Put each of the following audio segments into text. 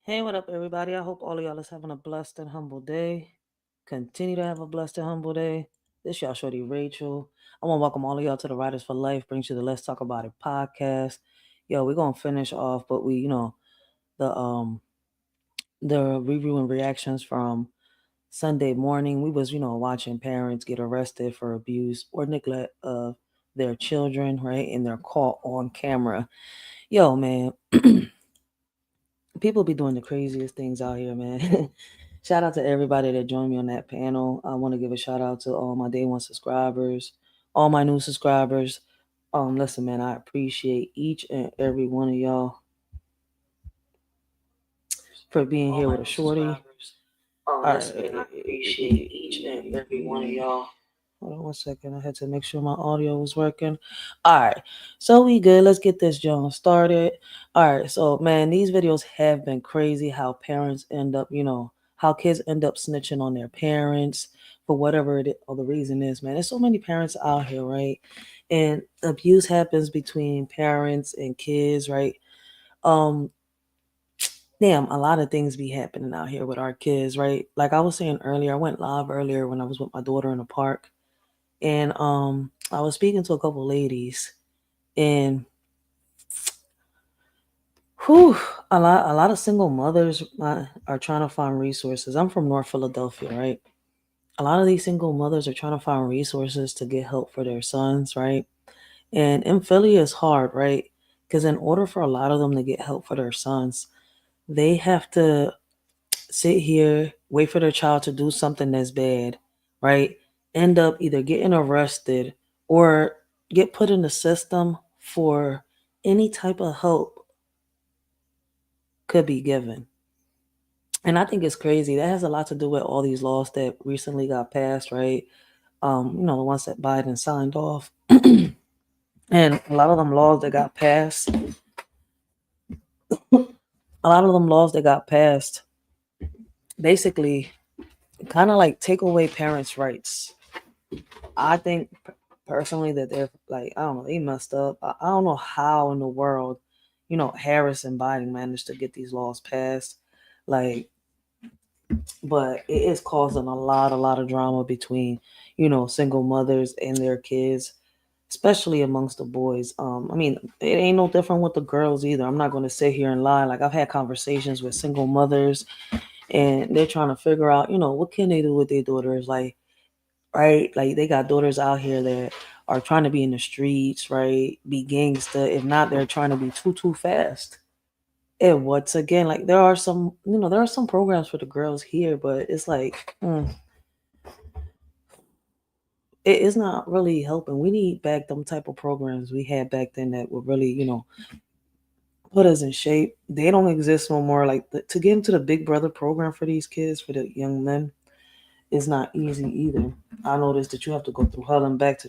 Hey, what up, everybody? I hope all of y'all is having a blessed and humble day. Continue to have a blessed and humble day. This y'all shorty Rachel. I want to welcome all of y'all to the Writers for Life. Brings you the Let's Talk About It podcast. Yo, we're gonna finish off, but the the review and reactions from Sunday morning. We was watching parents get arrested for abuse or neglect of their children, right? And they're caught on camera. Yo, man, people be doing the craziest things out here, man. Shout out to everybody that joined me on that panel. I want to give a shout out to all my day one subscribers, all my new subscribers. Listen, man, I appreciate each and every one of y'all for being here with a shorty. All right, Listen, man, I appreciate each and every one of y'all. hold on one second. I had to make sure my audio was working. All right. So we good. Let's get this John started. All right. So man, these videos have been crazy how parents end up, how kids end up snitching on their parents for whatever or the reason is, man. There's so many parents out here, right? And abuse happens between parents and kids, right? Um, damn, a lot of things be happening out here with our kids, right? Like I was saying earlier, I went live earlier when I was with my daughter in the park, and I was speaking to a couple ladies, and whew, a lot of single mothers are trying to find resources. I'm from North Philadelphia, right? A lot of these single mothers are trying to find resources to get help for their sons, right? And in Philly is hard, right? Because in order for a lot of them to get help for their sons, they have to sit here, wait for their child to do something that's bad, right? End up either getting arrested or get put in the system for any type of help could be given. And I think it's crazy. That has a lot to do with all these laws that recently got passed, right? The ones that Biden signed off. And a lot of them laws that got passed, a lot of them laws that got passed basically kind of like take away parents' rights. I think personally that they're like, I don't know, they messed up. I don't know how in the world, Harris and Biden managed to get these laws passed. Like, but it is causing a lot of drama between, single mothers and their kids, especially amongst the boys. I mean, it ain't no different with the girls either. I'm not going to sit here and lie. Like, I've had conversations with single mothers, and they're trying to figure out, what can they do with their daughters, like, right? Like, they got daughters out here that are trying to be in the streets, right? Be gangster. If not, they're trying to be too fast. And once again, like there are some programs for the girls here, but it's like it is not really helping. We need back them type of programs we had back then that would really, put us in shape. They don't exist no more. Like to get into the Big Brother program for these kids, for the young men, is not easy either. I noticed that you have to go through hell and back to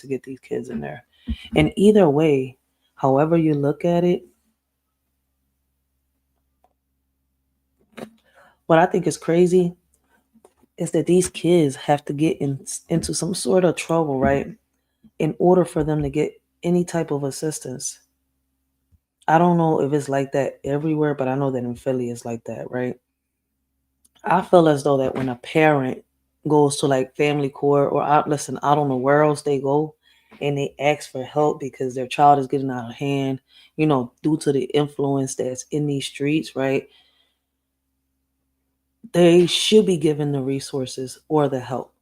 get these kids in there. And either way, however you look at it, what I think is crazy is that these kids have to into some sort of trouble, right? In order for them to get any type of assistance. I don't know if it's like that everywhere, but I know that in Philly it's like that, right? I feel as though that when a parent goes to like family court or out, listen, I don't know where else they go, and they ask for help because their child is getting out of hand, due to the influence that's in these streets, right? They should be given the resources or the help.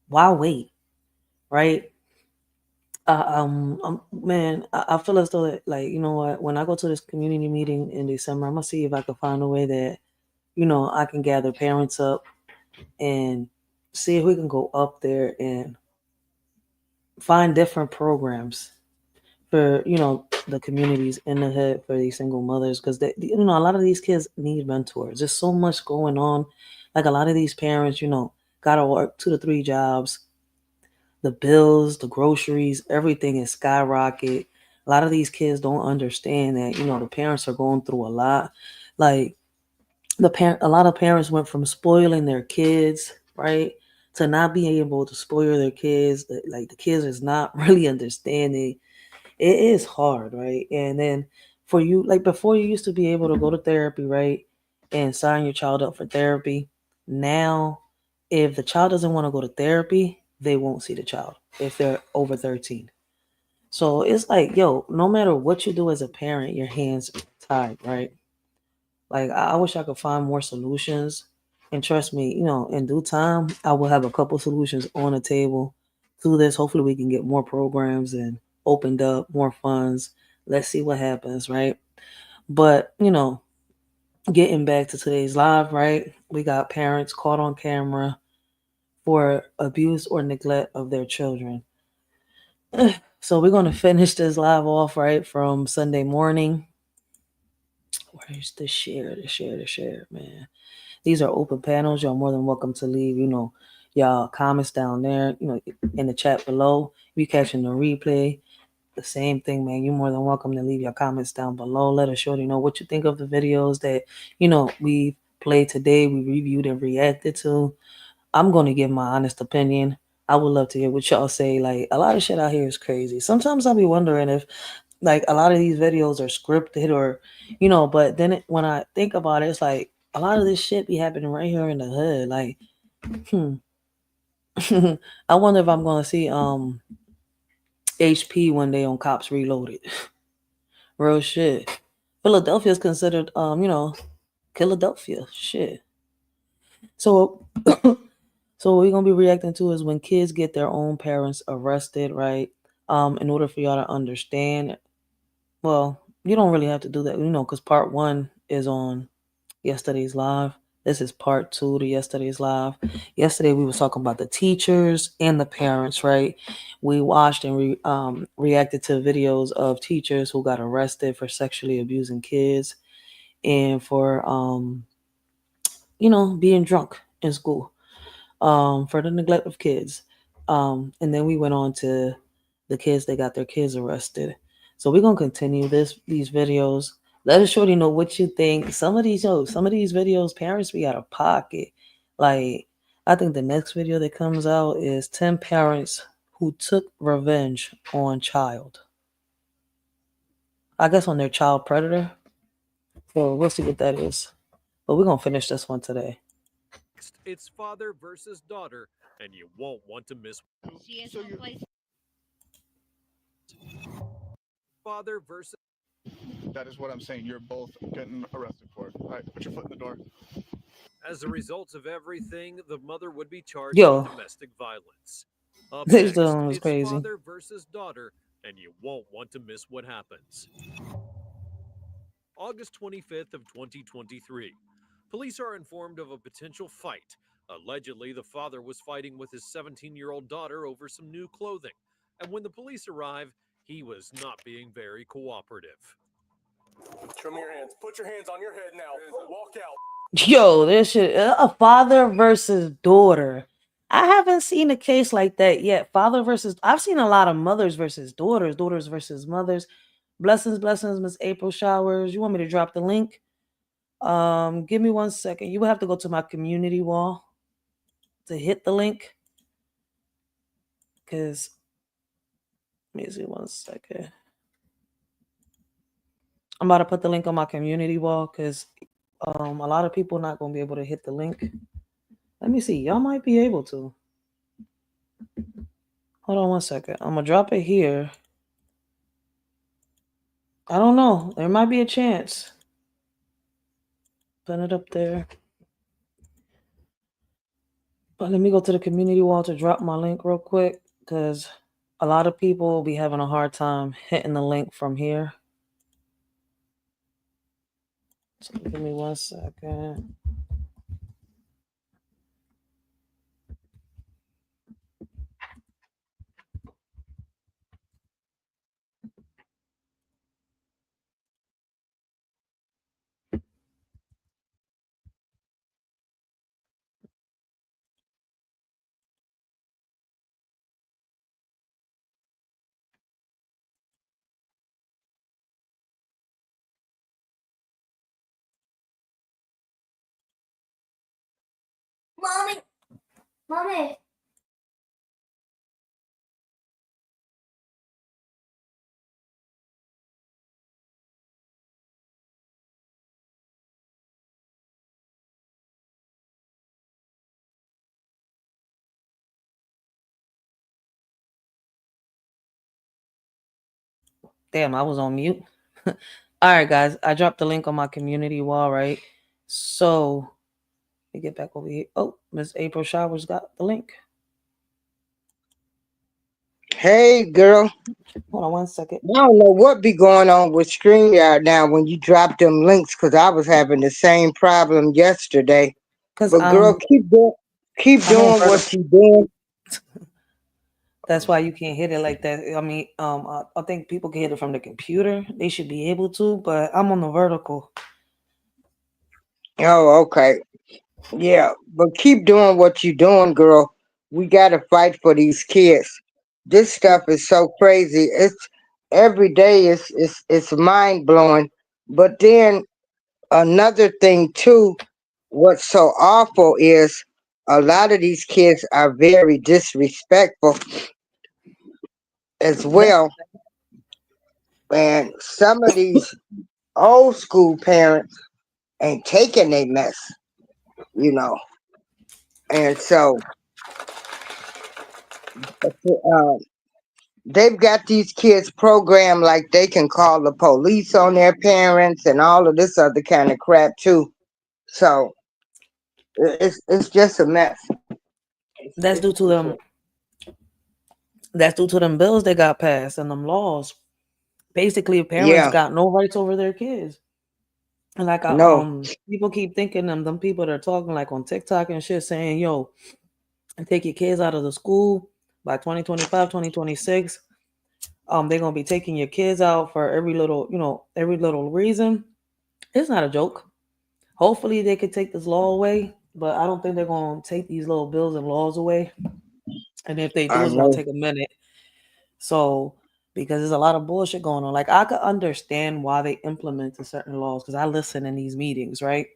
Why wait, right? Man, I feel as though that, like, you know what? When I go to this community meeting in December, I'm gonna see if I can find a way that, I can gather parents up and see if we can go up there and find different programs for, the communities in the hood for these single mothers, because a lot of these kids need mentors. There's so much going on. Like a lot of these parents, gotta work 2 to 3 jobs. The bills, the groceries, everything is skyrocket. A lot of these kids don't understand that, the parents are going through a lot. Like a lot of parents went from spoiling their kids, right, to not being able to spoil their kids. Like the kids is not really understanding. It is hard, right? And then for you, like before you used to be able to go to therapy, right? And sign your child up for therapy. Now, if the child doesn't want to go to therapy, they won't see the child if they're over 13. So it's like, yo, no matter what you do as a parent, your hands are tied, right? Like I wish I could find more solutions. And trust me, in due time, I will have a couple solutions on the table to this. Hopefully we can get more programs and opened up, more funds. Let's see what happens, right? But, getting back to today's live, right? We got parents caught on camera for abuse or neglect of their children. So we're going to finish this live off, right, from Sunday morning. Where's the share, man? These are open panels. Y'all more than welcome to leave, y'all comments down there, in the chat below. If you catching the replay, the same thing, man. You're more than welcome to leave your comments down below. Let us shorty know what you think of the videos that, we played today, we reviewed and reacted to. I'm going to give my honest opinion. I would love to hear what y'all say. Like, a lot of shit out here is crazy. Sometimes I'll be wondering if, like, a lot of these videos are scripted or, but then when I think about it, it's like a lot of this shit be happening right here in the hood. Like, I wonder if I'm going to see HP one day on Cops Reloaded. Real shit. Philadelphia is considered, Philadelphia. Shit. So, so what we're gonna be reacting to is when kids get their own parents arrested, right? In order for y'all to understand, well, you don't really have to do that, because part 1 is on yesterday's live. This is part 2 to yesterday's live. Yesterday we was talking about the teachers and the parents, right? We watched and reacted to videos of teachers who got arrested for sexually abusing kids and for being drunk in school, for the neglect of kids. And then we went on to the kids that got their kids arrested. So we're gonna continue these videos. Let us shorty know what you think. Some of these videos, parents be out of pocket. Like, I think the next video that comes out is 10 parents who took revenge on child. I guess on their child predator. So we'll see what that is. But we're gonna finish this one today. It's father versus daughter, and you won't want to miss. She has no place. Father versus. That is what I'm saying. You're both getting arrested for it. All right, put your foot in the door. As a result of everything, the mother would be charged Yo. with domestic violence. Up This next, one was it's crazy. father versus daughter, and you won't want to miss what happens. August 25th of 2023. Police are informed of a potential fight. Allegedly, the father was fighting with his 17-year-old daughter over some new clothing. And when the police arrive, he was not being very cooperative. Show me your hands. Put your hands on your head now. Walk out. Yo, this shit, a father versus daughter. I haven't seen a case like that yet. I've seen a lot of mothers versus daughters, daughters versus mothers. Blessings, Miss April Showers. You want me to drop the link? Give me 1 second. You will have to go to my community wall to hit the link. Cause let me see 1 second. I'm about to put the link on my community wall because a lot of people not gonna be able to hit the link. Let me see. Y'all might be able to. Hold on 1 second. I'm gonna drop it here. I don't know. There might be a chance. Put it up there. But let me go to the community wall to drop my link real quick because a lot of people will be having a hard time hitting the link from here. So give me 1 second. Mommy. Damn, I was on mute. All right, guys. I dropped the link on my community wall, right? So let me get back over here. Oh, Miss April Showers got the link. Hey, girl. Hold on 1 second. I don't know what be going on with StreamYard now when you drop them links, because I was having the same problem yesterday. Cause But girl, keep I'm on doing vertical. what you doing. That's why you can't hit it like that. I mean, I think people can hit it from the computer. They should be able to, but I'm on the vertical. Oh, okay. Yeah, but keep doing what you doing, girl. We gotta fight for these kids. This stuff is so crazy. It's every day it's mind blowing. But then another thing too, what's so awful is a lot of these kids are very disrespectful as That's well. And some of these old school parents ain't taking their mess, you know. And so uh, they've got these kids programmed like they can call the police on their parents and all of this other kind of crap too. So it's just a mess. that's due to them. That's due to them bills that got passed and them laws. Basically, parents Yeah, got no rights over their kids. And like no. people keep thinking them people that are talking like on TikTok and shit saying, yo, take your kids out of the school by 2025, 2026. They're gonna be taking your kids out for every little reason. It's not a joke. Hopefully they could take this law away, but I don't think they're gonna take these little bills and laws away. And if they do, I it's gonna know. take a minute. So because there's a lot of bullshit going on. Like I could understand why they implemented certain laws because I listen in these meetings, right?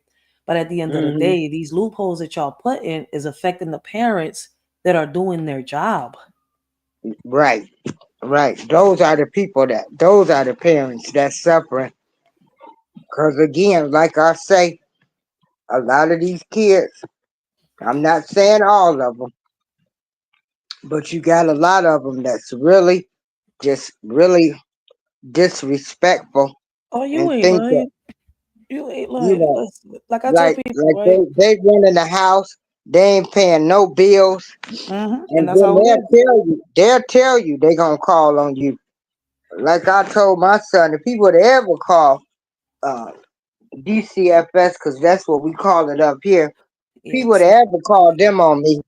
But at the end of the Hmm. day, these loopholes that y'all put in is affecting the parents that are doing their job. Right, right. Those are the parents that's suffering. Because again, like I say, a lot of these kids, I'm not saying all of them, but you got a lot of them that's really, just really disrespectful Oh, you and ain't think that, lying. You ain't you lying. know, Listen, like I tell like people, like right? they run in the house, they ain't paying no bills, And and that's then how it is. they'll tell you they gonna call on you. Like I told my son, if he would ever call uh, DCFS, because that's what we call it up here, if he would Yes, ever call them on me,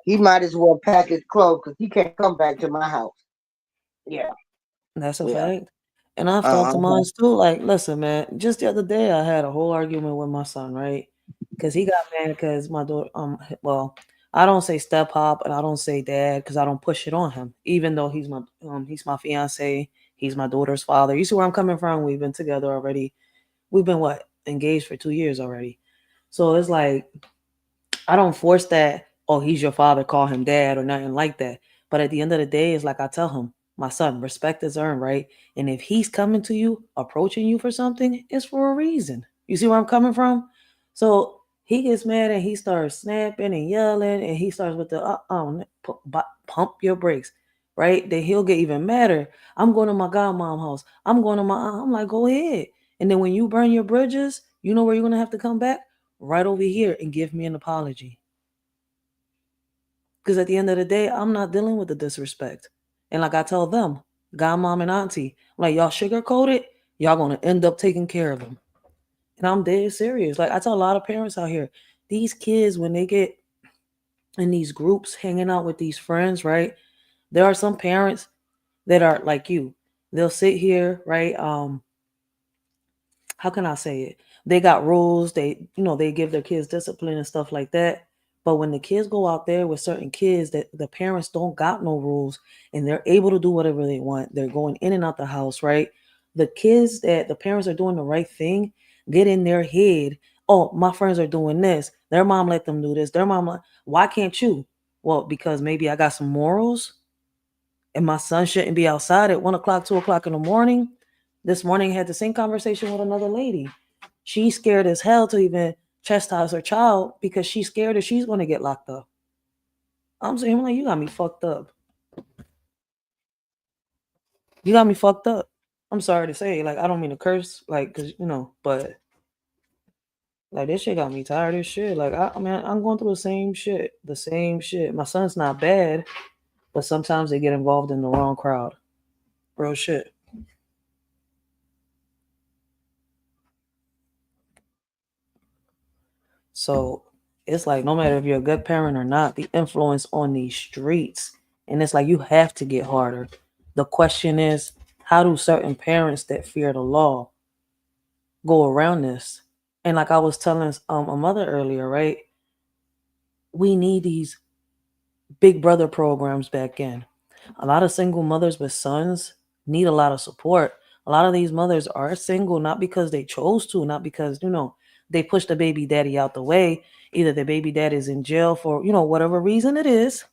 he might as well pack his clothes because he can't come back to my house. Yeah, that's a yeah. fact. And I've talked to Uh-huh. mine too. Like, listen, man. Just the other day, I had a whole argument with my son, right? Because he got mad because my daughter. Well, I don't say step hop and I don't say dad because I don't push it on him. Even though he's my fiance, he's my daughter's father. You see where I'm coming from? We've been together already. We've been what engaged for 2 years already. So it's like I don't force that, oh, he's your father, call him dad or nothing like that. But at the end of the day, it's like I tell him, my son, respect is earned, right? And if he's coming to you, approaching you for something, it's for a reason. You see where I'm coming from? So he gets mad and he starts snapping and yelling and he starts with the pump your brakes, right? Then he'll get even madder. I'm going to my godmom house. I'm like, go ahead. And then when you burn your bridges, you know where you're gonna have to come back? Right over here and give me an apology. Because at the end of the day, I'm not dealing with the disrespect. And like I tell them, godmom and auntie, like y'all sugarcoat it, y'all gonna end up taking care of them. And I'm dead serious. Like I tell a lot of parents out here, these kids when they get in these groups hanging out with these friends, right? There are some parents that are like you. They'll sit here, right? How can I say it? They got rules. They give their kids discipline and stuff like that. But when the kids go out there with certain kids that the parents don't got no rules and they're able to do whatever they want, they're going in and out the house, right? The kids that the parents are doing the right thing get in their head. Oh, my friends are doing this. Their mom let them do this. Their mom, why can't you? Well, because maybe I got some morals and my son shouldn't be outside at 1 o'clock, 2 o'clock in the morning. This morning I had the same conversation with another lady. She's scared as hell to even chastise her child because she's scared that she's going to get locked up. I'm saying, like, you got me fucked up. You got me fucked up. I'm sorry to say, like, I don't mean to curse, like, cause but like this shit got me tired of shit. Like, I mean, I'm going through the same shit. My son's not bad, but sometimes they get involved in the wrong crowd. Real shit. So it's like no matter if you're a good parent or not, the influence on these streets, and it's like you have to get harder. The question is, how do certain parents that fear the law go around this? And like I was telling a mother earlier, right? We need these big brother programs back in. A lot of single mothers with sons need a lot of support. A lot of these mothers are single not because they chose to, not because, they pushed the baby daddy out the way. Either the baby daddy is in jail for, whatever reason it is,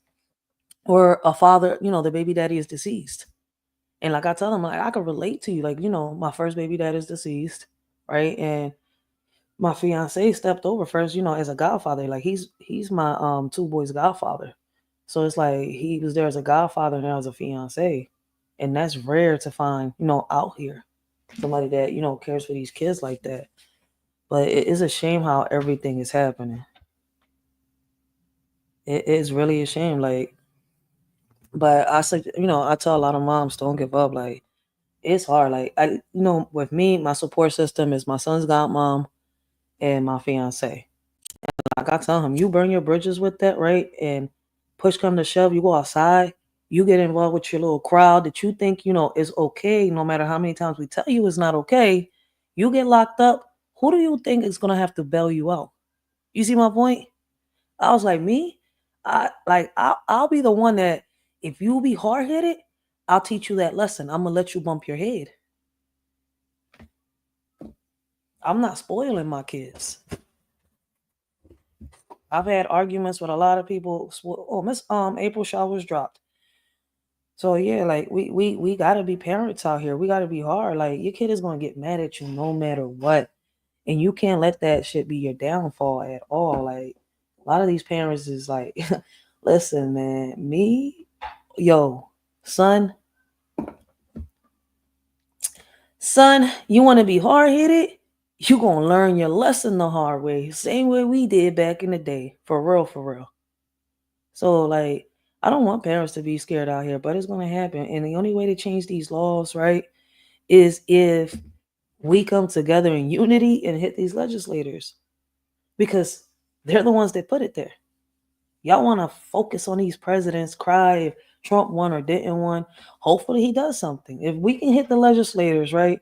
or a father, the baby daddy is deceased. And like I tell them, like, I could relate to you. Like, my first baby dad is deceased, right? And my fiance stepped over first, as a godfather. Like he's my two boys' godfather. So it's like he was there as a godfather and now as a fiance. And that's rare to find, out here. Somebody that, cares for these kids like that. But it is a shame how everything is happening. It is really a shame. Like, but I said, I tell a lot of moms, don't give up. Like, it's hard. Like, with me, my support system is my son's godmom and my fiance. Like I tell him, you burn your bridges with that, right? And push come to shove, you go outside, you get involved with your little crowd that you think, is okay, no matter how many times we tell you it's not okay. You get locked up. Who do you think is gonna have to bail you out? You see my point? I was like, me? I'll be the one that if you be hard headed, I'll teach you that lesson. I'm gonna let you bump your head. I'm not spoiling my kids. I've had arguments with a lot of people. Oh, Miss April showers dropped. So yeah, like we gotta be parents out here. We gotta be hard. Like your kid is gonna get mad at you no matter what, and you can't let that shit be your downfall at all. Like a lot of these parents is like, listen, man, son, you want to be hard headed? You gonna learn your lesson the hard way, same way we did back in the day, for real, for real. So like, I don't want parents to be scared out here, but it's gonna happen, and the only way to change these laws, right, is if we come together in unity and hit these legislators, because they're the ones that put it there. Y'all want to focus on these presidents, cry if Trump won or didn't won. Hopefully he does something. If we can hit the legislators, right?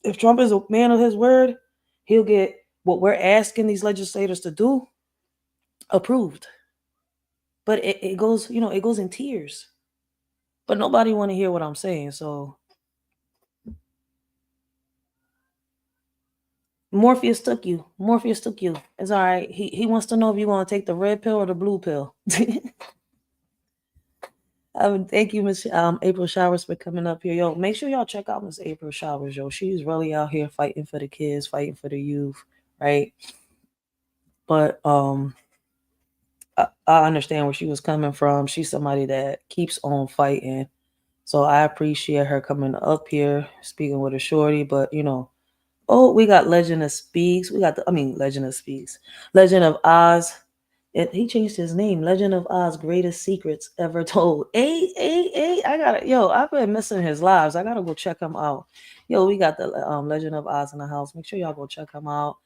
If Trump is a man of his word, he'll get what we're asking these legislators to do approved. But it goes, it goes in tears. But nobody want to hear what I'm saying. So Morpheus took you. It's all right. He wants to know if you want to take the red pill or the blue pill. Thank you, Miss April Showers, for coming up here. Yo, make sure y'all check out Miss April Showers, yo. She's really out here fighting for the kids, fighting for the youth, right? But I understand where she was coming from. She's somebody that keeps on fighting. So I appreciate her coming up here, speaking with a shorty. But we got Legend of Speaks. Legend of Oz. He changed his name. Legend of Oz, Greatest Secrets Ever Told. I've been missing his lives. I gotta go check him out. Yo, we got the Legend of Oz in the house. Make sure y'all go check him out.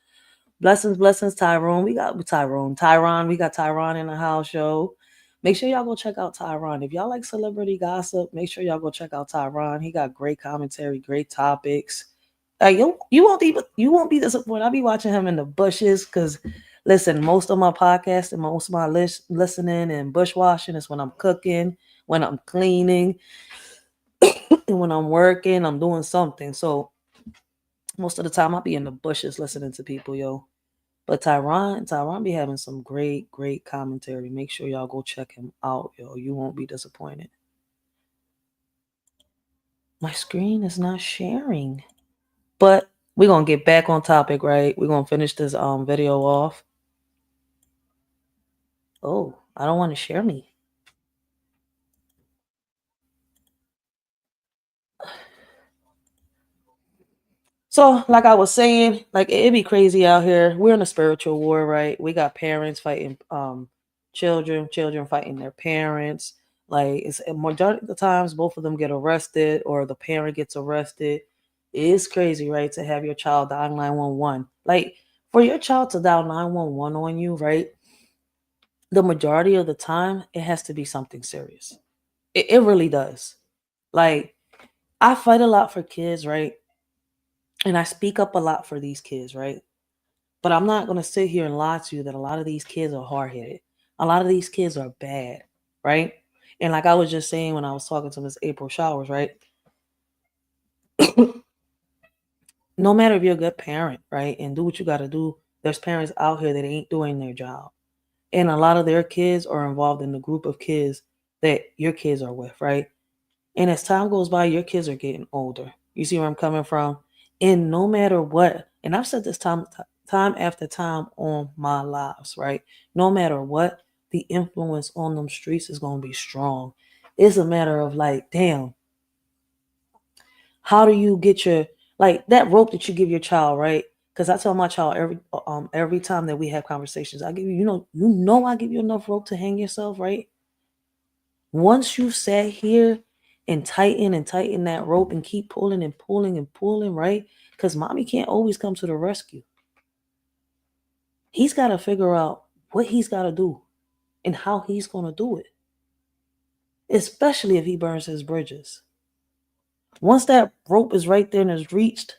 Blessings, Tyrone. We got Tyron. We got Tyron in the house, yo. Make sure y'all go check out Tyron. If y'all like celebrity gossip, make sure y'all go check out Tyron. He got great commentary, great topics. Like you won't be disappointed. I'll be watching him in the bushes because listen, most of my podcasts and most of my listening and bushwashing is when I'm cooking, when I'm cleaning, and when I'm working, I'm doing something. So most of the time I'll be in the bushes listening to people, yo. But Tyron be having some great commentary. Make sure y'all go check him out, yo. You won't be disappointed. My screen is not sharing. But we're going to get back on topic, right? We're going to finish this video off. Oh, I don't want to share me. So, like I was saying, like it'd be crazy out here. We're in a spiritual war, right? We got parents fighting children, children fighting their parents. Like it's a majority of the times both of them get arrested or the parent gets arrested. It's crazy, right? To have your child dial 911. Like for your child to dial 911 on you, right? The majority of the time, it has to be something serious. It really does. Like I fight a lot for kids, right? And I speak up a lot for these kids, right? But I'm not going to sit here and lie to you that a lot of these kids are hard headed. A lot of these kids are bad, right? And like I was just saying when I was talking to Miss April Showers, right? No matter if you're a good parent, right? And do what you got to do, there's parents out here that ain't doing their job. And a lot of their kids are involved in the group of kids that your kids are with, right? And as time goes by, your kids are getting older. You see where I'm coming from? And no matter what, and I've said this time after time on my lives, right? No matter what, the influence on them streets is going to be strong. It's a matter of like, damn, how do you get your, like that rope that you give your child, right? Because I tell my child every time that we have conversations, I give you, I give you enough rope to hang yourself, right? Once you sat here and tighten that rope and keep pulling and pulling and pulling, right? Because mommy can't always come to the rescue. He's got to figure out what he's got to do and how he's going to do it, especially if he burns his bridges. Once that rope is right there and is reached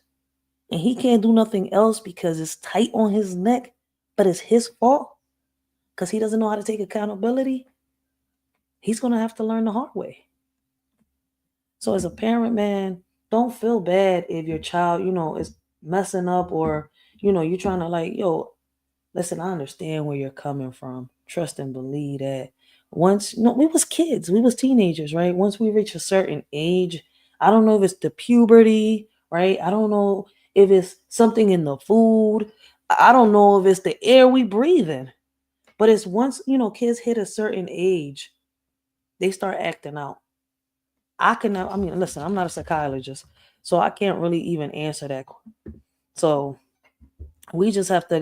and he can't do nothing else because it's tight on his neck, but it's his fault because he doesn't know how to take accountability, he's going to have to learn the hard way. So as a parent, man, don't feel bad if your child, is messing up or, you're trying to like, listen, I understand where you're coming from. Trust and believe that once, we was kids, we was teenagers, right? Once we reach a certain age, I don't know if it's the puberty, right? I don't know if it's something in the food. I don't know if it's the air we breathe in. But it's once, kids hit a certain age, they start acting out. Listen, I'm not a psychologist, so I can't really even answer that. So we just have to,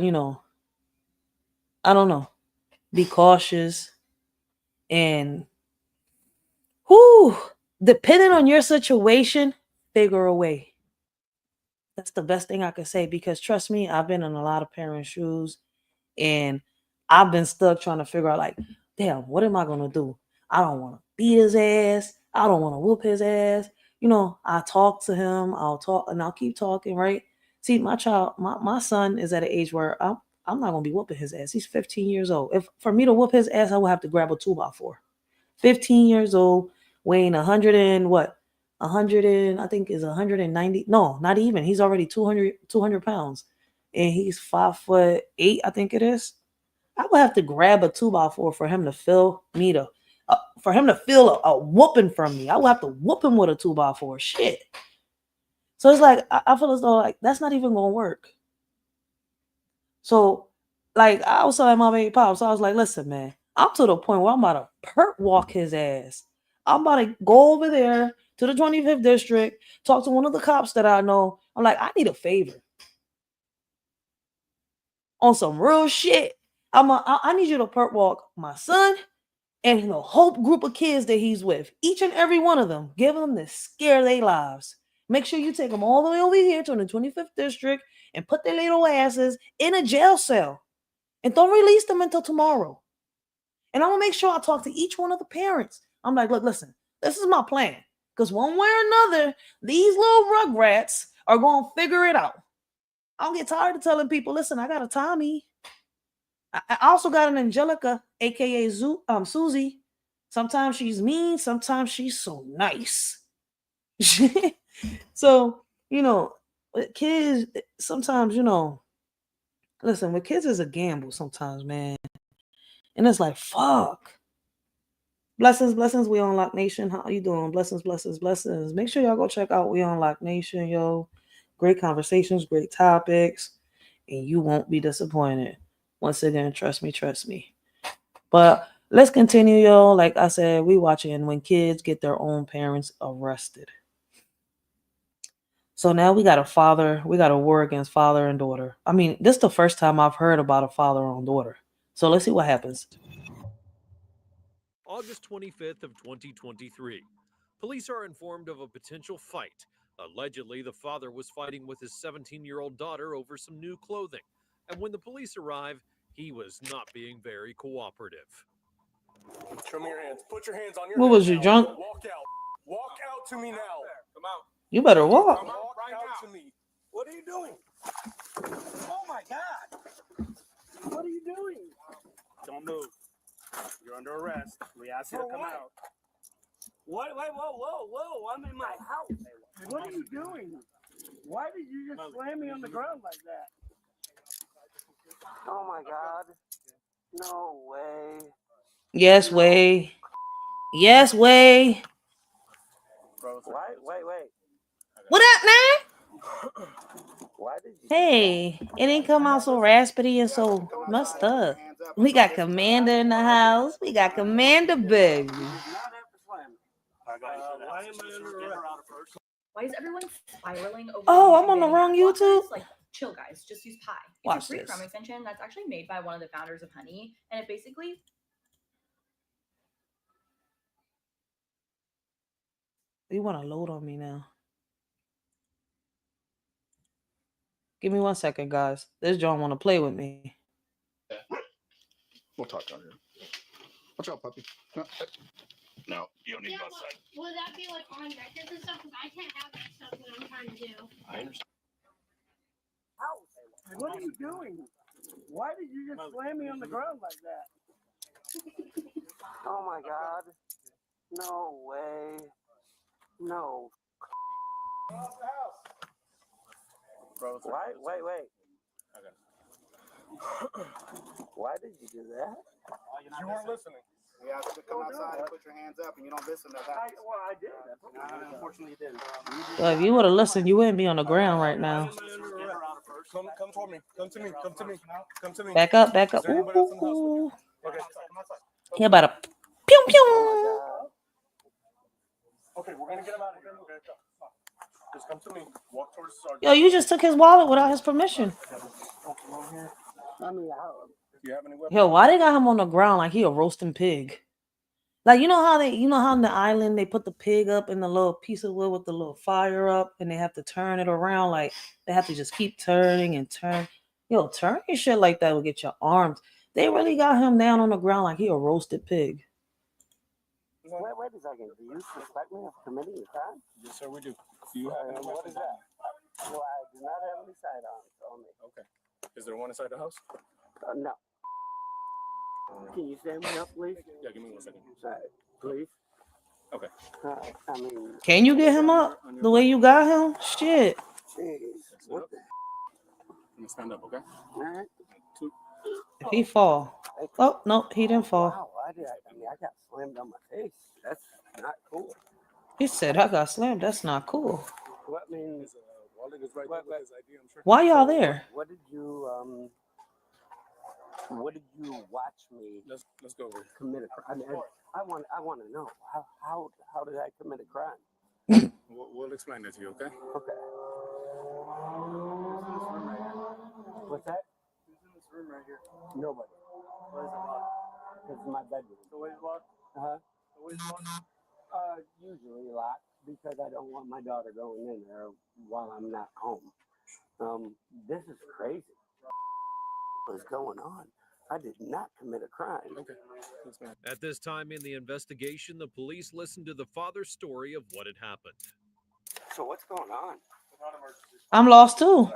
I don't know, be cautious and depending on your situation, figure a way. That's the best thing I could say because trust me, I've been in a lot of parents' shoes and I've been stuck trying to figure out like, damn, what am I going to do? I don't want to beat his ass. I don't want to whoop his ass. I talk to him. I'll talk and I'll keep talking, right? See, my son is at an age where I'm not going to be whooping his ass. He's 15 years old. If for me to whoop his ass, I would have to grab a 2x4. 15 years old, weighing 100 and what? 100 and I think is 190. No, not even. He's already 200 pounds. And he's 5'8", I think it is. I would have to grab a 2x4 for him to feel a whooping from me. I would have to whoop him with a 2x4. Shit. So it's like I feel as though like that's not even gonna work. So like I was telling my baby pop, so I was like, listen, man, I'm to the point where I'm about to perp walk his ass. I'm about to go over there to the 25th district, talk to one of the cops that I know. I'm like, I need a favor. On some real shit. I need you to perp walk my son and the whole group of kids that he's with. Each and every one of them. Give them to scare their lives. Make sure you take them all the way over here to the 25th district and put their little asses in a jail cell. And don't release them until tomorrow. And I'm going to make sure I talk to each one of the parents. I'm like, look, listen, this is my plan. Because one way or another, these little rugrats are going to figure it out. I don't get tired of telling people, listen, I got a Tommy. I also got an Angelica, a.k.a. Susie. Sometimes she's mean. Sometimes she's so nice. So, with kids, sometimes, listen, with kids is a gamble sometimes, man. And it's like, fuck. Blessings, blessings. We on Lock Nation. How you doing? Blessings, blessings, blessings. Make sure y'all go check out We on Lock Nation, yo. Great conversations, great topics, and you won't be disappointed. Once again, trust me. But let's continue, yo. Like I said, we watching when kids get their own parents arrested. So now we got a war against father and daughter. I mean, this is the first time I've heard about a father on daughter. So let's see what happens. August 25th of 2023. Police are informed of a potential fight. Allegedly, the father was fighting with his 17-year-old daughter over some new clothing. And when the police arrive, he was not being very cooperative. Show me your hands. Put your hands on your What head was you, now. drunk? Walk out. Walk out to me now. Come out. You better walk. Come out right out to me. What are you doing? Oh my God. What are you doing? Don't move. You're under arrest. We ask you to come out. Wait, whoa. I'm in my house. What are you doing? Why did you just slam me on the ground like that? Oh my God. No way. Yes, way. Yes, way. Wait. What up, man? Why did you? Hey, it ain't come out so raspy and so messed up. We got Commander in the house. We got Commander, baby. Not after slamming. Why am I under arrest? Why is everyone spiraling over? Oh, YouTube I'm on the banning wrong ad blockers? YouTube? Like, chill, guys. Just use Pi. It's Watch a free this. Chrome extension that's actually made by one of the founders of Honey, and it basically You want to load on me now? Give me 1 second, guys. This John want to play with me. We'll talk out here. Watch out, puppy. No, you don't need to go outside. Would that be like on records and stuff? Because I can't have that stuff when I'm trying to do. I understand. What are you doing? Why did you just slam me on the ground like that? Oh my God. No way. No. Wait. Why did you do that? You weren't listening. We asked you to come outside and put your hands up, and you don't listen to that. I did. Unfortunately, you didn't. Well, if you would have listened, you wouldn't be on the ground right now. Come toward me. Come to me. Come to me. Back up. Is there anybody else in the house with you? Ooh. Okay. He about to pew pew. Okay, we're gonna get him out of here. Okay, come. Just come to me. Walk towards the sergeant. Yo, you just took his wallet without his permission. Let me out. Do you have any weapons? Yo, why they got him on the ground like he a roasting pig? Like you know how on the island they put the pig up in the little piece of wood with the little fire up, and they have to turn it around. Like they have to just keep turning and turn. Yo, turning shit like that will get your arms. They really got him down on the ground like he a roasted pig. Wait a second. Do you suspect me of committing a crime? Yes, sir, we do. Do you have any What is weapons? that? Well, I do not have any sidearms on me. Okay. Is there one inside the house? No. Can you stand me up, please? Yeah, give me 1 second. Please. Okay. I mean, Can you get him up the way you got him? Shit. jeez. What the? I'm gonna stand up, okay? All right. If he fall. Oh no, he didn't fall. Wow, I got slammed on my face. That's not cool. He said I got slammed. That's not cool. What means? Walden is right there with his ID, I'm sure. Why y'all there? What did you watch me Let's go over. commit a crime? I want to know how did I commit a crime? We'll explain it to you, okay? Okay. What's that? Who's in this room right here? Nobody. Why is it locked? It's my bedroom. The way it's locked? Uh-huh. The way it's locked? Usually locked because I don't want my daughter going in there while I'm not home. This is crazy. What's going on? I did not commit a crime. Okay. That's fine. At this time in the investigation, the police listened to the father's story of what had happened. So what's going on? I'm lost too.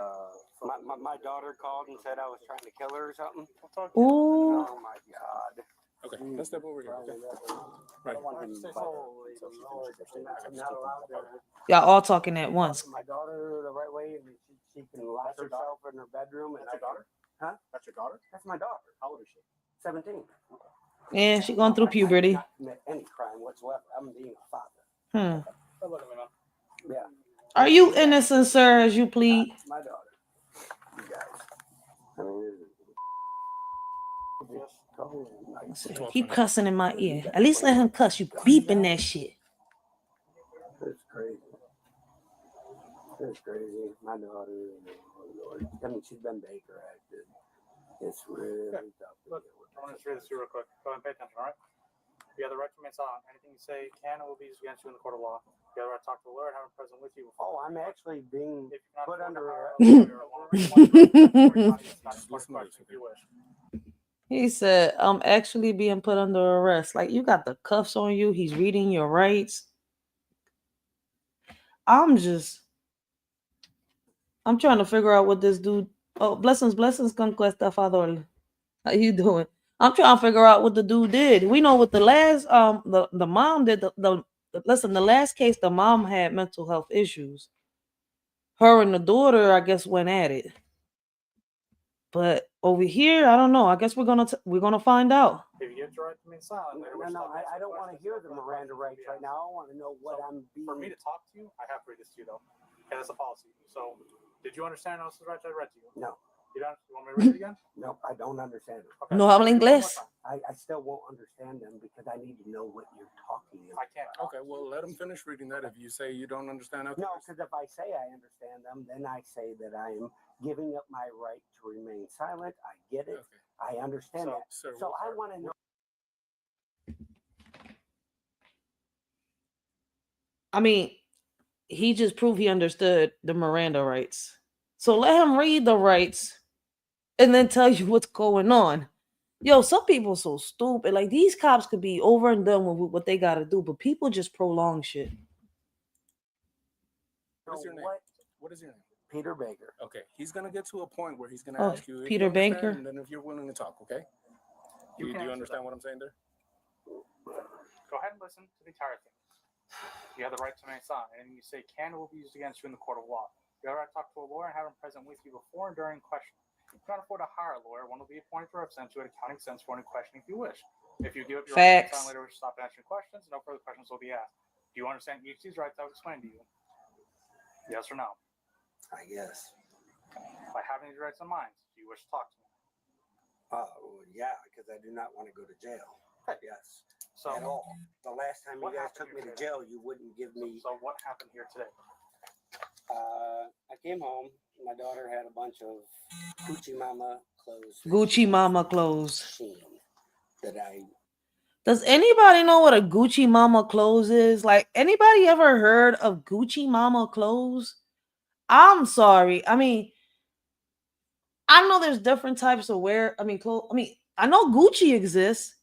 My daughter called and said I was trying to kill her or something. Ooh. Oh my God. Okay, let's step over here. Okay. Right. Holy Lord. I'm not allowed to. Y'all all talking at once. My daughter the right way, and she can lock herself in her bedroom. And That's your daughter? Huh? That's your daughter? That's my daughter. How old is she? 17. Yeah, she going through puberty. I did not commit any crime whatsoever. I'm being a father. Yeah. Are you innocent, sir, as you plead? My daughter. You guys. I mean, Keep cussing in my ear. At least let him cuss. You beeping that shit. it's crazy. It's crazy. My daughter, oh Lord. I mean, she's been Baker acted. It's really tough. Look, I want to just read this to you real quick. Go ahead and pay attention, all right? You have the right to remain silent. Anything you say can and will be used against you in the court of law. You have the right to talk to the lawyer and have him present with you. Oh, I'm actually being If you cannot put afford to under hire arrest. a lawyer or want to reach one question if you wish. He said, I'm actually being put under arrest. Like, you got the cuffs on you. He's reading your rights. I'm trying to figure out what this dude. Oh, blessings, conquesta, father. How you doing? I'm trying to figure out what the dude did. We know what the last the mom did. Listen, the last case, the mom had mental health issues. Her and the daughter, I guess, went at it. But over here, I don't know. I guess we're gonna find out. If you give your right to remain silent, No, I don't want to hear the Miranda rights right now. I want to know what I'm being. For me to talk to you, I have to read this to you though. Okay, that's a policy. So, did you understand those rights I read to you? No. You don't? You want me to read it again? No, I don't understand it. Okay. No habla inglés. I still won't understand them because I need to know what you're talking about. I can't. Okay, well, let him finish reading that. If you say you don't understand, okay. No, because if I say I understand them, then I say that I am giving up my right to remain silent. I get it. Okay. I understand that. Sir, So I want to know. I mean, he just proved he understood the Miranda rights. So let him read the rights and then tell you what's going on. Yo, some people so stupid. Like, these cops could be over and done with what they got to do, but people just prolong shit. What's your name? What is your name? Peter Baker. Okay, he's gonna get to a point where he's gonna ask you if Peter you understand, Baker? and then if you're willing to talk, okay? Do you understand what I'm saying there? Go ahead and listen to the entire thing. You have the right to remain silent. Anything you say can and will be used against you in the court of law. You have the right to talk to a lawyer and have him present with you before and during questioning. If you cannot afford to hire a lawyer, one will be appointed to represent you at accounting cents for any questioning if you wish. If you give up your right to remain silent later, we should stop answering questions. No further questions will be asked. Do you understand each of these rights I've explained to you? Yes or no? I guess. By having these rights in mind, do you wish to talk to me? Yeah, because I do not want to go to jail. Yes. So, at all. The last time you what guys happened took me here to today? jail, you wouldn't give me. So what happened here today? I came home. My daughter had a bunch of Gucci Mama clothes. Gucci Mama clothes. That I. Does anybody know what a Gucci Mama clothes is? Like, anybody ever heard of Gucci Mama clothes? I'm sorry. I mean, I know there's different types of wear. I mean, clothes. I mean, I know Gucci exists.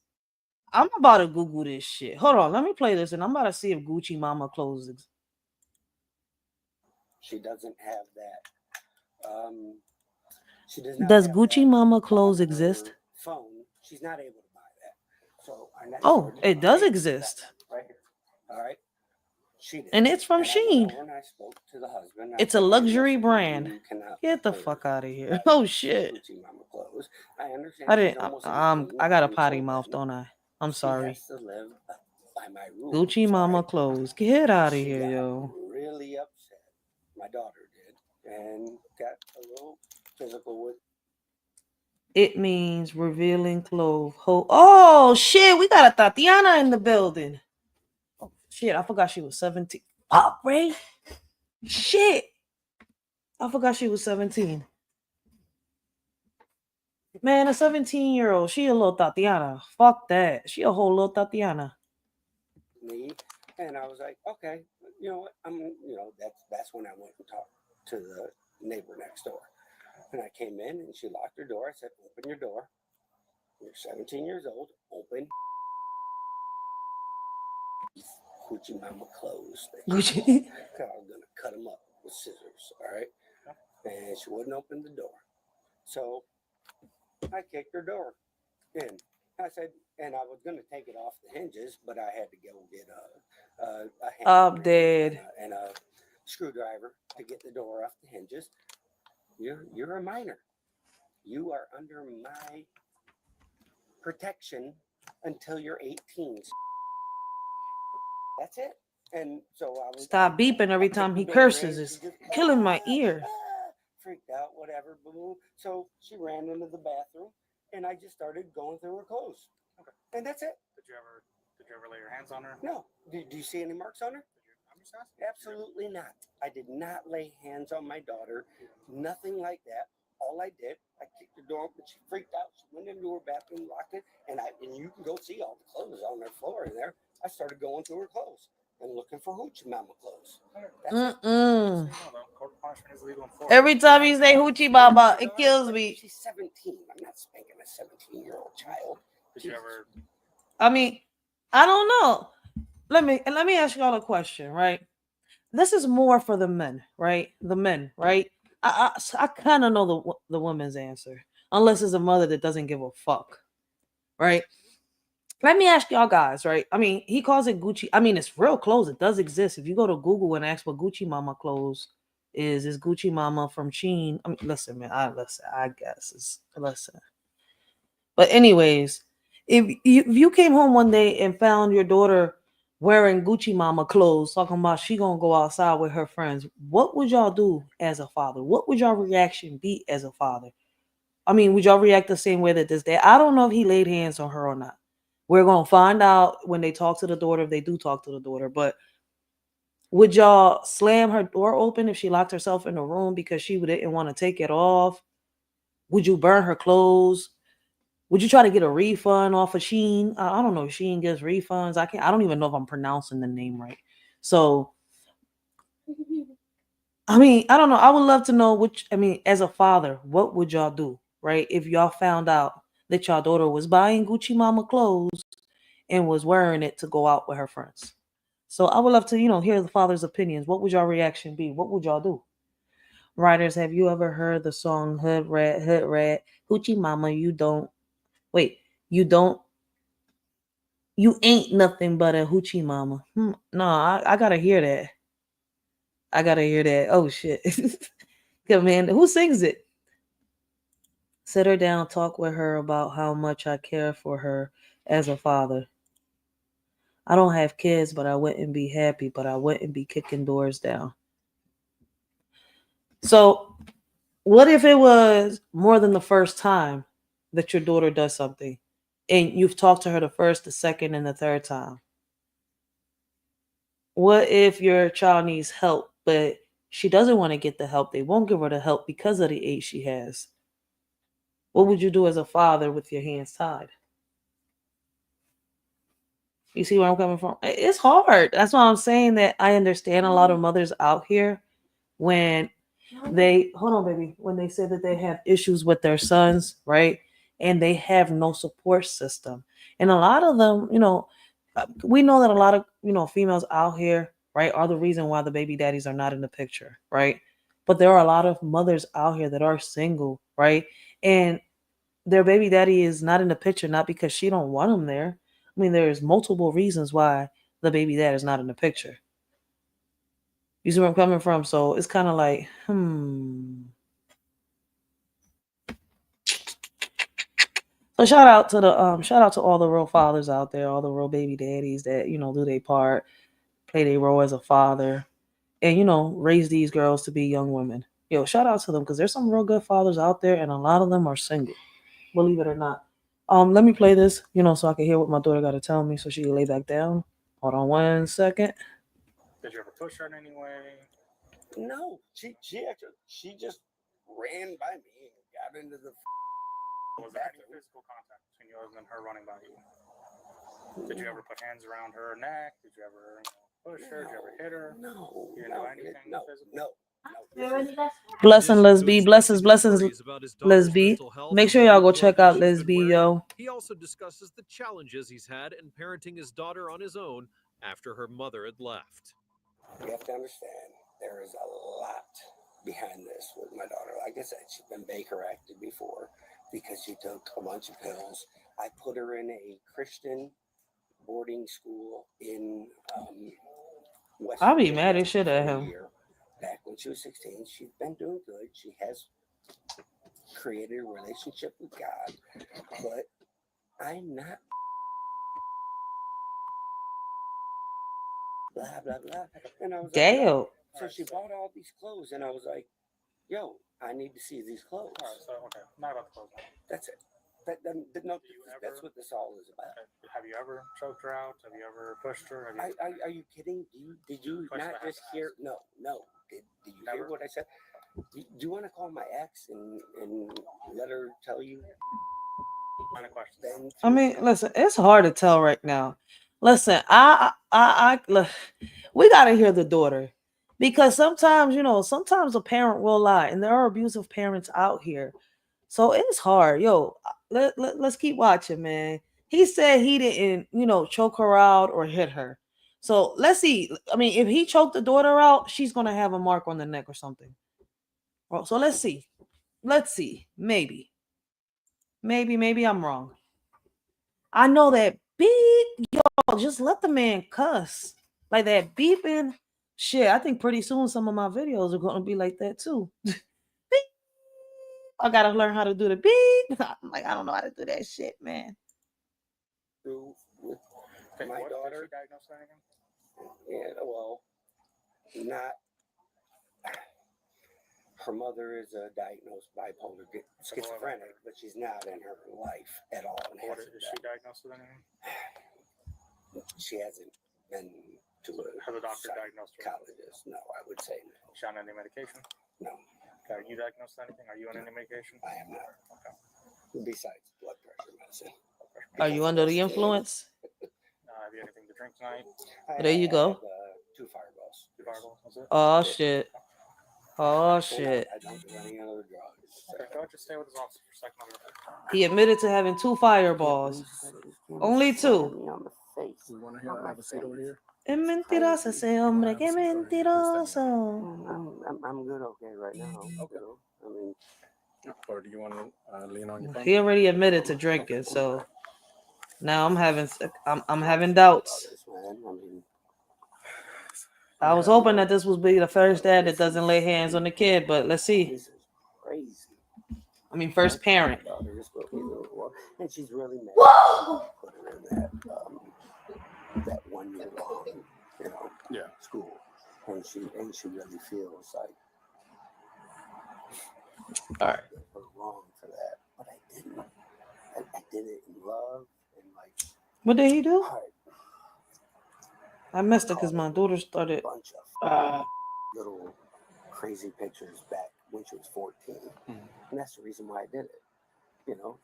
I'm about to Google this shit. Hold on, let me play this, and I'm about to see if Gucci Mama clothes exist. She doesn't have that. She does not. Does have Gucci that Mama clothes on her exist? phone. She's not able to buy that. So Oh, it does exist. Right here. All right. She did. And it's from And I went Shein. over and I spoke to the husband. It's a luxury brand. Get the fuck out of here. Oh shit. Gucci Mama clothes. I understand. I she's didn't. almost I got a 18, potty and mouth, until don't then, I? I'm she sorry. has to live by my rules. Gucci Mama clothes. Get out of here, got yo. really upset. My daughter did, and got a little physical with. It means revealing clothes. Oh shit, we got a Tatiana in the building. Oh shit, I forgot she was 17. Fuck, Ray. Shit. I forgot she was 17. Man, a 17-year-old, she a little Tatiana. Fuck that. She a whole little Tatiana. Me, and I was like, okay, you know what? That's when I went and talked to the neighbor next door. And I came in and she locked her door. I said, open your door. You're 17 years old. Open. Gucci Mama clothes. Gucci. I was going to cut them up with scissors. All right. And she wouldn't open the door. So I kicked her door in. I said, and I was going to take it off the hinges, but I had to go get a I'm dead. and a screwdriver to get the door off the hinges. You're a minor. You are under my protection until you're 18. That's it. And so I was Stop beeping every time he curses. It's killing my ear. Freaked out, whatever. Boom. So she ran into the bathroom, and I just started going through her clothes. Okay. And that's it. Did you ever lay your hands on her? No. Do you see any marks on her? just asking. Absolutely not. I did not lay hands on my daughter. Nothing like that. All I did, I kicked the door open. She freaked out. She went into her bathroom, locked it, and you can go see all the clothes on her floor in there. I started going through her clothes and looking for hoochie mama clothes. That's Mm-mm. Court punishment is legal in Florida. Every time you say hoochie mama, it kills me. She's 17. I'm not spanking a 17-year-old child. Did you ever? I mean, I don't know. Let me ask y'all a question, right? This is more for the men, right? The men, right? I kind of know the woman's answer, unless it's a mother that doesn't give a fuck, right? Let me ask y'all guys, right? I mean, he calls it Gucci. I mean, it's real clothes. It does exist. If you go to Google and ask what Gucci Mama clothes is Gucci Mama from Sheen. I mean, listen, man. I guess it's listen. But anyways, if you came home one day and found your daughter wearing Gucci Mama clothes, talking about she gonna go outside with her friends, what would y'all do as a father? What would y'all reaction be as a father? I mean, would y'all react the same way that this dad? I don't know if he laid hands on her or not. We're gonna find out when they talk to the daughter, if they do talk to the daughter. But would y'all slam her door open if she locked herself in the room because she didn't want to take it off? Would you burn her clothes? Would you try to get a refund off of Sheen? I don't know if Sheen gives refunds. I don't even know if I'm pronouncing the name right. So, I mean, I don't know. I would love to know as a father, what would y'all do, right? If y'all found out that y'all daughter was buying Gucci Mama clothes and was wearing it to go out with her friends. So I would love to, hear the father's opinions. What would y'all reaction be? What would y'all do? Writers, have you ever heard the song Hood Rat, Hoochie Mama, you ain't nothing but a hoochie mama. No, I gotta hear that. Oh shit. Good man. Who sings it? Sit her down, talk with her about how much I care for her as a father. I don't have kids, but I wouldn't be happy, but I wouldn't be kicking doors down. So, what if it was more than the first time that your daughter does something and you've talked to her the first, the second, and the third time? What if your child needs help, but she doesn't want to get the help? They won't give her the help because of the age she has. What would you do as a father with your hands tied? You see where I'm coming from? It's hard. That's why I'm saying that I understand a lot of mothers out here when when they say that they have issues with their sons, right? And they have no support system. And a lot of them, we know that a lot of, females out here, right, are the reason why the baby daddies are not in the picture, right? But there are a lot of mothers out here that are single, right? And their baby daddy is not in the picture, not because she don't want him there. I mean, there's multiple reasons why the baby dad is not in the picture. You see where I'm coming from? So it's kind of like, So shout out to all the real fathers out there, all the real baby daddies that, do their part, play their role as a father, and raise these girls to be young women. Shout out to them because there's some real good fathers out there and a lot of them are single. Believe it or not. Let me play this, so I can hear what my daughter got to tell me so she can lay back down. Hold on 1 second. Did you ever push her in any way? No, she just ran by me and got into the. Was there any physical contact between you other than her running by you? Did you ever put hands around her neck? Did you ever push her? Did you ever hit her? No. You didn't do anything physical? No. Blessing Lesby, blessings, Lesby. Make sure y'all go check out Lesby, yo. He also discusses the challenges he's had in parenting his daughter on his own after her mother had left. You have to understand, there is a lot behind this with my daughter. Like I said, she's been Baker acted before because she took a bunch of pills. I put her in a Christian boarding school in West I'll be Virginia mad as shit at for a him. year. Back when she was 16, she's been doing good. She has created a relationship with God, but I'm not blah, blah, blah. And I was like, Gail. so she bought all these clothes, and I was like, yo, I need to see these clothes. All right, so, okay, not about the clothes now. That's it. No, Do you that's ever- what this all is about. Have you ever choked her out? Have you ever pushed her? Have you? Are you kidding? Did you Question not I have just to hear? No. Did you hear Never? what I said? Do you want to call my ex and let her tell you? Kind of questions. Then I mean, listen, it's hard to tell right now. Listen, look, we gotta hear the daughter because sometimes, sometimes a parent will lie, and there are abusive parents out here. So it's hard, yo. Let's keep watching, man. He said he didn't, choke her out or hit her. So let's see. I mean, if he choked the daughter out, she's gonna have a mark on the neck or something. Well, so let's see. Let's see. Maybe I'm wrong. I know that beep, y'all. Just let the man cuss like that beeping. Shit, I think pretty soon some of my videos are gonna be like that too. Beep. I gotta learn how to do the beep. I'm like, I don't know how to do that shit, man. through with Okay, my what, daughter. Is she diagnosed with anything? Yeah, well, not. Her mother is a diagnosed bipolar schizophrenic, but she's not in her life at all. And What, hasn't is she been. diagnosed with anything? She hasn't been to So a have the doctor diagnosed her? psychologist. No, I would say no. Is she on any medication? No, Okay, are you diagnosed with anything? Are you on any medication? I am not. Okay. Besides blood pressure medicine. Are you under the influence? Have you anything to drink tonight? There you go. I had, 2 fireballs. 2 fireballs, that's it? Oh shit. Oh shit. I don't do any other drugs. Okay, go ahead, just stay with his officer for a second. I'll be right back. He admitted to having 2 fireballs. Only 2. We want to have a seat over here. Es mentiroso ese hombre, qué mentiroso. I'm good okay right now. Okay. I mean, Or do you want to lean on your phone? He already admitted to drinking, so now I'm having doubts. man, I mean, I was hoping that this would be the first dad that doesn't lay hands on the kid, but let's see. this is crazy. I mean, first parent. My daughter is going through it, and she's really mad. Whoa! Put her in that 1 year long, school, and she really feels like All right. her wrong for that, but I didn't. I did it in love and like. What did he do? All right, I missed it because my daughter started. bunch of little crazy pictures back when she was 14, and that's the reason why I did it.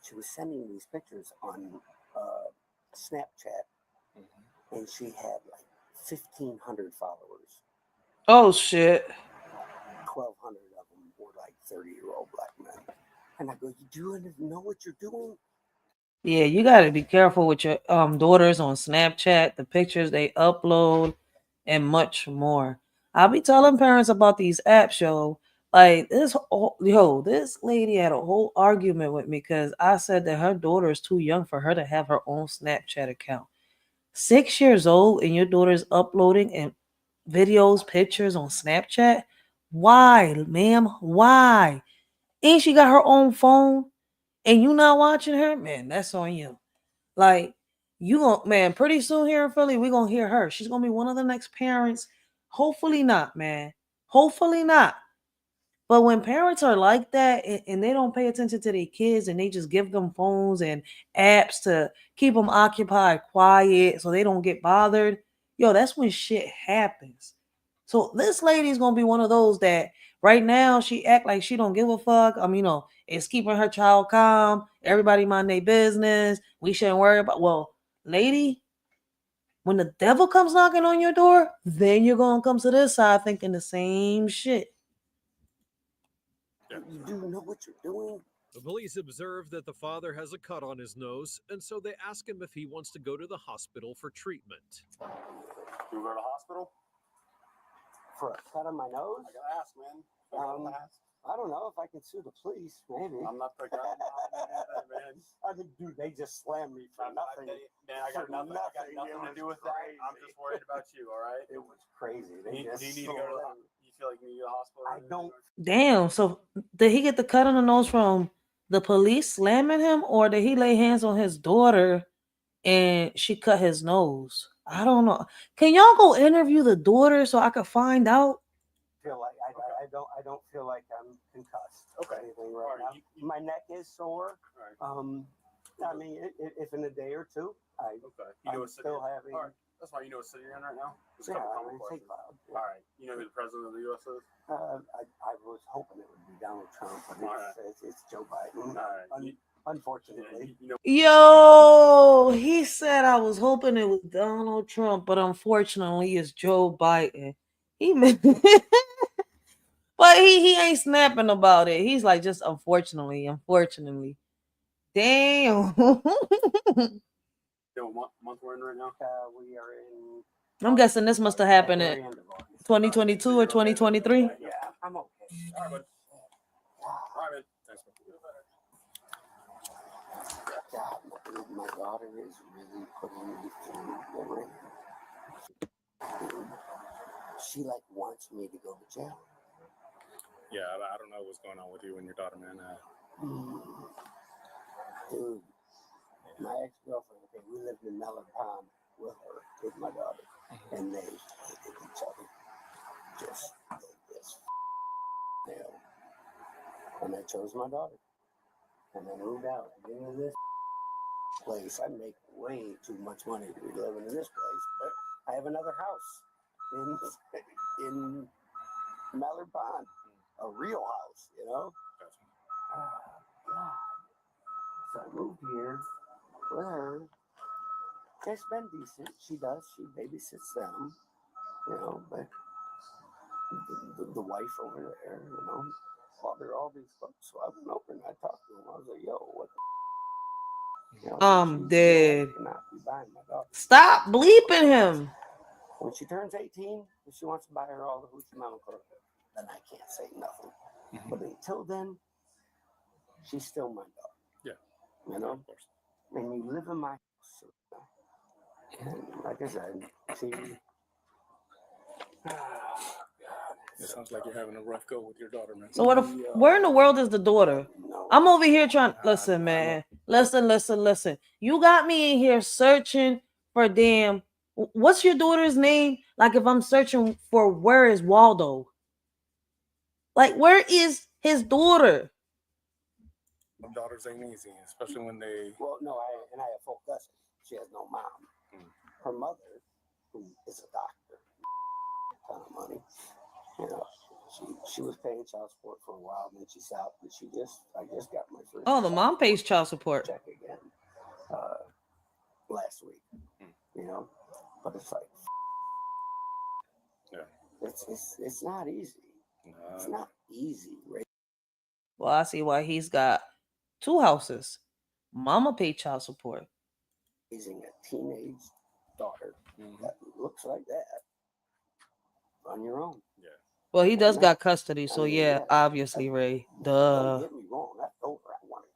She was sending these pictures on Snapchat, and she had like 1,500 followers. Oh shit. 1,200 of them were like 30-year-old black men. And I go, you do know what you're doing? Yeah, you gotta be careful with your daughters on Snapchat, the pictures they upload, and much more. I'll be telling parents about these apps, yo. Like this lady had a whole argument with me because I said that her daughter is too young for her to have her own Snapchat account. 6 years old and your daughter's uploading and videos, pictures on Snapchat? Why, ma'am? Why? Ain't she got her own phone? And you not watching her? Man, that's on you. Like, pretty soon here in Philly, we're gonna hear her. She's gonna be one of the next parents. Hopefully not, man. Hopefully not. But when parents are like that and they don't pay attention to their kids and they just give them phones and apps to keep them occupied, quiet, so they don't get bothered, that's when shit happens. So this lady's gonna be one of those that right now she act like she don't give a fuck. It's keeping her child calm. Everybody mind their business. We shouldn't worry about. Well, lady, when the devil comes knocking on your door, then you're gonna come to this side thinking the same shit. You do know what you're doing? The police observe that the father has a cut on his nose, and so they ask him if he wants to go to the hospital for treatment. You go to the hospital? For a cut on my nose? I gotta ask, man. I don't know if I can sue the police. Maybe. I'm not the guy, man. I think, dude, they just slammed me for nothing. Man, I got nothing to do with that. I'm just worried about you, all right? It was crazy. Do you need to go to the hospital? You feel like you need to go to the hospital? I don't. Damn. So did he get the cut on the nose from the police slamming him, or did he lay hands on his daughter and she cut his nose? I don't know. Can y'all go interview the daughter so I could find out? Feel like I don't feel like I'm concussed. Okay. Or anything right now. My neck is sore. Right. I mean, if in a day or two, Okay. You know I'm what city? still having. All right. That's fine. You know what city you're in right now? Just a Yeah, couple I'm common in questions. St. Cloud. All right. You know who the president of the U.S. is? I was hoping it would be Donald Trump, but it's Joe Biden. All right. Unfortunately. You know. Yo, he said I was hoping it was Donald Trump, but unfortunately it's Joe Biden. He meant but he ain't snapping about it. He's like, just unfortunately. Damn. You know what month we're in right now? We are in. I'm guessing this must have happened at in the end of August. 2022 or 2023. Yeah, I'm okay. All right, bud. All right, man. Thanks, man. God, my daughter is really putting me through the ringer. She like wants me to go to jail. Yeah, I don't know what's going on with you and your daughter, man. Dude, my ex-girlfriend, okay, we lived in Mellon Pond with her, with my daughter, and they hated each other. Just you know. And I chose my daughter. And I moved out into this place. I make way too much money to be living in this place, but I have another house in Mallard Pond, a real house, you know. God. So I moved here with her. It's been decent. She babysits them, you know, but the wife over there, you know, bought her all these books. So I went over and I talked to him. I was like, yo, what the you know, I'm dead. Not be buying my daughter. Stop bleeping him. When she turns 18, if she wants to buy her all the hoochie mama clothes, then I can't say nothing. But until then, she's still my daughter. Yeah. You know? Of course. And you live in my house. And like I said, she. It sounds like you're having a rough go with your daughter, man. So where in the world is the daughter? I'm over here trying. Listen, man. Listen. You got me in here searching for damn. What's your daughter's name? Like if I'm searching for where is Waldo? Like where is his daughter? Some daughters ain't easy, especially when they. Well, no, I have full custody. She has no mom. Her mother, who is a doctor, ton of money. You know, she was paying child support for a while, and then she stopped. And I just got my first. Oh, the mom pays child support. Check again, last week. You know, but it's like, yeah, it's not easy. It's not easy, right? Well, I see why he's got 2 houses. Mama paid child support. Raising a teenage daughter that looks like that on your own. Yeah. Well, he does got custody, so yeah, obviously, Ray. Don't get me wrong. I told her I wanted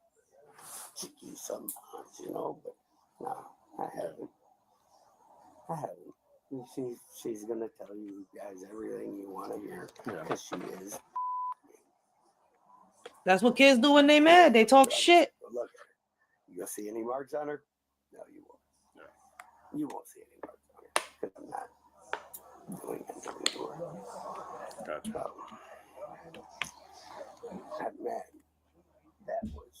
to kick you sometimes, you know, but no, I haven't. She's gonna tell you guys everything you want to hear because she is. That's what kids do when they mad. They talk shit. Look at her. You gonna see any marks on her? No, you won't. Yeah. You won't see any marks on her because I'm not doing anything to her. Gotcha. Man, that was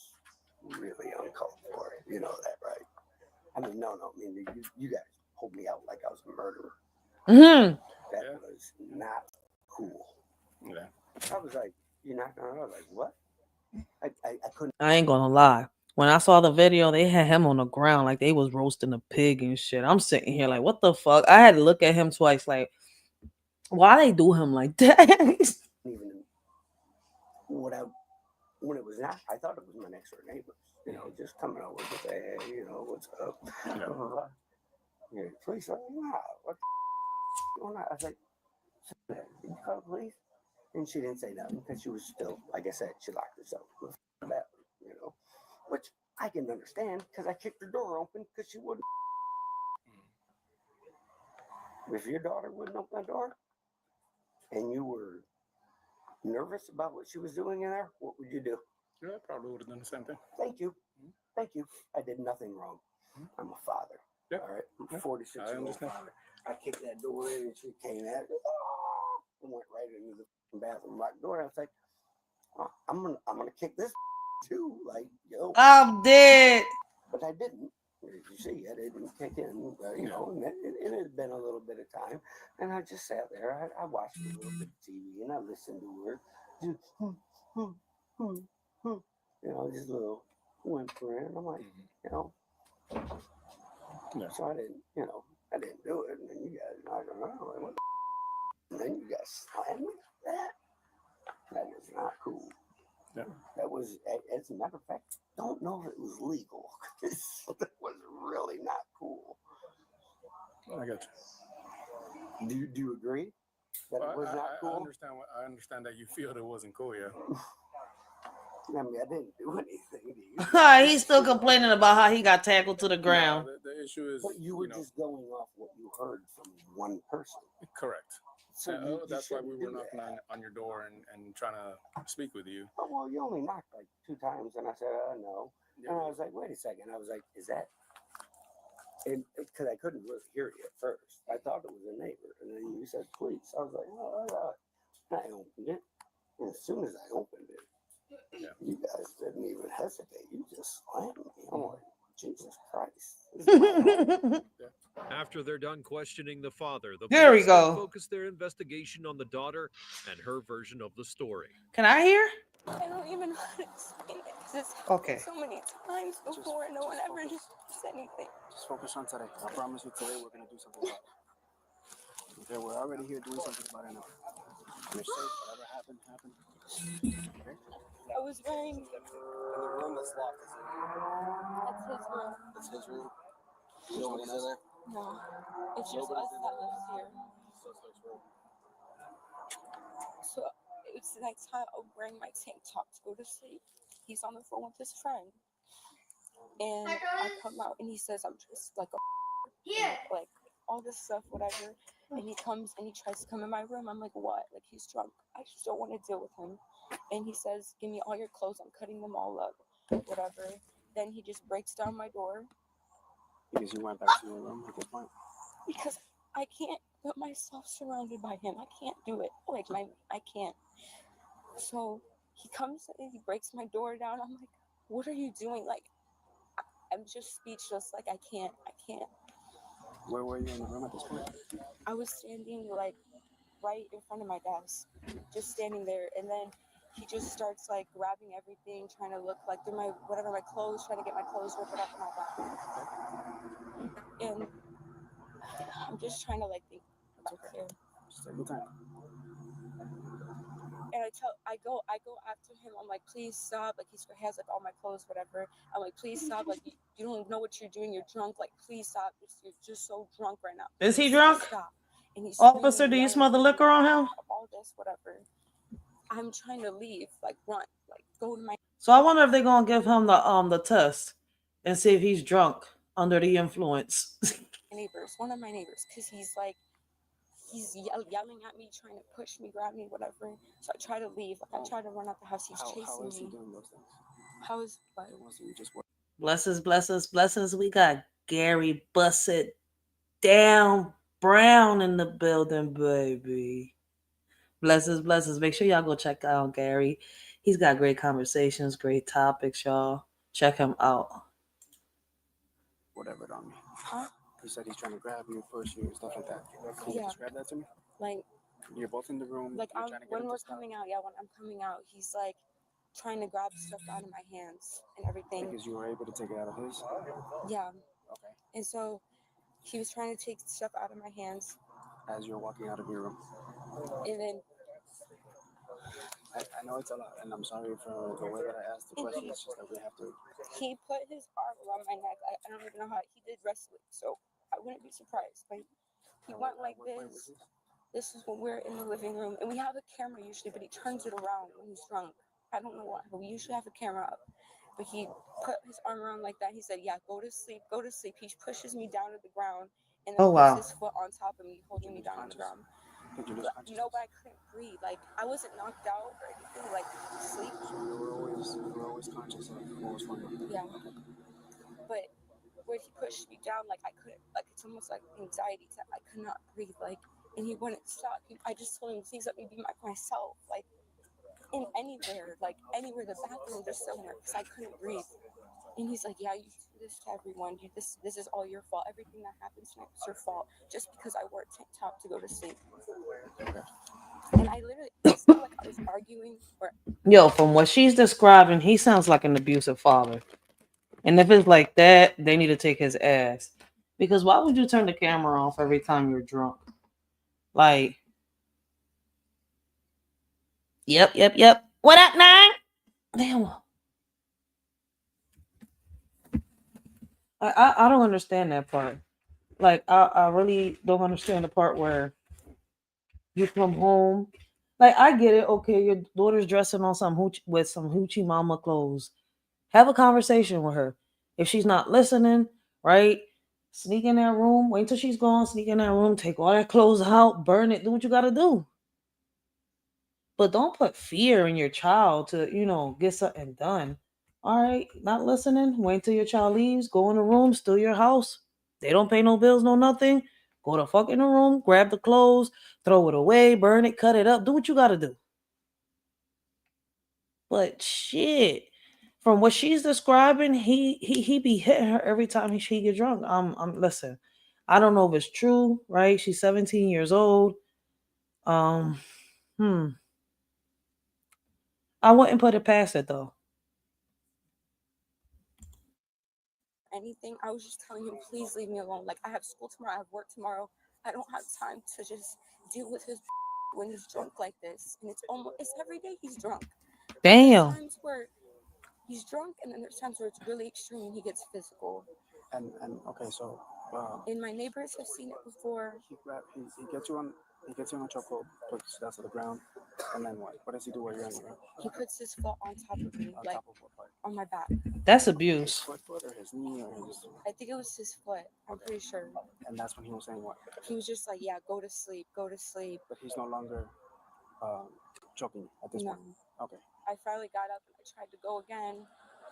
really uncalled for. You know that, right? I mean, no. I mean, you guys pulled me out like I was a murderer. That was not cool. Yeah. I was like, you're not gonna. I was like, what? I couldn't. I ain't gonna lie. When I saw the video, they had him on the ground like they was roasting a pig and shit. I'm sitting here like, what the fuck? I had to look at him twice like, why they do him like that? Even when it was not, I thought it was my next door neighbors, you know, just coming over to say, hey, you know, what's up? Yeah, police are like, wow, what going on? I was like, did you call the police? And she didn't say nothing because she was still, like I said, she locked herself in the bathroom, you know, which I can understand because I kicked her door open because she wouldn't. If your daughter wouldn't open the door and you were nervous about what she was doing in there, what would you do? Yeah, I probably would have done the same thing. Thank you. Thank you. I did nothing wrong. I'm a father. Yep. All right. I'm 46-year-old father. I kicked that door in and she came at it and went right into the bathroom locked door. I was like, oh, I'm gonna kick this too. Like, yo. I'm dead. but I didn't. As you see, I didn't kick in, you know, and it had been a little bit of time. And I just sat there. I watched a little bit of TV and I listened to her. Just, you know, just a little whimpering. And I'm like, you know. So I didn't, you know, I didn't do it. And then you guys, I don't know, like, what the and then you guys slammed me like that. That was not cool. Yeah. That was, as a matter of fact, don't know if it was legal. That was really not cool. I got Do you. you agree that it was not cool? I understand that you feel it wasn't cool, yeah. I mean, I didn't do anything to you. He's still complaining about how he got tackled to the ground. No, the issue is, but you were just going off what you heard from one person. Correct. So that's why we were knocking on your door and trying to speak with you. Oh, well, you only knocked like 2 times, and I said, no. Yeah. And I was like, wait a second. I was like, is that? And because I couldn't really hear you at first. I thought it was a neighbor. And then you said, police. I was like, oh, and I opened it. And as soon as I opened it, you guys didn't even hesitate. You just slammed me. I'm like, Jesus Christ. After they're done questioning the father, the Here we police then go. focus their investigation on the daughter and her version of the story. Can I hear? I don't even know how to explain it because it's Okay. happened so many times before and no one ever said anything. Just focus on today. I promise you today we're going to do something about it. Okay, we're already here doing something about it now. You're safe. Whatever happened, happened. Okay? I was wearing... In the room that's locked, is it? That's his room. It's his room? No one's in there? No. It's just us that lives here. So it's nighttime. I'm wearing my tank top to go to sleep. He's on the phone with his friend. And I come out and he says I'm just like a like all this stuff, whatever. And he comes and he tries to come in my room. I'm like, what? Like, he's drunk. I just don't want to deal with him. And he says, give me all your clothes. I'm cutting them all up, whatever. Then he just breaks down my door. Because you went back to your room at this point? Because I can't put myself surrounded by him. I can't do it. Like, I can't. So he comes and he breaks my door down. I'm like, what are you doing? Like, I'm just speechless. Like, I can't. Where were you in the room at this point? I was standing, like, right in front of my desk. Just standing there. And then he just starts, like, grabbing everything, trying to look, like, through my clothes, trying to get my clothes ripped up my back. And I'm just trying to, like, think back here. Just take your time. And I go after him. I'm like, please stop. Like, he has like all my clothes, whatever. I'm like, please stop. Like, you don't know what you're doing. You're drunk. Like, please stop. You're just so drunk right now. Is he drunk? Stop. And he's Officer, do you smell the liquor on him? All this, whatever. I'm trying to leave. Like, run. Like, go to my. So I wonder if they're gonna give him the test and see if he's drunk under the influence. Neighbors, one of my neighbors, because he's yelling at me, trying to push me, grab me, whatever. So I try to leave. Like, I try to run out the house. He's chasing how is me. he doing those things? How is what? It wasn't just what. Blessings. We got Gary Bussett down Brown in the building, baby. Blessings. Make sure y'all go check out Gary. He's got great conversations, great topics, y'all. Check him out. Whatever it on me. Huh? He said he's trying to grab you, push you, stuff like that. Can you describe that to me? Like, you're both in the room. Like, when we're coming out, when I'm coming out, he's like trying to grab stuff out of my hands and everything. Because you were able to take it out of his? Yeah. Okay. And so he was trying to take stuff out of my hands. As you're walking out of your room. And then I know it's a lot, and I'm sorry for the way that I asked the question. It's just that we have to. He put his arm around my neck. I don't even know how he did wrestling, so I wouldn't be surprised. But he went like this. This is when we're in the living room, and we have a camera usually, but he turns it around when he's drunk. I don't know why, but we usually have a camera up. But he put his arm around like that. He said, "Yeah, go to sleep, go to sleep." He pushes me down to the ground, and then puts his foot on top of me, holding me down on the ground. No, but I couldn't breathe. Like, I wasn't knocked out or anything, like sleep. So you were always conscious of what was going on. Yeah. But when he pushed me down, like, I couldn't, like, it's almost like anxiety. I could not breathe, like, and he wouldn't stop. I just told him, please let me be myself, like, anywhere, the bathroom, just somewhere, because I couldn't breathe. And he's like, yeah, you do this to everyone. This is all your fault. Everything that happens tonight is your fault. Just because I wore a tank top to go to sleep. And I literally, it's not like I was arguing or. Yo, from what she's describing, he sounds like an abusive father. And if it's like that, they need to take his ass. Because why would you turn the camera off every time you're drunk? Like, yep. What up, Nine? Damn. I don't understand that part. Like, I really don't understand the part where you come home. Like, I get it. Okay, your daughter's dressing on some with some hoochie mama clothes. Have a conversation with her. If she's not listening, right? Sneak in that room. Wait till she's gone. Sneak in that room. Take all that clothes out. Burn it. Do what you got to do. But don't put fear in your child to, get something done. All right, not listening. Wait till your child leaves. Go in the room. Steal your house. They don't pay no bills, no nothing. Go the fuck in the room. Grab the clothes. Throw it away. Burn it. Cut it up. Do what you got to do. But shit, from what she's describing, he be hitting her every time she get drunk. Listen, I don't know if it's true, right? She's 17 years old. I wouldn't put it past it though. Anything, I was just telling him, please leave me alone. Like, I have school tomorrow, I have work tomorrow. I don't have time to just deal with his when he's drunk like this. And it's every day he's drunk. Damn. There's times where he's drunk, and then there's times where it's really extreme and he gets physical. And okay, so and my neighbors have seen it before. He gets you on a chokehold, puts you down to the ground, and then what? What does he do while you're in the ground? He puts his foot on top of me, On like top of what part? on my back. That's abuse. His foot or his knee or his. I think it was his foot. I'm pretty sure. And that's when he was saying what? He was just like, yeah, go to sleep, go to sleep. But he's no longer choking at this point. Okay. I finally got up and I tried to go again.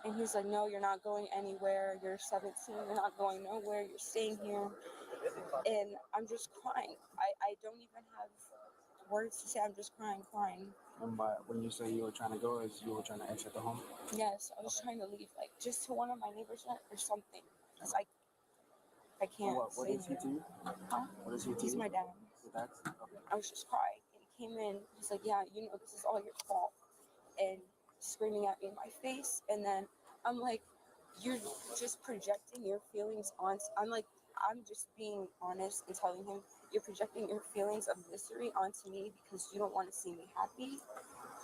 And he's like, no, you're not going anywhere. You're 17. You're not going nowhere. You're staying here. And I'm just crying. I don't even have words to say. I'm just crying. And when you say you were trying to go, is you were trying to exit the home? Yes, I was trying to leave, like, just to one of my neighbors or something. Because I can't. What is he to you? Huh? What is he to He's you? my dad. Your dad? Okay. I was just crying. And he came in. He's like, yeah, this is all your fault. And screaming at me in my face. And then I'm like, you're just projecting your feelings on. I'm just being honest and telling him you're projecting your feelings of misery onto me because you don't want to see me happy.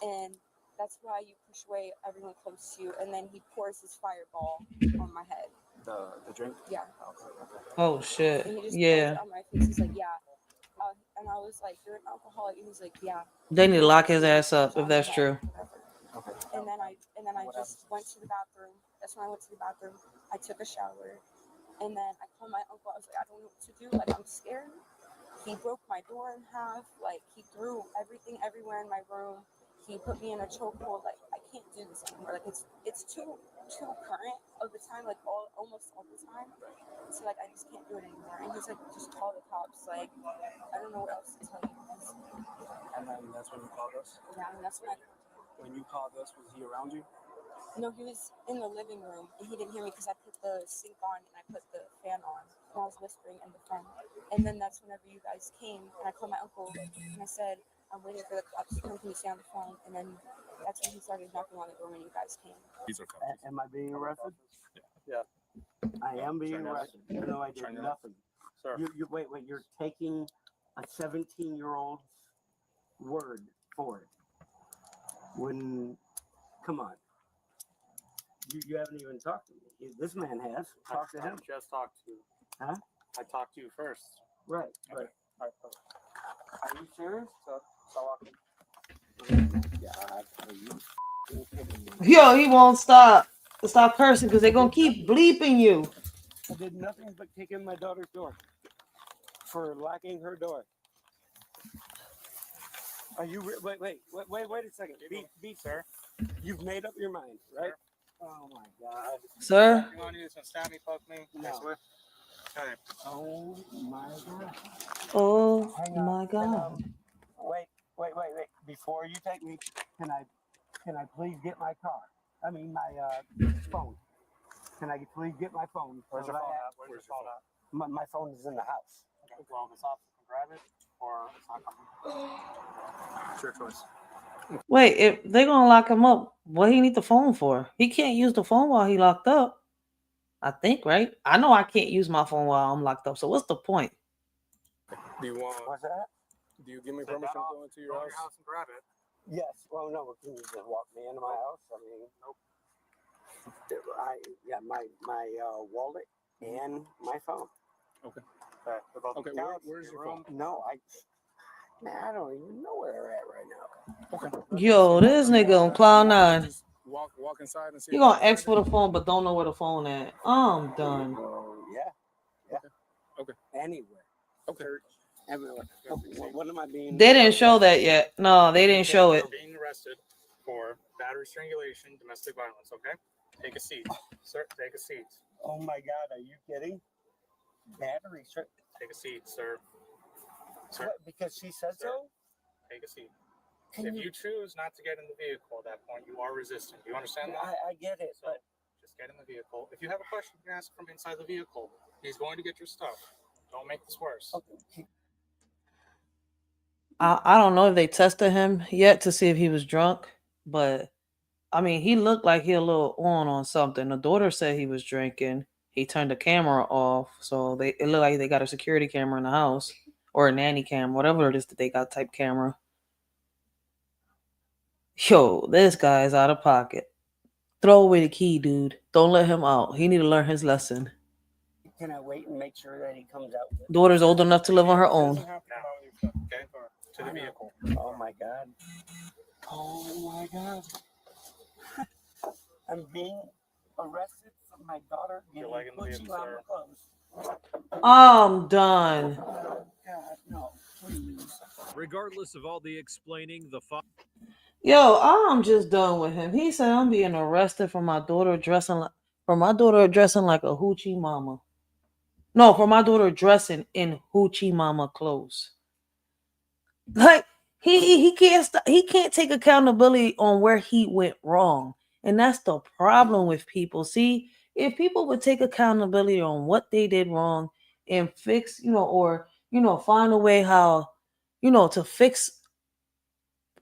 And that's why you push away everyone close to you. And then he pours his fireball on my head. The drink? Yeah. Okay. Oh shit. And he just Yeah. pours it on my face. He's like, yeah. And I was like, you're an alcoholic. And he's like, yeah. They need to lock his ass up if that's true. Okay. And then I just went to the bathroom. That's when I went to the bathroom. I took a shower. And then I called my uncle. I was like, I don't know what to do. Like, I'm scared. He broke my door in half. Like, he threw everything everywhere in my room. He put me in a chokehold. Like, I can't do this anymore. Like, it's too current of the time. Like, almost all the time. So, like, I just can't do it anymore. And he's like, just call the cops. Like, I don't know what else to tell you. And then that's when you called us? Yeah, and that's when When you called us, was he around you? No, he was in the living room, and he didn't hear me because I put the sink on and I put the fan on, and I was whispering in the phone. And then that's whenever you guys came, and I called my uncle, and I said, I'm waiting for the cops to come. Can you stay on the phone? And then that's when he started knocking on the door when you guys came. Am I being arrested? Yeah. I am being arrested, even though I did nothing. Sir. Wait, you're taking a 17-year-old's word for it. Come on. You haven't even talked to me. This man has. Talk to him. I just talked to you. Huh? I talked to you first. Right. Okay. All right. Perfect. Are you serious? Yo, he won't stop cursing because they're gonna keep bleeping you. I did nothing but kick in my daughter's door for locking her door. Are you wait a second. Beat, sir. You've made up your mind, right? Oh my God. Sir? You want to do some stabby poke me? No. Okay. Oh my God. Oh Hang on. my God. Wait. Before you take me, can I please get my car? I mean my phone. Can I please get my phone? Where's your phone at? Where's your phone at? My phone is in the house. Okay, well, this officer can grab it, or it's not coming. It's your choice. Wait, if they're gonna lock him up, what he need the phone for? He can't use the phone while he locked up. I think, right? I know I can't use my phone while I'm locked up. So what's the point? Do you want? What's that? Do you give me permission to go into your house? And grab it. Yes. Well, no. Can you just walk me into my house? I mean, Nope. My wallet and my phone. Okay. Okay. Where's your phone? No, I don't even know where they're at right now. Okay. Yo, this nigga on cloud nine. Just walk inside and see. You gonna ask for the phone, but don't know where the phone at. I'm done. Yeah. Okay. Anywhere. Okay. Everywhere. What am I being? They didn't show that yet. No, they didn't show it. You're being arrested for battery, strangulation, domestic violence. Okay. Take a seat, sir. Take a seat. Oh my God, are you kidding? Battery strip. Take a seat, sir. Sir. What, because she said so? Take a seat. If you choose not to get in the vehicle at that point, you are resisting. Do you understand that? I get it, but just get in the vehicle. If you have a question, you can ask from inside the vehicle. He's going to get your stuff. Don't make this worse. okay. I don't know if they tested him yet to see if he was drunk, but I mean, he looked like he a little on something. The daughter said he was drinking. He turned the camera off, so it looked like they got a security camera in the house or a nanny cam, whatever it is that they got type camera. Yo, this guy's out of pocket. Throw away the key, dude. Don't let him out. He need to learn his lesson. Can I wait and make sure that he comes out? Daughter's old enough to live on her own. Okay, to the vehicle. Oh my God. Oh my God. I'm being arrested for my daughter getting Gucci Mama clothes. I'm done. Oh God, no, please. Regardless of all the explaining, the father. Yo, I'm just done with him. He said I'm being arrested for my daughter dressing like a hoochie mama. No, for my daughter dressing in hoochie mama clothes. Like he can't take accountability on where he went wrong. And that's the problem with people. See, if people would take accountability on what they did wrong and fix, or find a way how, to fix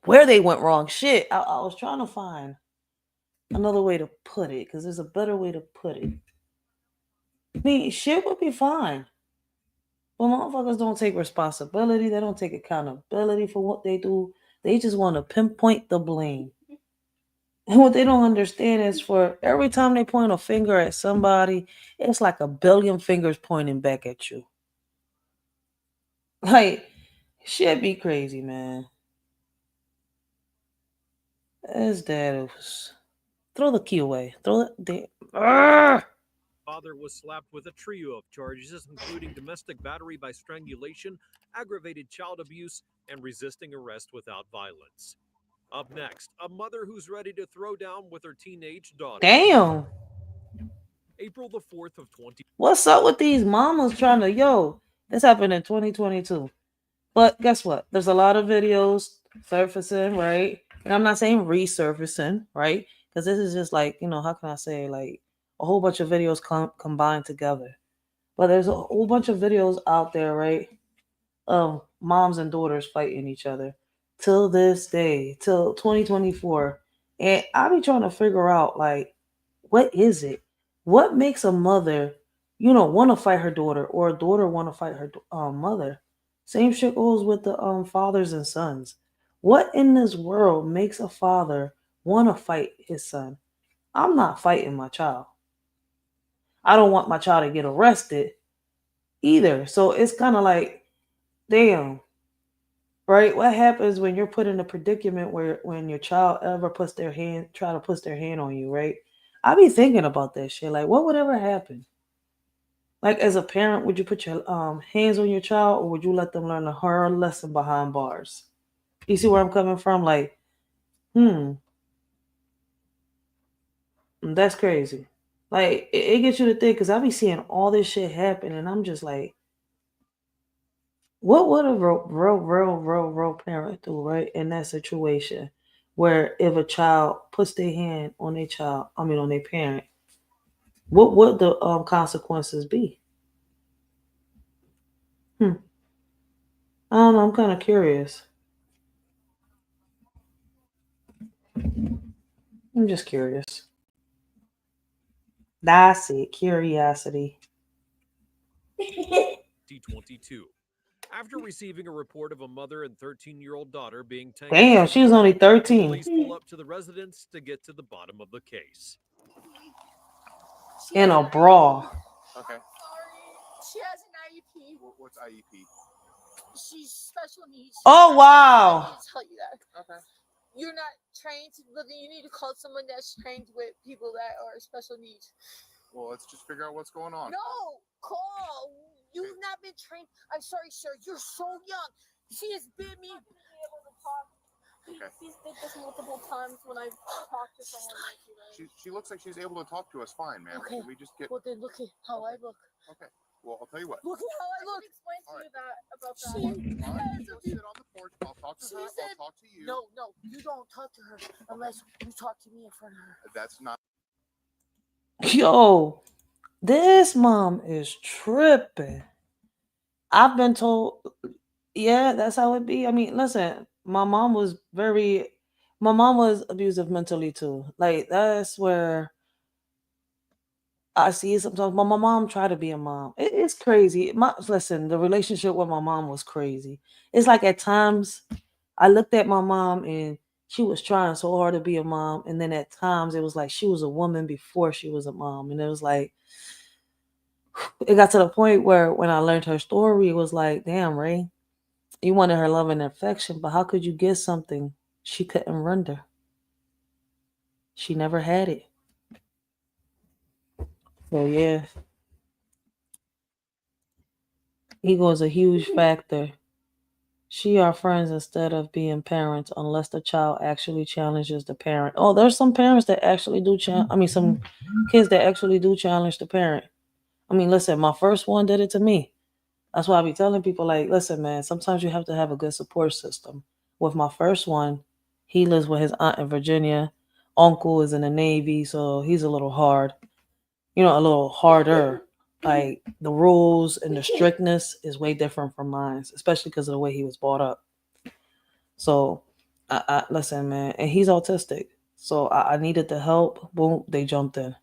where they went wrong. Shit, I was trying to find another way to put it because there's a better way to put it. I mean, shit would be fine. But motherfuckers don't take responsibility. They don't take accountability for what they do. They just want to pinpoint the blame. And what they don't understand is for every time they point a finger at somebody, it's like a billion fingers pointing back at you. Like, shit be crazy, man. His dad was... Throw the key away. Throw it. Father was slapped with a trio of charges, including domestic battery by strangulation, aggravated child abuse, and resisting arrest without violence. Up next, a mother who's ready to throw down with her teenage daughter. Damn. April the 4th of 20. What's up with these mamas trying to, this happened in 2022. But guess what? There's a lot of videos surfacing, right? And I'm not saying resurfacing, right? Because this is just like, how can I say, like a whole bunch of videos combined together. But there's a whole bunch of videos out there, right? Of moms and daughters fighting each other. Till this day, till 2024. And I be trying to figure out, like, what is it? What makes a mother, want to fight her daughter, or a daughter want to fight her mother? Same shit goes with the fathers and sons. What in this world makes a father want to fight his son? I'm not fighting my child. I don't want my child to get arrested either. So it's kind of like, damn. Right? What happens when you're put in a predicament where when your child ever try to put their hand on you, right? I be thinking about that shit. Like, what would ever happen? Like, as a parent, would you put your hands on your child, or would you let them learn a hard lesson behind bars? You see where I'm coming from? Like, that's crazy. Like, it gets you to think, because I be seeing all this shit happen, and I'm just like, what would a real parent do, right, in that situation where if a child puts their hand on their parent, What would the consequences be? Hmm. I don't know. I'm kind of curious. I'm just curious. That's it. Curiosity. 2022. After receiving a report of a mother and 13-year-old daughter being tangled Damn, up she in a was only fight, 13. police pull up to the residence to get to the bottom of the case. In a brawl. Okay. She has an IEP. What's IEP? She's special needs. Oh, I wow. need to tell you that. Okay. You're not trained to live. You need to call someone that's trained with people that are special needs. Well, let's just figure out what's going on. No, call. You've not been trained. I'm sorry, sir. You're so young. She has bit me. Okay. She's bit us multiple times when I've talked to someone like you. Right? She looks like she's able to talk to us fine, man. Okay. Can we just get... Well, then look at how I look. Okay. Well, I'll tell you what. Look at how I look. Explain to you that about that. You go sit on the porch. I'll talk to her. I'll talk to you. No, you don't talk to her unless you talk to me in front of her. That's not... Yo, this mom is tripping. I've been told, yeah, that's how it be. I mean, listen, my mom was abusive mentally too. Like, that's where I see it sometimes. My mom tried to be a mom. It's crazy. Listen, the relationship with my mom was crazy. It's like at times I looked at my mom and she was trying so hard to be a mom. And then at times it was like she was a woman before she was a mom. And it was like, it got to the point where when I learned her story, it was like, damn, Ray, you wanted her love and affection, but how could you get something she couldn't render? She never had it. So yeah, ego is a huge factor. She are friends instead of being parents unless the child actually challenges the parent. Oh, there's some parents that actually do some kids that actually do challenge the parent. I mean, listen, my first one did it to me. That's why I be telling people, like, listen, man, sometimes you have to have a good support system. With my first one, he lives with his aunt in Virginia. Uncle is in the Navy, so he's a little hard. A little harder. Like, the rules and the strictness is way different from mine, especially because of the way he was brought up. So, I listen, man, and he's autistic. So I needed the help. Boom, they jumped in.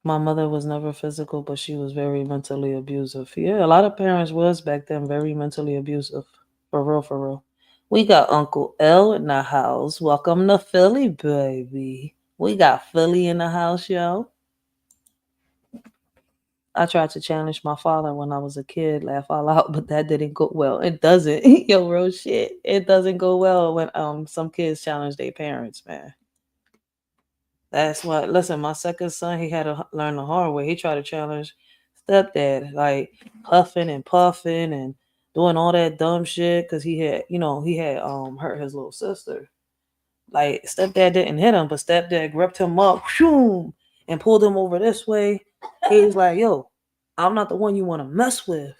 My mother was never physical, but she was very mentally abusive. Yeah, a lot of parents was back then very mentally abusive. For real, for real. We got Uncle L in the house. Welcome to Philly, baby. We got Philly in the house, yo. I tried to challenge my father when I was a kid, laugh out loud, but that didn't go well. It doesn't. Yo, real shit. It doesn't go well when some kids challenge their parents, man. That's what. Listen, my second son, he had to learn the hard way. He tried to challenge stepdad, like huffing and puffing and doing all that dumb shit because he had hurt his little sister. Like, stepdad didn't hit him, but stepdad gripped him up, shoom, and pulled him over this way. He was like, "Yo, I'm not the one you want to mess with."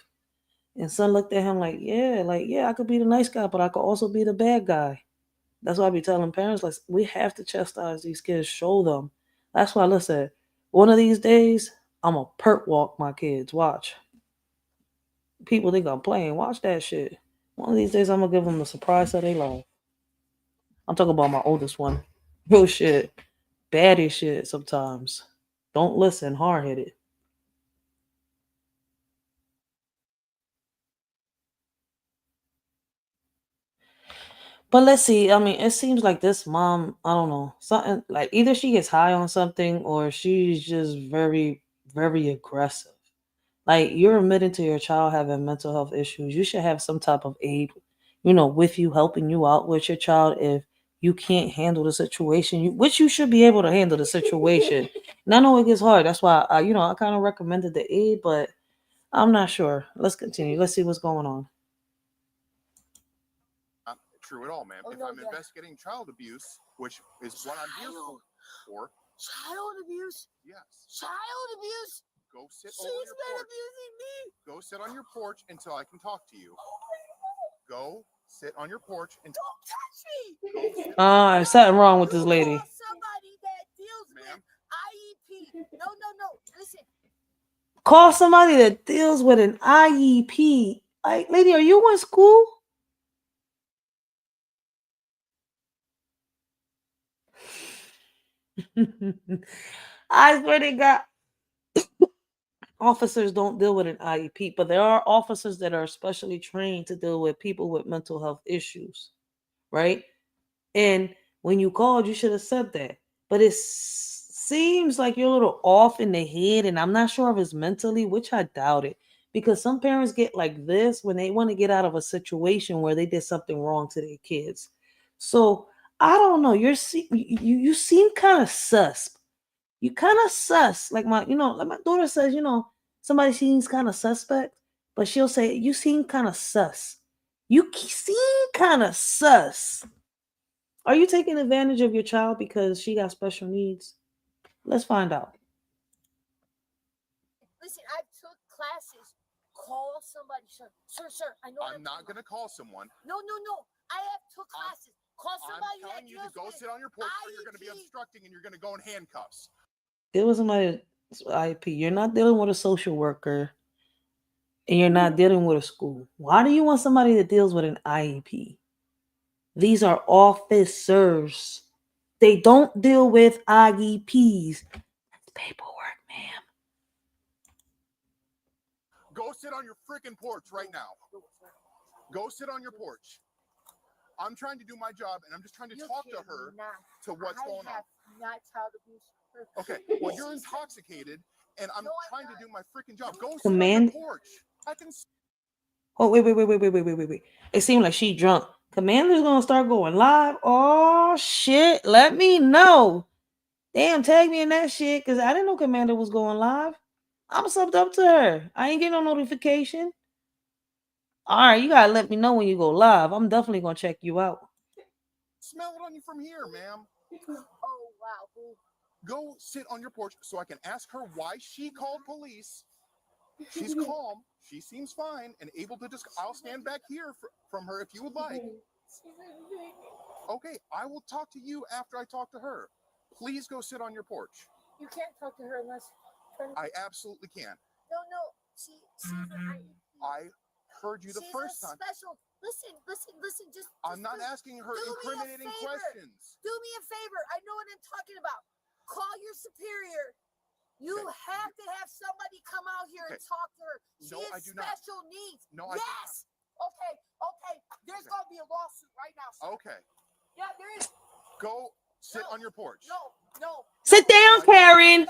And son looked at him like, yeah, I could be the nice guy, but I could also be the bad guy. That's why I be telling parents, like, we have to chastise these kids, show them. That's why, listen, one of these days, I'm going to perp walk my kids. Watch. People think I'm playing. Watch that shit. One of these days, I'm going to give them the surprise that they love. I'm talking about my oldest one. Real shit. Baddie shit sometimes. Don't listen. Hard-headed. But let's see. I mean, it seems like this mom, I don't know, something like either she gets high on something or she's just very, very aggressive. Like, you're admitting to your child having mental health issues. You should have some type of aid, with you, helping you out with your child if you can't handle the situation, which you should be able to handle the situation. And I know it gets hard. That's why I kind of recommended the aid, but I'm not sure. Let's continue. Let's see what's going on. Not true at all, ma'am. If I'm investigating child abuse, which is what I'm here for. Child abuse? Yes. Child abuse? Go sit She's over your been porch. abusing me. Go sit on your porch until I can talk to you. Go sit on your porch and don't touch me. There's something wrong with this lady. Call somebody that deals with IEP. No. Listen. Call somebody that deals with an IEP. Like, lady, are you in school? I swear to God, officers don't deal with an IEP, but there are officers that are specially trained to deal with people with mental health issues, right? And when you called, you should have said that. But it seems like you're a little off in the head, and I'm not sure if it's mentally, which I doubt it, because some parents get like this when they want to get out of a situation where they did something wrong to their kids. So I don't know. You seem kind of sus. You kind of sus. Like my daughter says, somebody seems kind of suspect, but she'll say, you seem kind of sus. You seem kind of sus. Are you taking advantage of your child because she got special needs? Let's find out. Listen, I took classes. Call somebody, sir. Sir, I know. I'm not going to call someone. No. I have took classes. Call somebody. I'm telling you to go sit on your porch or you're going to be obstructing and you're going to go in handcuffs. It was somebody IEP. You're not dealing with a social worker and you're not dealing with a school. Why do you want somebody that deals with an IEP? These are officers. They don't deal with IEPs. That's paperwork, ma'am. Go sit on your freaking porch right now. Go sit on your porch. I'm trying to do my job, and I'm just trying to talk to her to what's going on. Not child abuse. Okay, well, you're intoxicated, and I'm trying to do my freaking job. Go sit Command. on your porch. I can. Oh, wait. It seems like she drunk. Commander's gonna start going live. Oh shit! Let me know. Damn, tag me in that shit because I didn't know Commander was going live. I'm subbed up to her. I ain't getting no notification. All right, you gotta let me know when you go live. I'm definitely gonna check you out. Smell it on you from here, ma'am. Oh wow. Go sit on your porch so I can ask her why she called police. She's calm. She seems fine and able to just. I'll stand back here from her if you would like. Okay, I will talk to you after I talk to her. Please go sit on your porch. You can't talk to her unless. I absolutely can. No. She's I heard you the first time. Special. Listen. Just. I'm not asking her incriminating questions. Do me a favor. I know what I'm talking about. Call your superior. You have to have somebody come out here and talk to her. She has special needs. No, I do not. Okay. There's going to be a lawsuit right now, sir. Okay. Yeah, there is. Go sit on your porch. No. Sit down, Karen.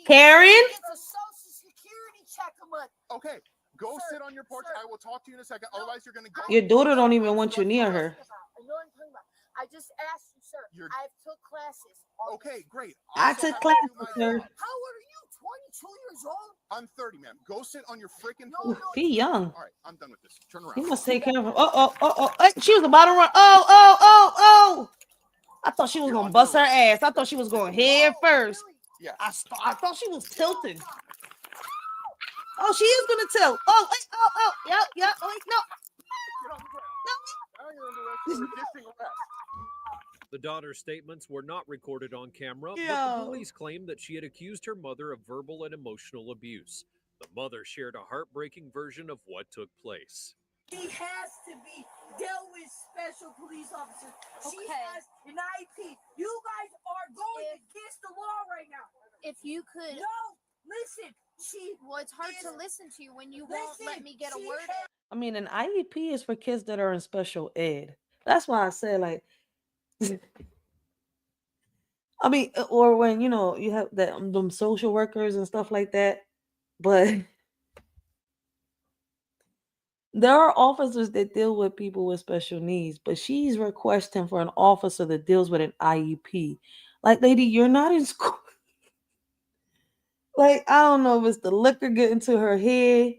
Karen? It's a Social Security check a month. Okay. Go sit on your porch. I will talk to you in a second. Otherwise, you're going to go. Your daughter don't even want you near her. I know what I'm talking about. I just asked you, sir. I took classes. Okay, great. I took classes, sir. How old are you? 22 years old? I'm 30, ma'am. Go sit on your freaking porch. He young. All right, I'm done with this. Turn around. He must take care of her. Oh. Hey, she was about to run. Oh. I thought she was going to bust her ass. I thought she was going head first. Yeah. I thought she was tilting. Oh, she is going to tilt. Oh. Yep. Wait, no. Get on the ground. Now you're under arrest for resisting arrest. The daughter's statements were not recorded on camera, but the police claimed that she had accused her mother of verbal and emotional abuse. The mother shared a heartbreaking version of what took place. He has to be dealt with special police officers. She has an IEP. You guys are going against the law right now. If you could. No, listen. Well, it's hard to listen to you when you won't let me get a word in. I mean, an IEP is for kids that are in special ed. That's why I said, like, I mean, or when, you have them social workers and stuff like that. But there are officers that deal with people with special needs, but she's requesting for an officer that deals with an IEP. Like, lady, you're not in school. Like, I don't know if it's the liquor getting to her head.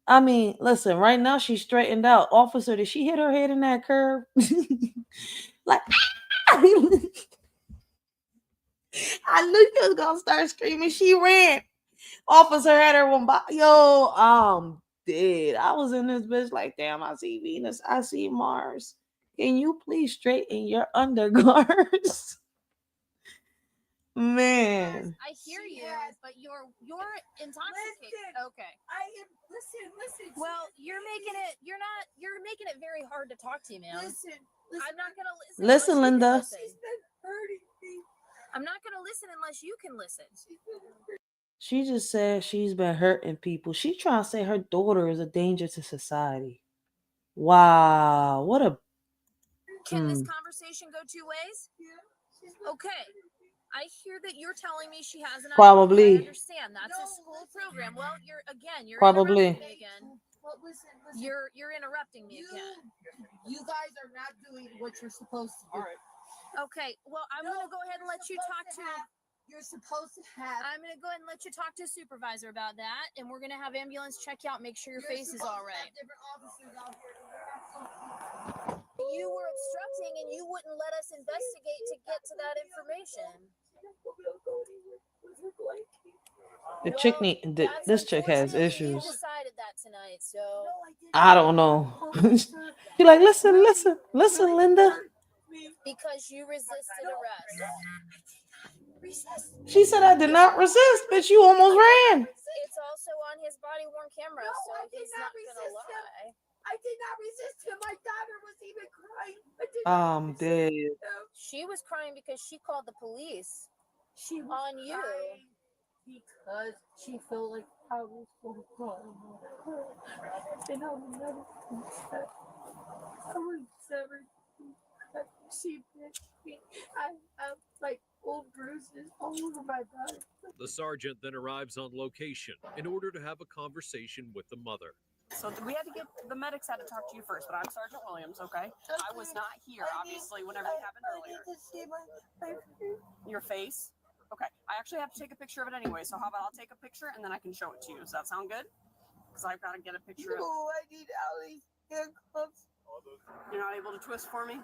I mean, listen, right now she's straightened out. Officer, did she hit her head in that curve? Like, I knew she was gonna start screaming. She ran. Officer had her one by. Yo, dead. I was in this bitch like, damn, I see Venus, I see Mars. Can you please straighten your undergarments? Man. I hear you, but you're intoxicated. Okay. Listen. Well, you're making it very hard to talk to you, man. Listen. I'm not gonna listen. Listen, unless you can Linda. listen. She's been hurting me. I'm not gonna listen unless you can listen. She just said she's been hurting people. She trying to say her daughter is a danger to society. Wow, what a Can this conversation go two ways? Okay. I hear that you're telling me she has an Probably. IEP. I understand. That's a school program. Well, you're Probably. interrupting me again. Well, listen. You're interrupting me again. You guys are not doing what you're supposed to do. All right. Okay. Well, I'm gonna go ahead and let you talk to. You're supposed to have. I'm gonna go ahead and let you talk to a supervisor about that, and we're gonna have ambulance check you out, make sure your face is all right. Different officers out here. You were obstructing, and you wouldn't let us investigate to get to that information. This chick has issues. You decided that tonight, so I don't know. She like, listen, Linda. because you resisted arrest. She said I did not resist, bitch. You almost ran. It's also on his body-worn camera, so he's not gonna lie. I did not resist him. My daughter was even crying. I'm dead. She was crying because she called the police. She was on you. Because she felt like I was so wrong. And I would never confess. I would never confess. She bit me. I have like old bruises all over my body. The sergeant then arrives on location in order to have a conversation with the mother. So we had to get the medics had to talk to you first, but I'm Sergeant Williams, okay? I was not here, obviously, when everything happened earlier. I need to see my Your face? Okay. I actually have to take a picture of it anyway, so how about I'll take a picture and then I can show it to you. Does that sound good? Because I've got to get a picture of it. No, I need Allie's handcuffs. You're not able to twist for me?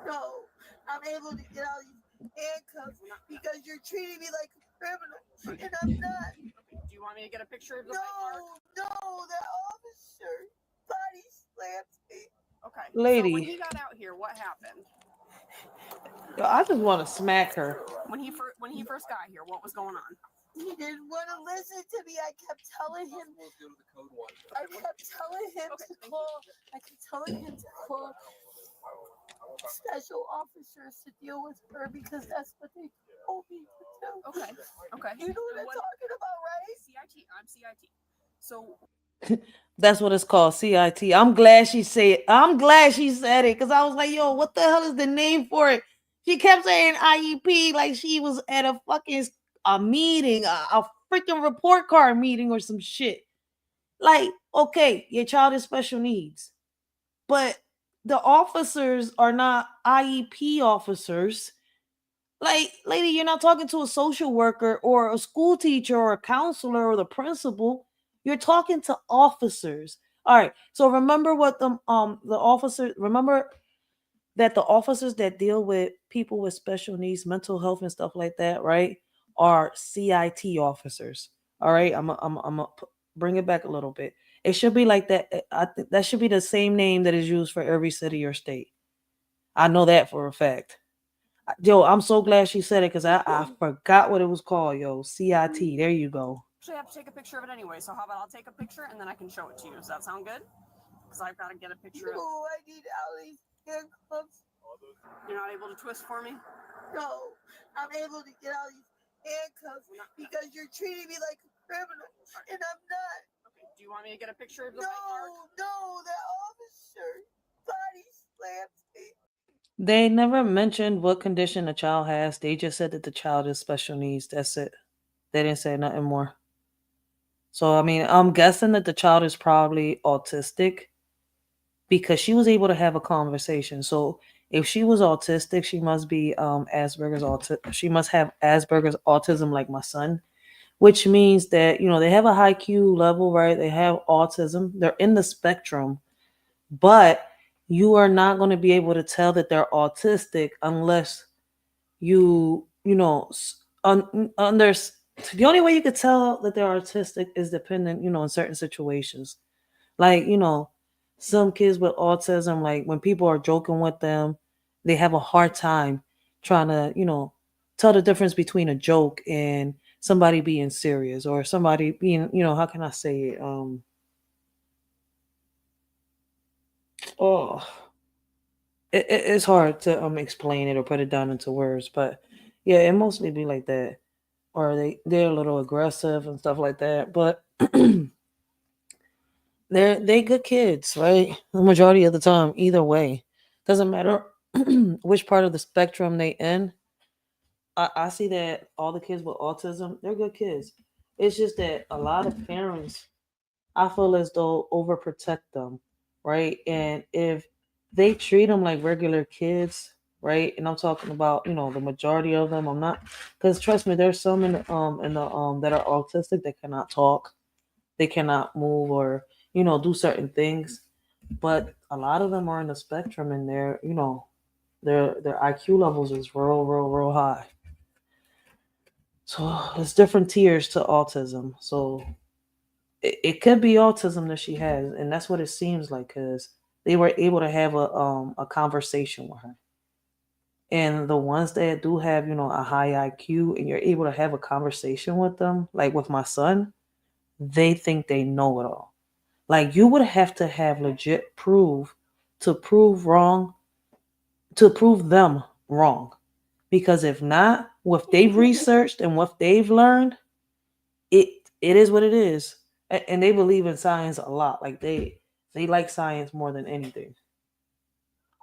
No, I'm able to get Allie's handcuffs because you're treating me like a criminal, and I'm not. Do you want me to get a picture of the No, that officer body slammed me. Okay. Lady. So when he got out here, what happened? Yo, I just want to smack her. When he first got here, what was going on? He didn't want to listen to me. I kept telling him. I kept telling him to call. I kept telling him to call special officers to deal with her because that's what they told me to do. Okay. You know what I'm talking about, right? CIT. I'm CIT. So That's what it's called, CIT. I'm glad she said it because I was like, yo, what the hell is the name for it? She kept saying IEP like she was at a fucking meeting, a freaking report card meeting or some shit. Like, okay, your child is special needs, but the officers are not IEP officers. Like, lady, you're not talking to a social worker or a school teacher or a counselor or the principal. You're talking to officers. All right. So remember what the officers remember that the officers that deal with people with special needs, mental health and stuff like that, right, are CIT officers. All right. I'm bring it back a little bit. It should be like that. I think that should be the same name that is used for every city or state. I know that for a fact. Yo, I'm so glad she said it because I forgot what it was called. Yo, CIT. There you go. actually have to take a picture of it anyway, so how about I'll take a picture and then I can show it to you. Does that sound good? Because I've got to get a picture of it. No, I need Allie's handcuffs. You're not able to twist for me? No, I'm able to get Allie's handcuffs because you're treating me like a criminal, and I'm not. Okay, do you want me to get a picture of the No, that officer body slammed me. They never mentioned what condition the child has. They just said that the child is special needs. That's it. They didn't say nothing more. So, I mean, I'm guessing that the child is probably autistic because she was able to have a conversation. So, if she was autistic, she must be Asperger's autism. She must have Asperger's autism like my son, which means that, you know, they have a high Q level, right? They have autism. They're in the spectrum, but you are not going to be able to tell that they're autistic unless the only way you could tell that they're autistic is dependent, in certain situations. Like, some kids with autism, like when people are joking with them, they have a hard time trying to, tell the difference between a joke and somebody being serious or somebody being, how can I say it? Oh, it's hard to explain it or put it down into words, but yeah, it mostly be like that, or they're a little aggressive and stuff like that. But they good kids, right? The majority of the time, either way, doesn't matter which part of the spectrum they in. I see that all the kids with autism, they're good kids. It's just that a lot of parents, I feel as though overprotect them, right? And if they treat them like regular kids, right? And I'm talking about, the majority of them. I'm not, because trust me, there's some in the that are autistic that cannot talk, they cannot move or do certain things. But a lot of them are in the spectrum, and their IQ levels is real high. So there's different tiers to autism. So it could be autism that she has, and that's what it seems like, because they were able to have a conversation with her. And the ones that do have, a high IQ, and you're able to have a conversation with them, like with my son, they think they know it all. Like, you would have to have legit proof to prove them wrong. Because if not, what they've researched and what they've learned, it it is what it is. And they believe in science a lot. Like, they like science more than anything.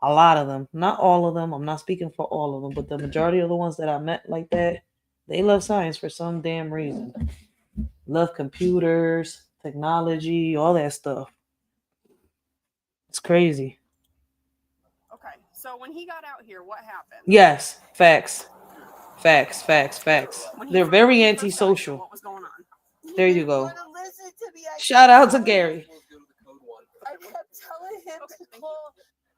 A lot of them, not all of them. I'm not speaking for all of them, but the majority of the ones that I met like that, they love science for some damn reason. Love computers, technology, all that stuff. It's crazy. Okay, so when he got out here, what happened? Yes, facts. When They're when very he first got here, antisocial. what was going on? There you go. Shout out to Gary. I kept telling him to call.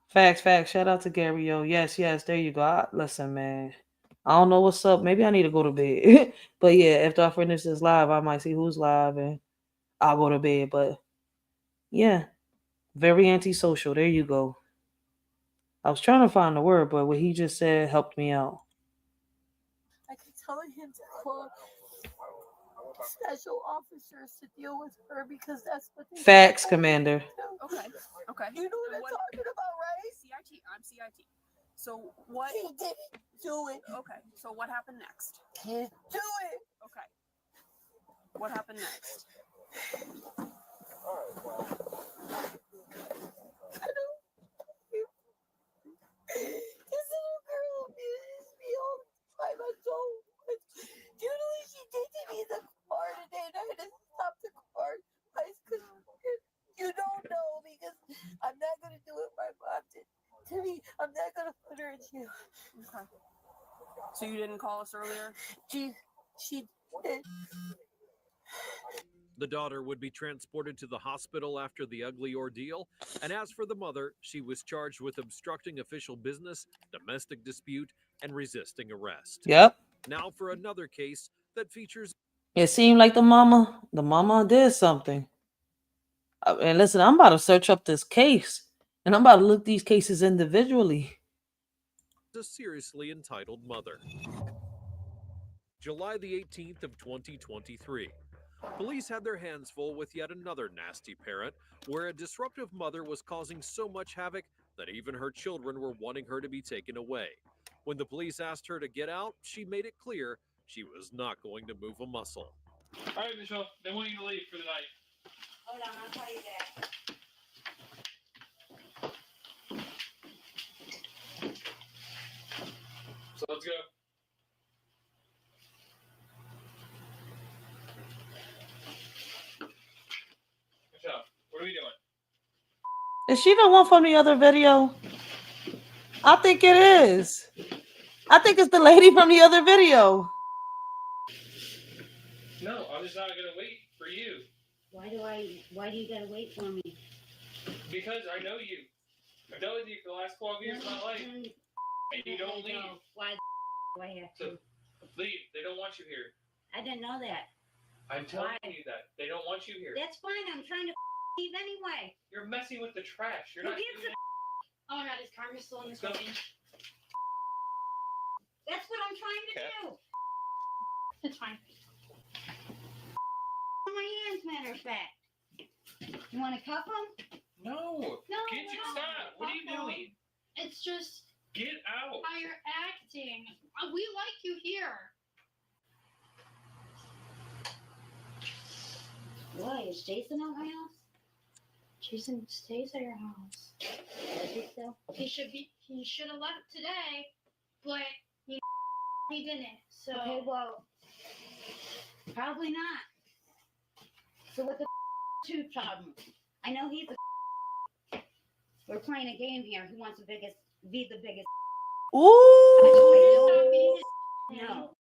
Facts. Shout out to Gary, yo. Yes, there you go. Listen, man. I don't know what's up. Maybe I need to go to bed. But yeah, after I finish this live, I might see who's live and I'll go to bed. But yeah, very antisocial. There you go. I was trying to find the word, but what he just said helped me out. I kept telling him to call special officers to deal with her because that's what they Facts, Commander. Okay. You know what I'm talking about, right? CIT. I'm CIT. So what? He didn't do it. Okay. So what happened next? Can't do it. Okay. What happened next? This little girl abuses me all the time. I don't. Do you know what she did to me in the car today? And I had to stop the car twice because you don't know, because I'm not going to do what my mom did to me. I'm not going to put her in jail. Okay. So you didn't call us earlier? She did. The daughter would be transported to the hospital after the ugly ordeal. And as for the mother, she was charged with obstructing official business, domestic dispute, and resisting arrest. Yep. Now for another case that features... It seemed like the mama did something. And listen, I'm about to search up this case. And I'm about to look these cases individually. A seriously entitled mother. July the 18th of 2023. Police had their hands full with yet another nasty parent, where a disruptive mother was causing so much havoc that even her children were wanting her to be taken away. When the police asked her to get out, she made it clear she was not going to move a muscle. All right, Michelle, they want you to leave for the night. Hold on, I'll call you back. So let's go. Michelle, what are we doing? Is she the one from the other video? I think it is. I think it's the lady from the other video. No, I'm just not gonna wait for you. Why do you gotta wait for me? Because I know you. I've dealt with you for the last 12 years of my life. And you don't leave. Why do I have to? Leave. They don't want you here. I didn't know that. I'm telling you that. They don't want you here. That's fine. I'm trying to leave anyway. You're messing with the trash. You're Who not. gives a Oh my god, is Karma still in this Go. building? That's what I'm trying to Okay. do. It's fine. On my hands, matter of fact. You want to cuff him? No. No, Get you. Stop. What are you doing? It's just Get out. how you're acting. We like you here. Why, is Jason at my house? Jason stays at your house. I think so. He should have left today, but he didn't. So Okay, well, probably not. So what the two problem? I know he's a. We're playing a game here. Who wants be the biggest? Ooh. No.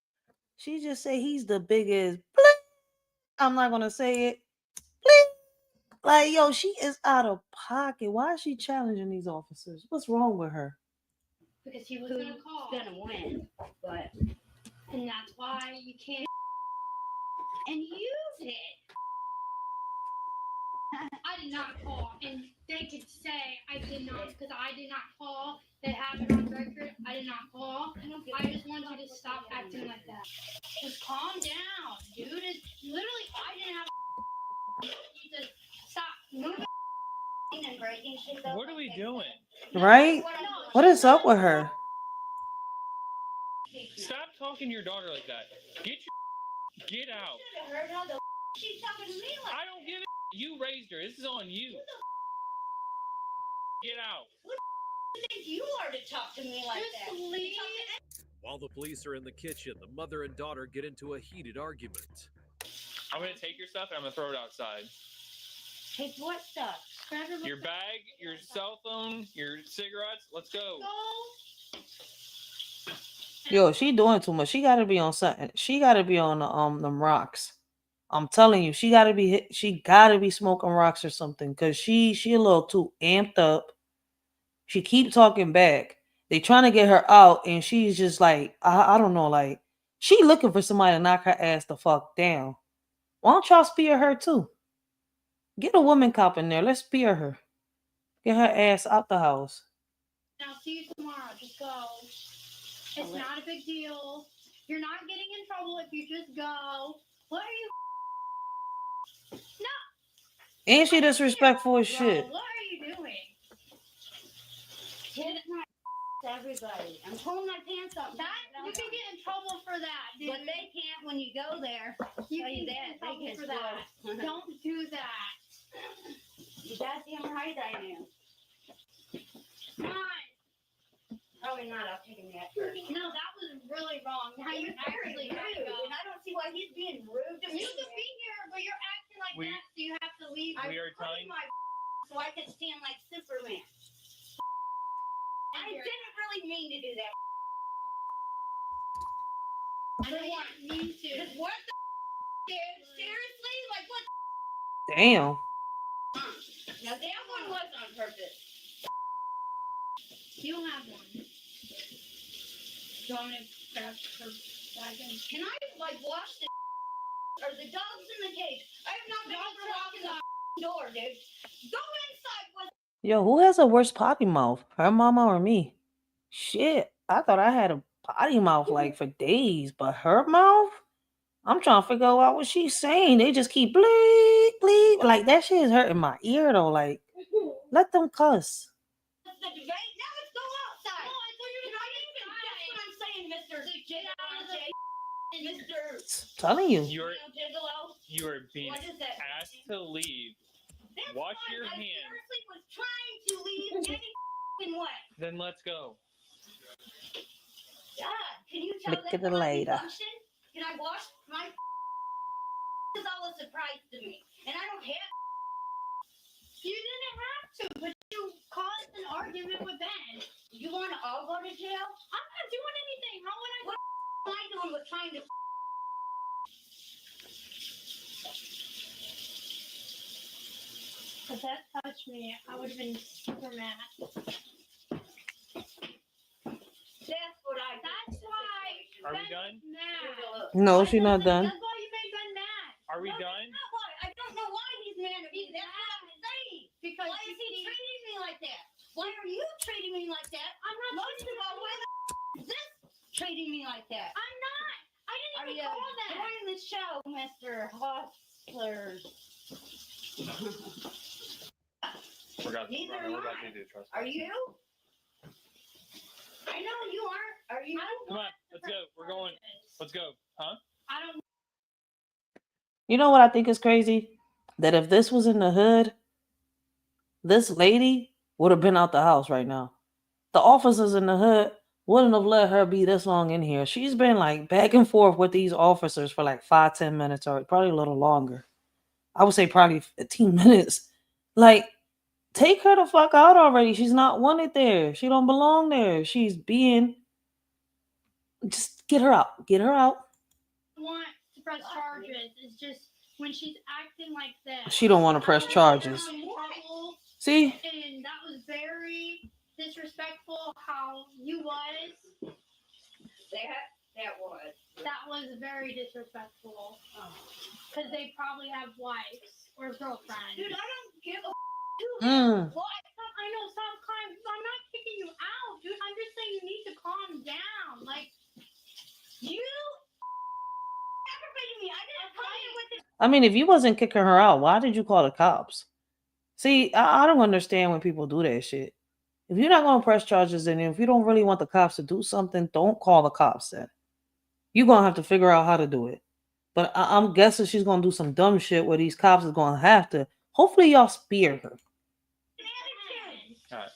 She just say he's the biggest. Bleep. I'm not gonna say it. Bleep. Like, yo, she is out of pocket. Why is she challenging these officers? What's wrong with her? because he was Who's gonna call, gonna win? But and that's why you can't. and use it. I did not call, and they could say I did not because I did not call. They have it on record. I did not call. I just want you to stop acting like that. Just calm down, dude. It's literally I didn't have. You just stop moving And breaking shit up. What are we doing? Right? What is up with her? Stop talking to your daughter like that. Get out. I heard how the she's talking to me like. I don't give a. You raised her. This is on you. Get out. What the think you are to talk to me like that? Just leave. While the police are in the kitchen, the mother and daughter get into a heated argument. I'm gonna take your stuff and I'm gonna throw it outside. Take what stuff? Your bag, your cell phone, your cigarettes. Let's go. Yo, she doing too much. She gotta be on something. She gotta be on them rocks. I'm telling you, she gotta be smoking rocks or something. Cause she a little too amped up. She keep talking back. They trying to get her out, and she's just like, I don't know, like she looking for somebody to knock her ass the fuck down. Why don't y'all spear her too? Get a woman cop in there. Let's spear her. Get her ass out the house. Now see you tomorrow. Just go. It's not a big deal. You're not getting in trouble if you just go. What are you? No. Ain't she disrespectful as shit? What are you doing? Hit my everybody. I'm pulling my pants up. You can get in trouble for that, dude. But they can't when you go there. You Tell can you get that. in trouble They for can that. Don't do that. You goddamn right I am. Fine. Probably not. I'll take a nap first. No, that was really wrong. Now You're you're very actually rude, gotta go. and I don't see why he's being rude to me. You can be here, but you're acting like that, so you have to leave. We are Putting trying. my so I can stand like Superman. I didn't really mean to do that. I didn't mean to. What the dude? Seriously? Like what? Damn. Now that one was on purpose. You don't have one. Do you want me to grab her bag and... Can I like wash the or the dogs in the cage? I have not been walking the door, dude. Go inside with. Yo, who has a worse potty mouth? Her mama or me? Shit. I thought I had a potty mouth like for days, but her mouth? I'm trying to figure out what she's saying. They just keep bleep, bleep. Like that shit is hurting my ear though. Like, let them cuss. The debate. Now let's go outside. No, I thought you were right. That's what I'm saying, Mr. Mr. Telling you. You are being What is that? asked to leave. That's Wash fine. your I hands. seriously was trying to leave any way. Then let's go. God, can you tell Look that at the when I later. function? Can I wash my? This is all a surprise to me, and I don't have. You didn't have to, but you caused an argument with Ben. You want to all go to jail? I'm not doing anything. How would I? What am I doing with trying to? If that touched me, I would have been super mad. That's what I. That's why. Are we Ben's done? Mad. No, she's not done. That's why you made Ben mad. Are we No, done? that's not why. I don't know why he's mad at me. That's what I'm saying. Most of all, why the is this treating me like that? I'm not. I didn't even call that. During the show, Mr. Hustler. Neither am I. Are you? I know you aren't. Are you? Come on, let's go. We're going. Let's go. Huh? I don't. You know what I think is crazy? That if this was in the hood, this lady would have been out the house right now. The officers in the hood wouldn't have let her be this long in here. She's been like back and forth with these officers for like 5-10 minutes or probably a little longer. I would say probably 15 minutes. Like, take her the fuck out already. She's not wanted there. She don't belong there. She's being... Just get her out. Get her out. Want to press charges. It's just when she's acting like that. She don't want to press charges. See? And that was very disrespectful how you was. That was very disrespectful. Because they probably have wives or girlfriends. Dude, I don't give a Well, I know, stop crying. I'm not kicking you out, dude. I'm just saying you need to calm down. Like, you aggravated me. I didn't come here with it. I mean, if you wasn't kicking her out, why did you call the cops? See, I don't understand when people do that shit. If you're not going to press charges and if you don't really want the cops to do something, don't call the cops then. You're going to have to figure out how to do it. But I'm guessing she's going to do some dumb shit where these cops is going to have to. Hopefully y'all spare her. All right.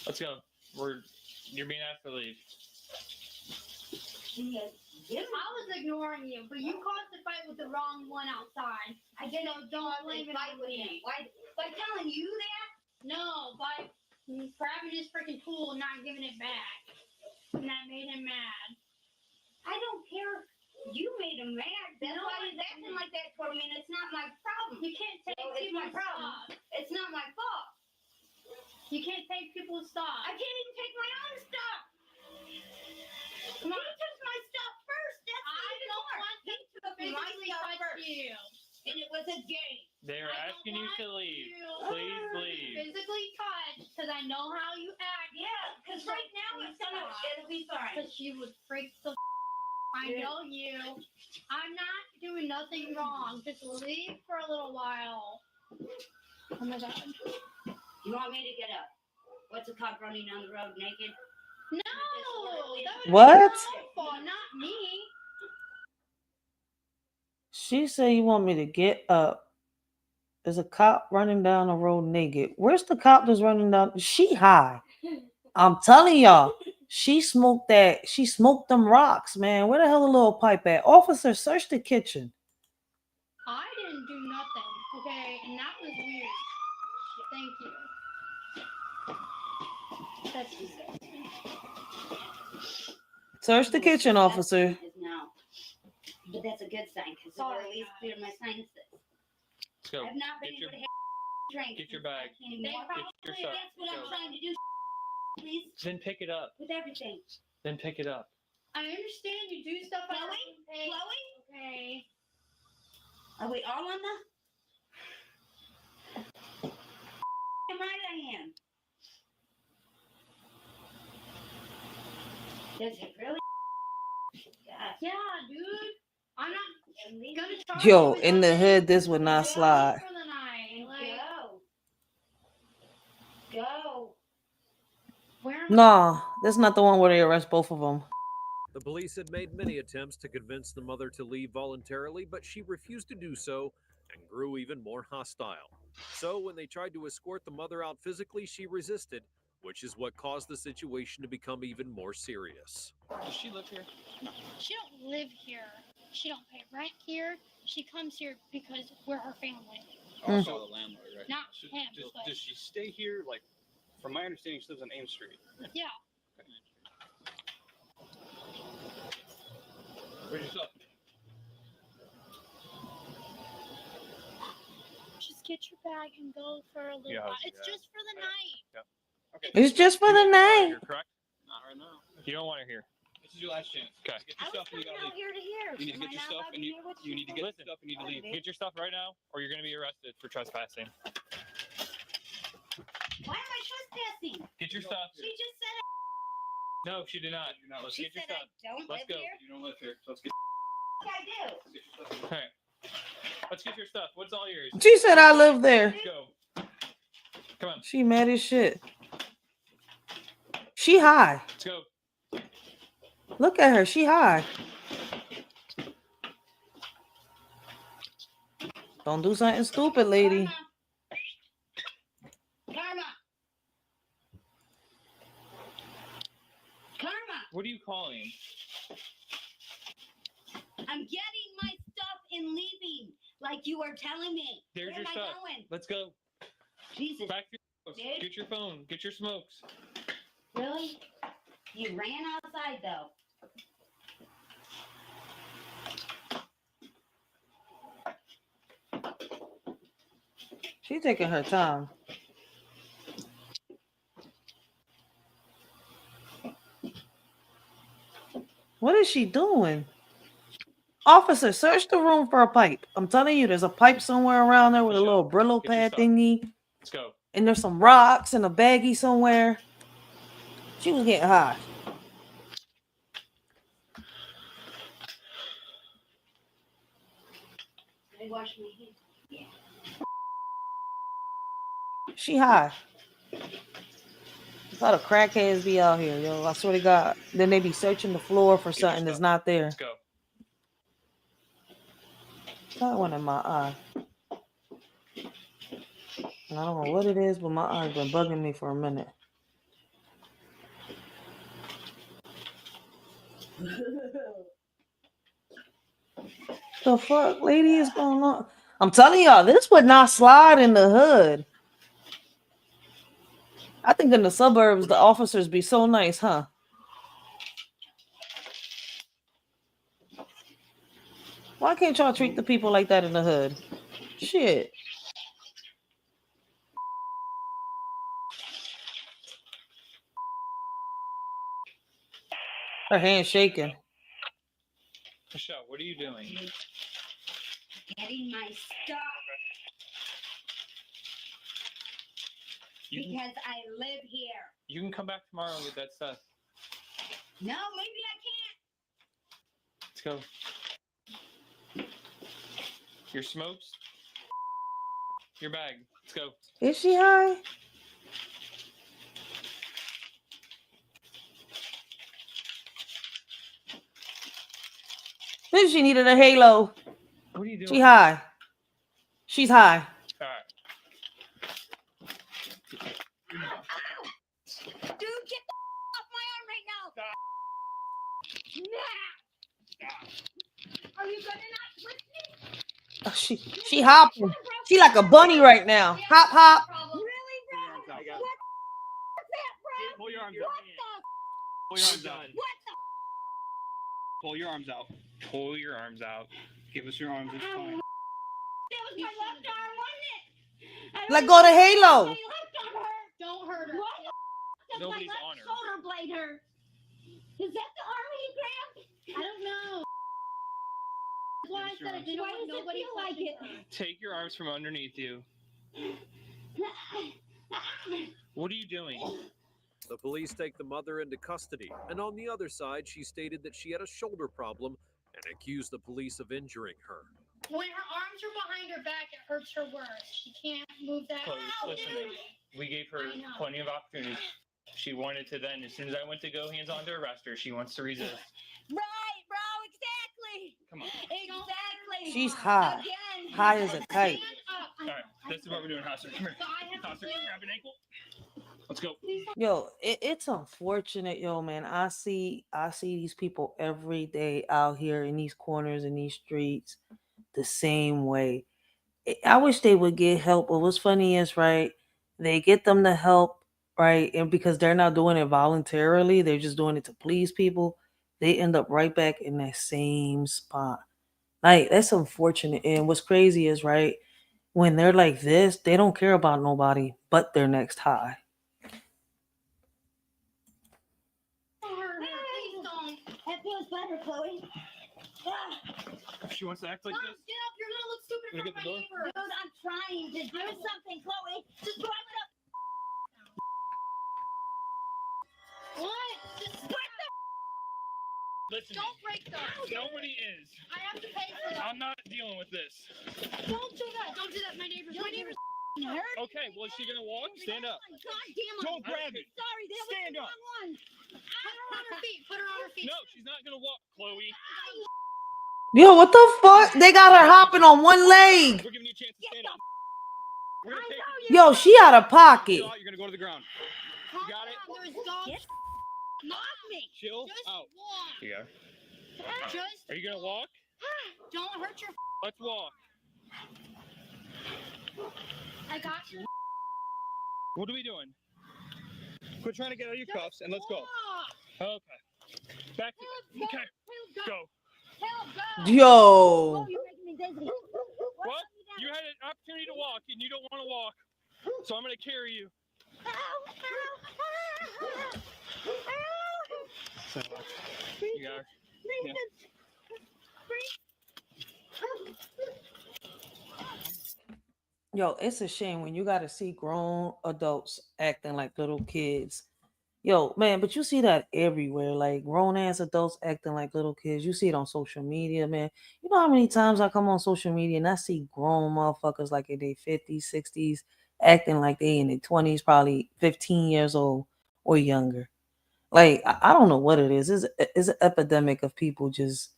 Let's go. You're being asked to leave. I was ignoring you, but you caused the fight with the wrong one outside. I didn't don't blame it fight on with me. him. Why? By telling you that? No, by grabbing his freaking tool and not giving it back. And that made him mad. I don't care. You made him mad. That's why he's acting like that toward me, and it's not my problem. You can't take it's my people's problem. stuff. It's not my fault. You can't take people's stuff. I can't even take my own stuff. Come on. He took my stuff first. That's I don't want he to took my physically stuff touch first. you. And it was a game. They're asking you to leave. Please leave. Physically touch, because I know how you act. Yeah, because right now it'll be fine. Because you would freak the I know you. I'm not doing nothing wrong. Just leave for a little while. Oh my god. You want me to get up? What's a cop running down the road naked? No! That What? was your fault, not me. She said you want me to get up. There's a cop running down the road naked. Where's the cop that's running down? She high. I'm telling y'all. She smoked that. She smoked them rocks, man. Where the hell the little pipe at? Officer, search the kitchen. I didn't do nothing, okay? And that was weird. Thank you. That's disgusting. Search the kitchen, officer. No. But that's a good sign, because it will at least clear my sinuses. Let's go. I've not been able to drink. Get your bag. Get your stuff. That's what I'm trying to do. Please. Then pick it up. With everything. Then pick it up. I understand you do stuff at your own pace. Chloe? Okay. Are we all on the? Right I am. Does it really? Yeah, dude. I'm not gonna charge Yo, you with in the nothing. hood, this would not slide. For the night. Like, Go. where No, that's not the one where they arrest both of them. The police had made many attempts to convince the mother to leave voluntarily, but she refused to do so and grew even more hostile. So when they tried to escort the mother out physically, she resisted, which is what caused the situation to become even more serious. Does she live here? She don't live here. She don't pay rent here. She comes here because we're her family. Also the landlord, right? Not him. but- Does she stay here? Like, from my understanding, she lives on Ames Street. Yeah. Where's your stuff? Just get your bag and go for a little Yeah, while. It's yeah. just for the night. Yeah. Okay. It's just for the night. You're correct? Not right now. You don't want her here. This is your last chance. Okay. Get your stuff and you gotta leave. Here to here. You need to get your stuff and you need to get your stuff and you need to leave. Get your stuff right now, or you're going to be arrested for trespassing. Why am I trespassing? Get your stuff. She just said No, she did not. Let's she get your said stuff. I don't Let's live go. here. You don't live here. Let's get. I do. All right. Let's get your stuff. What's all yours? She said I live there. Let's go. Come on. She mad as shit. She high. Let's go. Look at her. She high. Don't do something stupid, lady. Karma. Karma. What are you calling? I'm getting my stuff and leaving, like you were telling me. There's Where your am stuff. I going? Let's go. Jesus. Back to your house. Dude. Get your phone. Get your smokes. Really? You ran outside though. She taking her time. What is she doing? Officer, search the room for a pipe. I'm telling you, there's a pipe somewhere around there with a little Brillo Get your pad stuff. thingy. Let's go. And there's some rocks and a baggie somewhere. She was getting high. I wash my hands. Yeah. She high. A lot of crackheads be out here, yo. I swear to God. Then they be searching the floor for something that's not there. Let's go. Got one in my eye. And I don't know what it is, but my eye's been bugging me for a minute. The fuck, lady, is going on? I'm telling y'all, this would not slide in the hood. I think in the suburbs, the officers be so nice, huh? Why can't y'all treat the people like that in the hood? Shit. Her hand shaking. Michelle, what are you doing? Getting my stuff. Because I live here. You can come back tomorrow with that stuff. No, maybe I can't. Let's go. Your smokes. Your bag. Let's go. Is she high? Then she needed a halo. What are you doing? She high. She's high. All right. Dude, get the off my arm right now. Nah. Are you gonna not listen? Oh, she hopping. She like a bunny right now. Hop, hop. Really, bro? What's that, bro? Pull your arms What out. the? Pull your arms out. What the? Pull your arms out. Pull your arms out. Give us your arms. It's fine. That was my left arm, wasn't it? Let go of the halo. My left arm hurt. Don't hurt her. What? Does Nobody's my on left her. shoulder blade hurt? Is that the arm he grabbed? I don't know. That's why I said I didn't want nobody feel like it. Take your arms from underneath you. What are you doing? The police take the mother into custody, and on the other side, she stated that she had a shoulder problem and accused the police of injuring her. When her arms are behind her back, it hurts her worse. She can't move that. Chloe, listen, we gave her I know. plenty of opportunities. She wanted to then, as soon as I went to go hands on to arrest her, she wants to resist. Right, bro, exactly. Come on. Exactly. She's high. Again. High as a kite. All right, this is what we're doing, Hosser. Come here. Hosser, grab an ankle. Let's go. Yo, it's unfortunate, yo, man. I see these people every day out here in these corners in these streets the same way. I wish they would get help, but what's funny is, right, they get them the help, right, and because they're not doing it voluntarily, they're just doing it to please people, they end up right back in that same spot. Like, that's unfortunate. And what's crazy is, right, when they're like this, they don't care about nobody but their next high. Please don't. That feels better, Chloe. She wants to act like Mom, this. get up. You're gonna look stupid Wanna in get front the of my neighbors. Dude, I'm trying to do something, Chloe. Just drive it up. Listen. Don't break those. Nobody is. I have to pay for that. I'm not dealing with this. Don't do that. Don't do that. My neighbor's hurt. Okay, well, is she gonna walk? Stand up. God damn it. Don't grab me. Sorry, that Stand was up. the wrong one. Put her on her feet. Put her on her feet. No, she's not gonna walk, Chloe. Yo, what the fuck? They got her hopping on one leg. We're giving you a chance to stand up. We're gonna take Yo, she out of pocket. Chill out, you're gonna go to the ground. You got it? There's dogs. Not me. Chill Just out. walk. Here you go. Just Are you gonna walk? don't hurt your. Let's walk. I got you. What are we doing? Quit trying to get out of your cuffs and let's go. Okay. Back to okay. Go. Yo. What? You had an opportunity to walk and you don't want to walk. So I'm gonna carry you. So, you got her. Yeah. Yo, it's a shame when you got to see grown adults acting like little kids. Yo, man, but you see that everywhere. Like grown ass adults acting like little kids. You see it on social media, man. You know how many times I come on social media and I see grown motherfuckers like in their 50s, 60s acting like they in their 20s, probably 15 years old or younger. Like, I don't know what it is. It's an epidemic of people just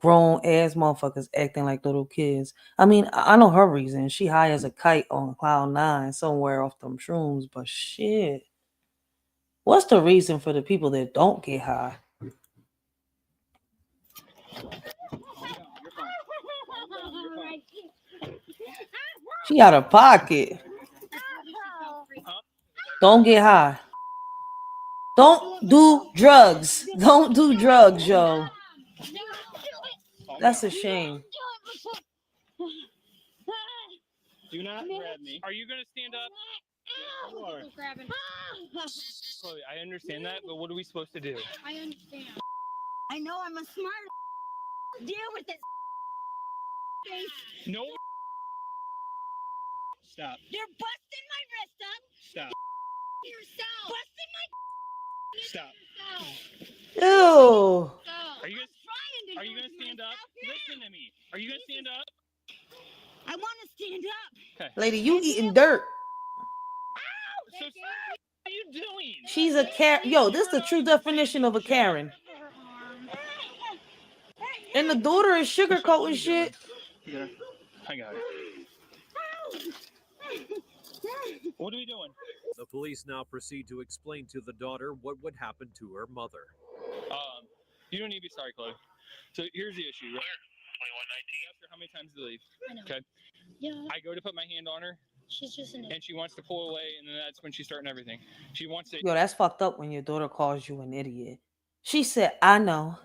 grown ass motherfuckers acting like little kids. I mean, I know her reason. She high as a kite on cloud nine somewhere off them shrooms, but shit. What's the reason for the people that don't get high? She out of pocket. Don't get high. Don't do drugs. Don't do drugs, yo. That's a shame. Do not grab me. Are you gonna stand up? Grabbing. Chloe, I understand that, but what are we supposed to do? I understand. I know I'm a smart. Deal with it. No. Stop. You're busting my wrist up. Stop. Yourself. Busting my. Stop. Ew. Are you gonna stand up? Listen to me. Are you gonna stand up? I want to stand up. Okay. Lady, you eating dirt. So what are you doing? She's a Karen. Yo, this is the true definition of a Karen. And the daughter is sugarcoating shit. Yeah, I got it. What are we doing? The police now proceed to explain to the daughter what would happen to her mother. You don't need to be sorry, Chloe. So here's the issue, right? 2119. Ask her how many times to leave. I know. Okay. Yeah. I go to put my hand on her. She's just an. And she wants to pull away, and then that's when she's starting everything. She wants to. Yo, that's fucked up when your daughter calls you an idiot. She said, I know.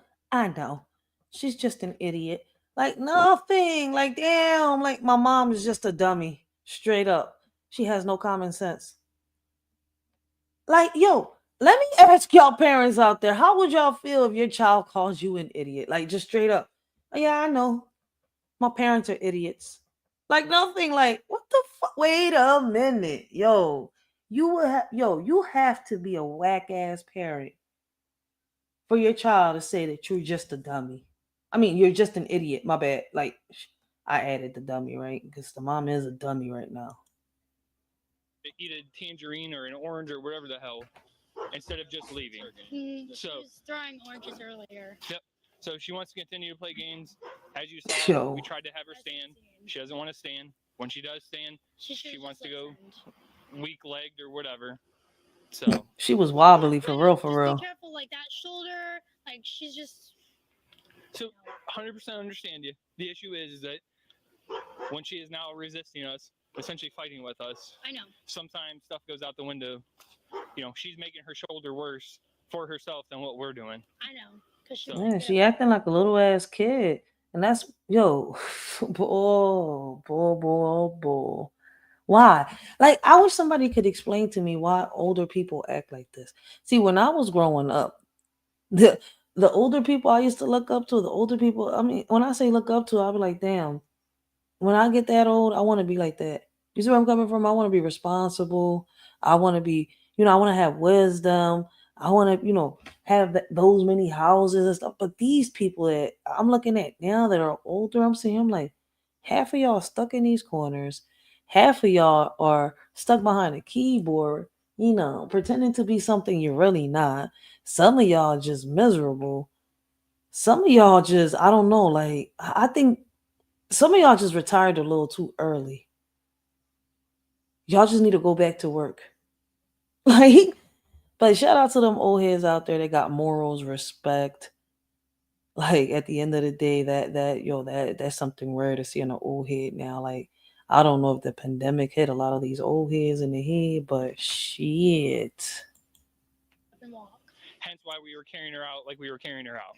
She's just an idiot. Like nothing. Like, damn. Like my mom is just a dummy. Straight up. She has no common sense. Like, yo, let me ask y'all parents out there. How would y'all feel if your child calls you an idiot? Like, just straight up. Oh, yeah, I know. My parents are idiots. Like, nothing. Like, what the fuck? Wait a minute. Yo, you have to be a whack-ass parent for your child to say that you're just a dummy. I mean, you're just an idiot. My bad. Like, I added the dummy, right? Because the mom is a dummy right now. Eat a tangerine or an orange or whatever the hell instead of just leaving. She was throwing oranges earlier. Yep. So she wants to continue to play games. As you saw, Yo. we tried to have her stand. She doesn't want to stand. When she does stand, she wants to go weak-legged or whatever. So she was wobbly for real. Be careful, like that shoulder. Like she's just. So 100% understand you. The issue is that when she is now resisting us, essentially fighting with us. I know. Sometimes stuff goes out the window. You know, she's making her shoulder worse for herself than what we're doing. I know. Cause Man, she acting like a little ass kid. And that's, yo, bull. Why? Like, I wish somebody could explain to me why older people act like this. See, when I was growing up, the older people I used to look up to, the older people, I mean, when I say look up to, I'll be like, damn, when I get that old, I want to be like that. You see where I'm coming from? I want to be responsible. I want to be, I want to have wisdom. I want to, have those many houses and stuff. But these people that I'm looking at now that are older, I'm seeing, I'm like, half of y'all stuck in these corners. Half of y'all are stuck behind a keyboard, pretending to be something you're really not. Some of y'all just miserable. Some of y'all just, I don't know, like, I think some of y'all just retired a little too early. Y'all just need to go back to work. Like, but shout out to them old heads out there that got morals, respect. Like at the end of the day, that's something rare to see in an old head now. Like, I don't know if the pandemic hit a lot of these old heads in the head, but shit. Hence why we were carrying her out like we were carrying her out.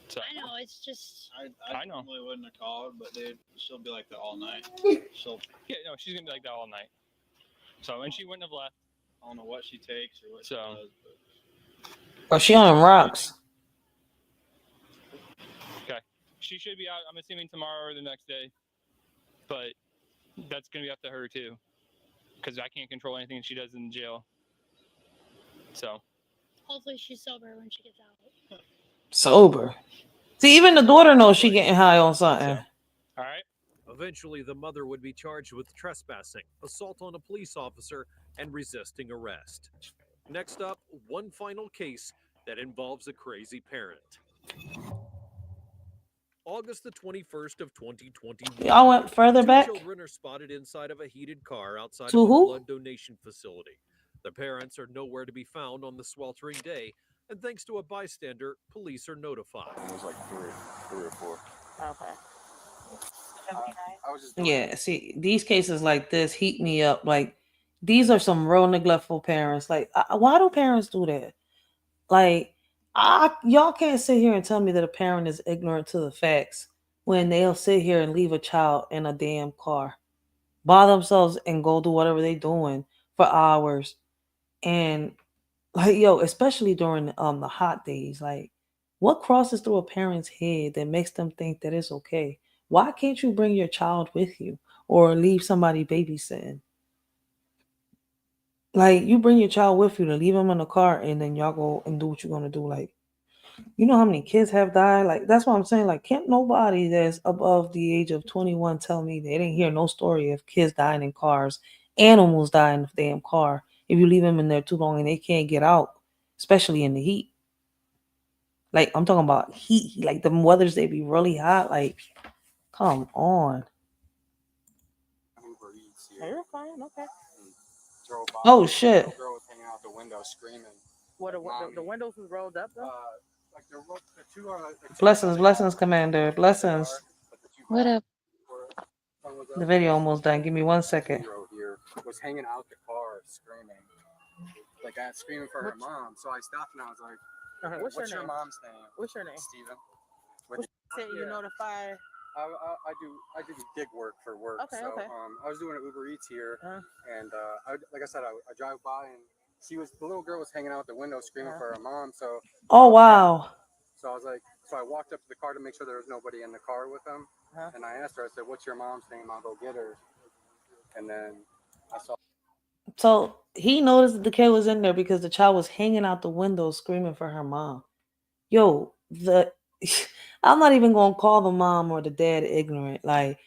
So I know, it's just. I know. Probably wouldn't have called, but she'll be like that all night. She's gonna be like that all night. So, and she wouldn't have left. I don't know what she takes or what she does. But she on rocks. Okay. She should be out, I'm assuming, tomorrow or the next day. But that's going to be up to her, too. Because I can't control anything she does in jail. So. Hopefully she's sober when she gets out. Sober. See, even the daughter knows she getting high on something. All right. Eventually, the mother would be charged with trespassing, assault on a police officer, and resisting arrest. Next up, one final case that involves a crazy parent. August the 21st of 2021. Y'all went further back? Children are spotted inside of a heated car outside To of a who? blood donation facility. The parents are nowhere to be found on the sweltering day, and thanks to a bystander, police are notified. It was like three or four. Okay. I was just Yeah, see, these cases like this heat me up. Like, these are some real neglectful parents. Like, why do parents do that? Like, y'all can't sit here and tell me that a parent is ignorant to the facts when they'll sit here and leave a child in a damn car by themselves and go do whatever they doing for hours. And like, especially during the hot days, like, what crosses through a parent's head that makes them think that it's okay? Why can't you bring your child with you or leave somebody babysitting? Like, you bring your child with you to leave them in the car and then y'all go and do what you're going to do. Like, you know how many kids have died? Like, that's what I'm saying. Like, can't nobody that's above the age of 21 tell me they didn't hear no story of kids dying in cars, animals dying in the damn car if you leave them in there too long and they can't get out, especially in the heat. Like, I'm talking about heat. Like, the weathers, they be really hot. Like, come on. You're fine. Okay. Oh, shit. The girl was hanging out the window screaming. What the windows was rolled up though? Like the two are Blessings, Commander. Blessings. What up? The video almost done. Give me 1 second. Here was hanging out the car screaming, like screaming for her mom. So I stopped and I was like, What's your name? mom's name? What's your name? Steven. Say you notify. I do gig work for work. Okay, so okay. I was doing an Uber Eats here, and like I said, I drive by and the little girl was hanging out the window screaming for her mom. So Oh, wow. So I was like, I walked up to the car to make sure there was nobody in the car with them, and I asked her, I said, "What's your mom's name? I'll go get her." And then I saw. So he noticed that the kid was in there because the child was hanging out the window screaming for her mom. Yo, I'm not even gonna call the mom or the dad ignorant. Like,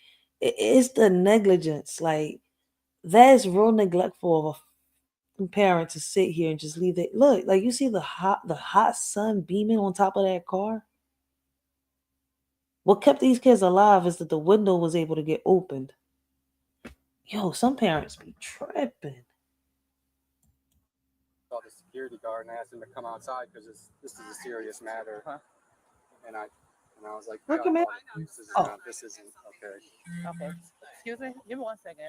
it's the negligence. Like, that's real neglectful of a parent to sit here and just leave it. Look, like, you see the hot sun beaming on top of that car. What kept these kids alive is that the window was able to get opened. Yo, some parents be tripping. Saw the security guard and I asked him to come outside because this is a serious matter. And I was like, Look at me. This isn't okay. Okay. Excuse me. Give me 1 second.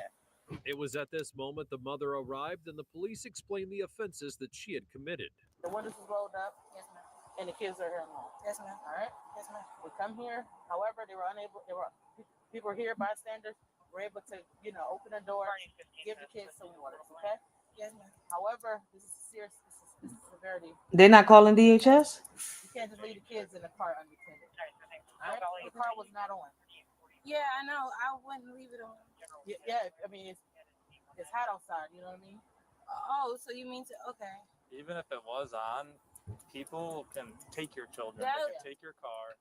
It was at this moment the mother arrived and the police explained the offenses that she had committed. The windows is rolled up. Yes, ma'am. And the kids are here now. Yes, ma'am. All right. Yes, ma'am. We come here. However, people were here, bystanders, were able to, open the door, give the kids some water. Okay. Yes, ma'am. However, this is serious. This is severity. They're not calling DHS? You can't just leave the kids in the car unattended. All right. The car was not on. Yeah, I know. I wouldn't leave it on. Yeah. I mean, it's hot outside. You know what I mean? Oh, so you mean to? Okay. even if it was on, people can take your children, Yeah. they can take your car,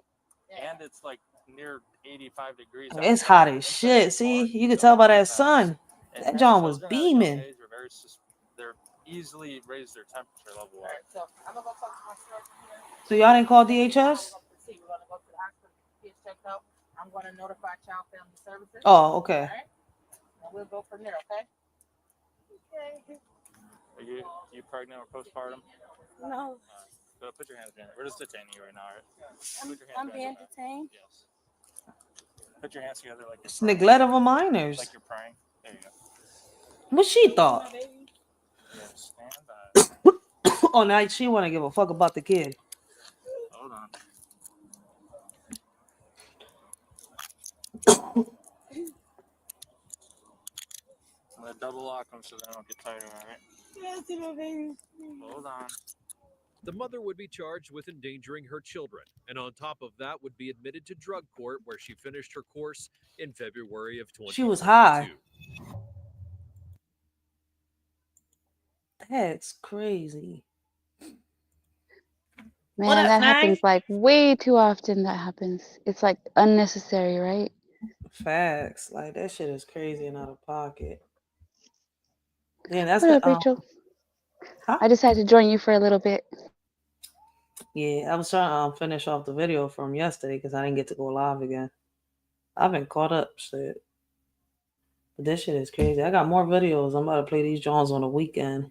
and it's like near 85 degrees. It's hot as shit. See, you can tell by that sun. And That John was children at a young beaming. age are they're easily raise their temperature level up. So I'm gonna go talk to my surgeon here. So y'all didn't call DHS? See, we're gonna go to the hospital, get checked out. I'm gonna notify Child Family Services. Oh, okay. All right? And we'll go from there, okay? Okay. Are you pregnant or postpartum? No, Go put your hands down. We're just detaining you right now, all right? Put your hands I'm behind being your back. detained. Yes. Put your hands together like you're It's praying. neglect of a minors. Like you're praying. There you go. What she thought? Yeah, stand by. Oh, now she want to give a fuck about the kid. Hold on. I'm gonna double lock them so they don't get tighter, all right? Yes, my baby. Hold on. The mother would be charged with endangering her children, and on top of that would be admitted to drug court, where she finished her course in February of 2022. She was high. That's crazy. Man, that happens like way too often. That happens. It's like unnecessary, right? Facts. Like that shit is crazy and out of pocket. Yeah, that's What the up, Rachel? Huh? I decided to join you for a little bit. Yeah, I was trying to finish off the video from yesterday because I didn't get to go live again. I've been caught up, shit. But this shit is crazy. I got more videos. I'm about to play these Jones on the weekend.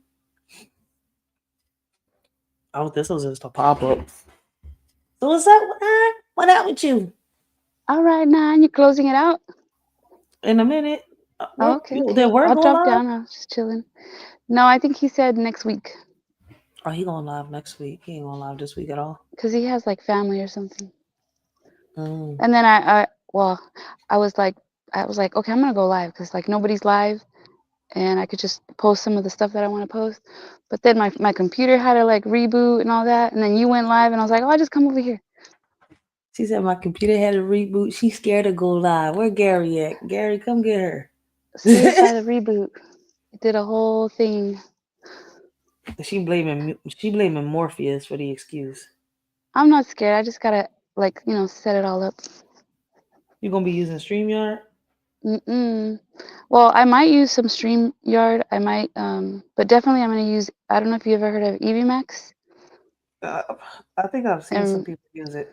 Oh, this was just a pop-up. So what's up? What up with you? All right, now you're closing it out. In a minute. Okay. Did Word I'll go drop live? down. I was just chilling. No, I think he said next week. Oh, he going live next week. He ain't going live this week at all. Because he has like family or something. Mm. And then I was like, okay, I'm gonna go live because like nobody's live, and I could just post some of the stuff that I want to post. But then my computer had to like reboot and all that, and then you went live, and I was like, oh, I'll just come over here. She said my computer had a reboot. She's scared to go live. Where Gary at? Gary, come get her. Scared by the reboot. It did a whole thing. She blaming Morpheus for the excuse. I'm not scared. I just gotta like set it all up. You gonna be using StreamYard? Well, I might use some StreamYard. I might, but definitely I'm gonna use. I don't know if you ever heard of EVMax. I think I've seen some people use it.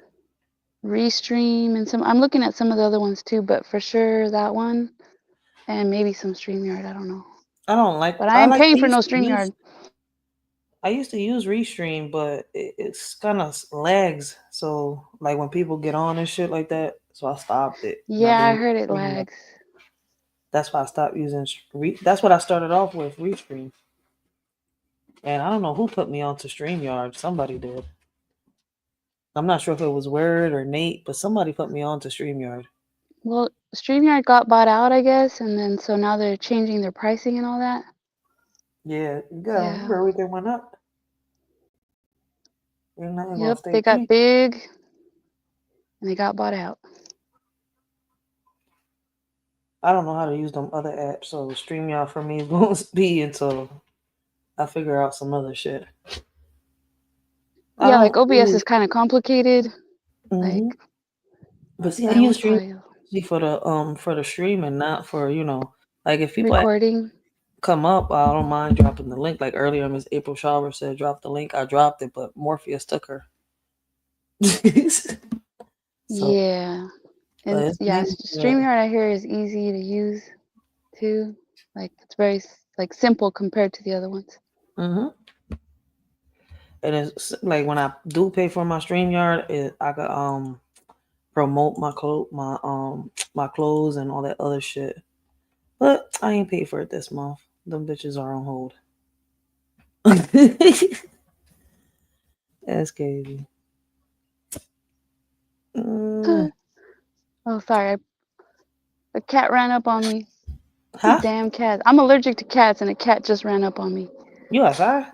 Restream and some. I'm looking at some of the other ones too, but for sure that one, and maybe some StreamYard. I don't know. I don't like. But I ain't paying for no StreamYard. I used to use Restream, but it's kind of lags. So like when people get on and shit like that, so I stopped it. Yeah, I heard it lags. That's why I stopped using. That's what I started off with, Restream. And I don't know who put me onto StreamYard. Somebody did. I'm not sure if it was Word or Nate, but somebody put me onto StreamYard. Well, StreamYard got bought out, I guess, and then so now they're changing their pricing and all that. Yeah, you gotta remember everything went up. Yep, they got big, and they got bought out. I don't know how to use them other apps, so StreamYard for me is going to be until I figure out some other shit. Yeah, like OBS is kind of complicated. Mm-hmm. Like, but see, I use Stream for the streaming, not for like if people recording come up, I don't mind dropping the link. Like earlier, Miss April Shawer said, "Drop the link." I dropped it, but Morpheus took her. Yeah, and StreamYard I hear is easy to use too. Like it's very like simple compared to the other ones. Mm-hmm. And it's like when I do pay for my StreamYard, I could promote my clothes and all that other shit. But I ain't paid for it this month. Them bitches are on hold. That's crazy. Oh, sorry. A cat ran up on me. Huh? Damn cat. I'm allergic to cats, and a cat just ran up on me. You outside?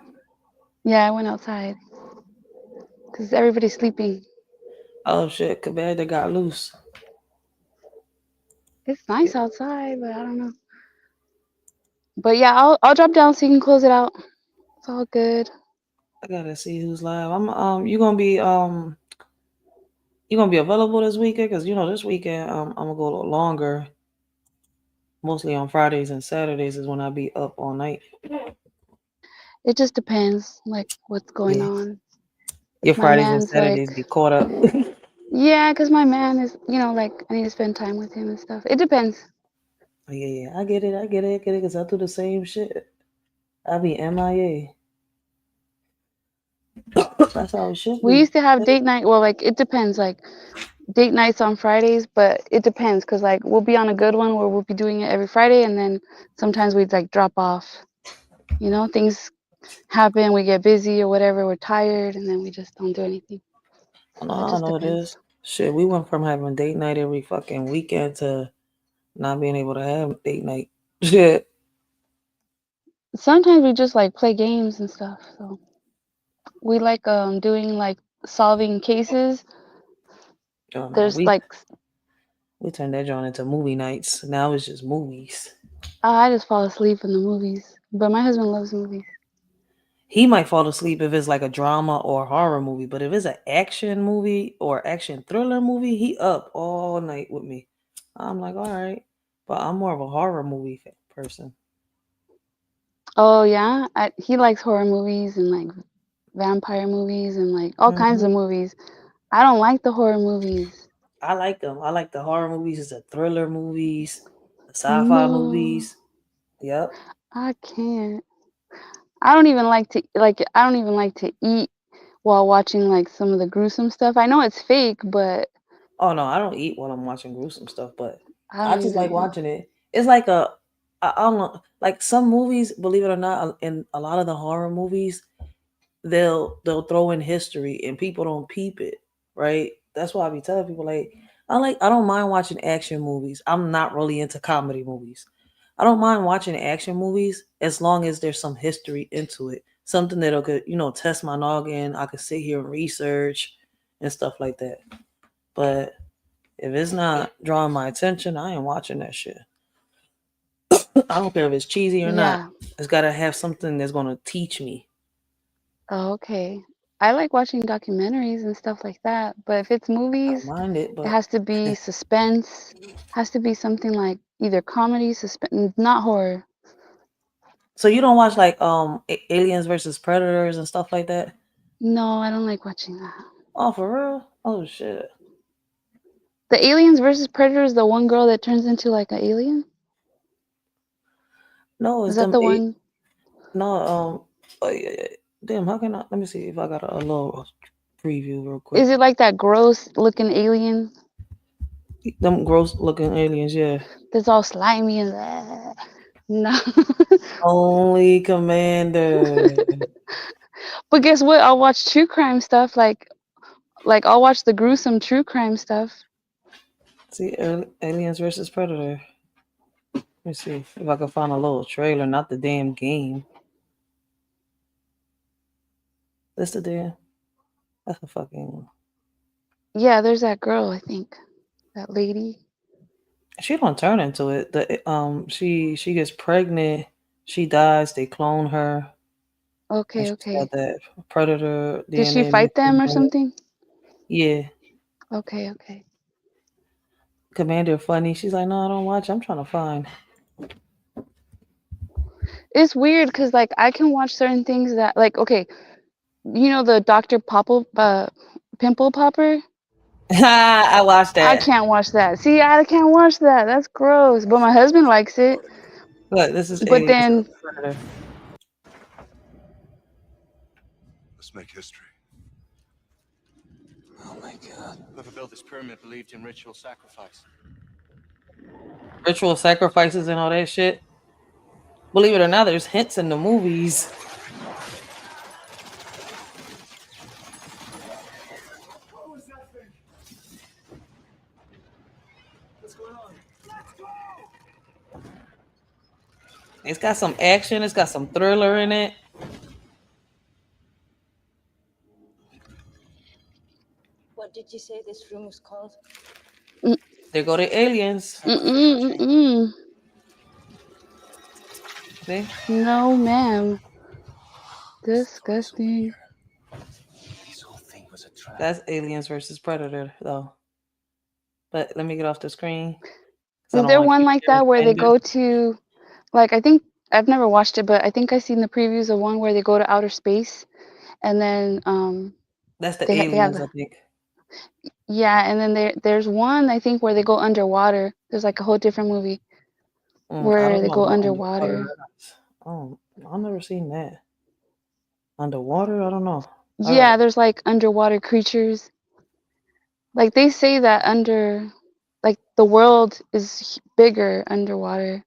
Yeah, I went outside. Because everybody's sleeping. Oh, shit. Cabeda got loose. It's nice outside, but I don't know. But yeah, I'll drop down so you can close it out. It's all good. I gotta see who's live. You gonna be available this weekend? Cause this weekend I'm gonna go a little longer. Mostly on Fridays and Saturdays is when I be up all night. It just depends, like what's going Yeah. on. Your My Fridays and man's like, Saturdays be caught up. yeah, because my man is, like I need to spend time with him and stuff. It depends. Yeah, I get it, cause I do the same shit. I be MIA. That's how it should We be. used to have date night. Well, like it depends, like date nights on Fridays, but it depends because like we'll be on a good one where we'll be doing it every Friday, and then sometimes we'd like drop off. Things happen, we get busy or whatever, we're tired, and then we just don't do anything. So it I just know it depends. is. Shit, we went from having date night every fucking weekend to not being able to have date night. Shit. Sometimes we just like play games and stuff. So we like doing like solving cases. Oh no, There's like we turned that joint into movie nights. Now it's just movies. I just fall asleep in the movies, but my husband loves movies. He might fall asleep if it's like a drama or horror movie, but if it's an action movie or action thriller movie, he up all night with me. I'm like, all right, but I'm more of a horror movie person. Oh yeah, he likes horror movies and like vampire movies and like all kinds of movies. I don't like the horror movies. I like them. I like the horror movies, the thriller movies, the sci-fi No, movies. Yep. I can't. I don't even like to eat while watching like some of the gruesome stuff. I know it's fake, but Oh no, I don't eat while I'm watching gruesome stuff, but I I don't just like even. watching it. It's like I don't know, like some movies, believe it or not, in a lot of the horror movies, they'll throw in history and people don't peep it, right? That's why I be telling people I don't mind watching action movies. I'm not really into comedy movies. I don't mind watching action movies as long as there's some history into it. Something that'll could, test my noggin. I could sit here and research and stuff like that. But if it's not drawing my attention, I ain't watching that shit. I don't care if it's cheesy or not. Yeah. It's gotta have something that's gonna teach me. Oh, okay. I like watching documentaries and stuff like that, but if it's I don't movies, mind it, it but has to be suspense. Has to be something like either comedy, suspense, not horror. so you don't watch like Aliens versus Predators and stuff like that? No, I don't like watching that. Oh, for real? Oh shit. The Aliens versus Predators, the one girl that turns into like an alien? No, Is it's that them the eight. one? No, oh, yeah. Damn, how can I? Let me see if I got a little preview real quick. Is it like that gross looking alien Them gross looking aliens, yeah. that's all slimy and that? No. Only Commander. But guess what? I'll watch true crime stuff like I'll watch the gruesome true crime stuff. See, Aliens versus Predator. Let me see if I can find a little trailer, not the damn game. That's the damn. That's a fucking. Yeah, there's that girl, I think. That lady. She don't turn into it. She gets pregnant. She dies. They clone her, and Okay, she's got okay. that predator Did she DNA fight mixed them or in her. something? Yeah, Okay, okay. Commander funny. She's like, no, I don't watch. I'm trying to find. It's weird because like I can watch certain things that like okay, the Dr. Pimple Popper? I watched I that. can't watch that. See, I can't watch that. That's gross. But my husband likes it. Look, this is But Aliens then Predator. Let's make history. Oh my God. Whoever built this pyramid believed in ritual sacrifice. Ritual sacrifices and all that shit. Believe it or not, there's hints in the movies. What was that thing? What's going on? Let's go! It's got some action. It's got some thriller in it. What did you say this room was called? There go the aliens. See? No, ma'am. Disgusting. That's Aliens versus Predator, though. But let me get off the screen. 'Cause I Is don't there want one to like keep that getting where they offended. go to, like, I think I've never watched it, but I think I've seen the previews of one where they go to outer space, and then That's the they have Aliens, I the, think. yeah, and then there's one I think where they go underwater. There's like a whole different movie I where don't they know go about underwater. underwater. Oh, I've never seen that. Underwater? I don't know. Yeah, there's like underwater creatures. Like they say that like the world is bigger underwater,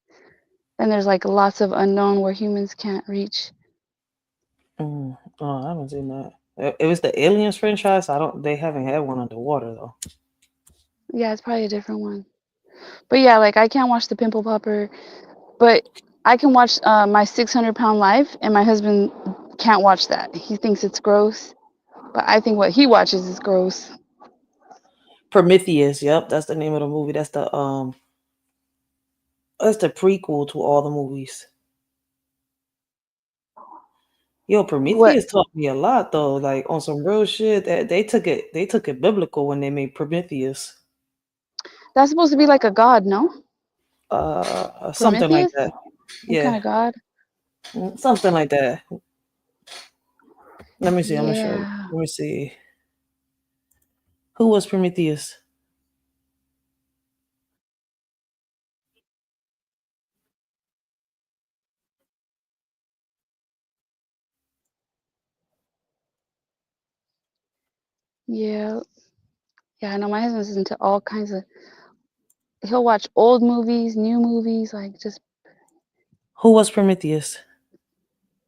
and there's like lots of unknown where humans can't reach. Oh, I haven't seen that. It was the Aliens franchise. They haven't had one underwater though. Yeah, it's probably a different one. But yeah, like I can't watch the Pimple Popper, but I can watch my 600-pound life, and my husband can't watch that. He thinks it's gross, but I think what he watches is gross. Prometheus. Yep, that's the name of the movie. That's the prequel to all the movies. Yo, What? Prometheus taught me a lot though, like on some real shit. That they took it biblical when they made Prometheus. That's supposed to be like a god, no? Something like Prometheus? that. Some kind Yeah, of god? something like that. Let me see. I'm gonna show you. Yeah. Let me see. Who was Prometheus? Yeah. Yeah, I know my husband's into all kinds of, he'll watch old movies, new movies, like just. Who was Prometheus?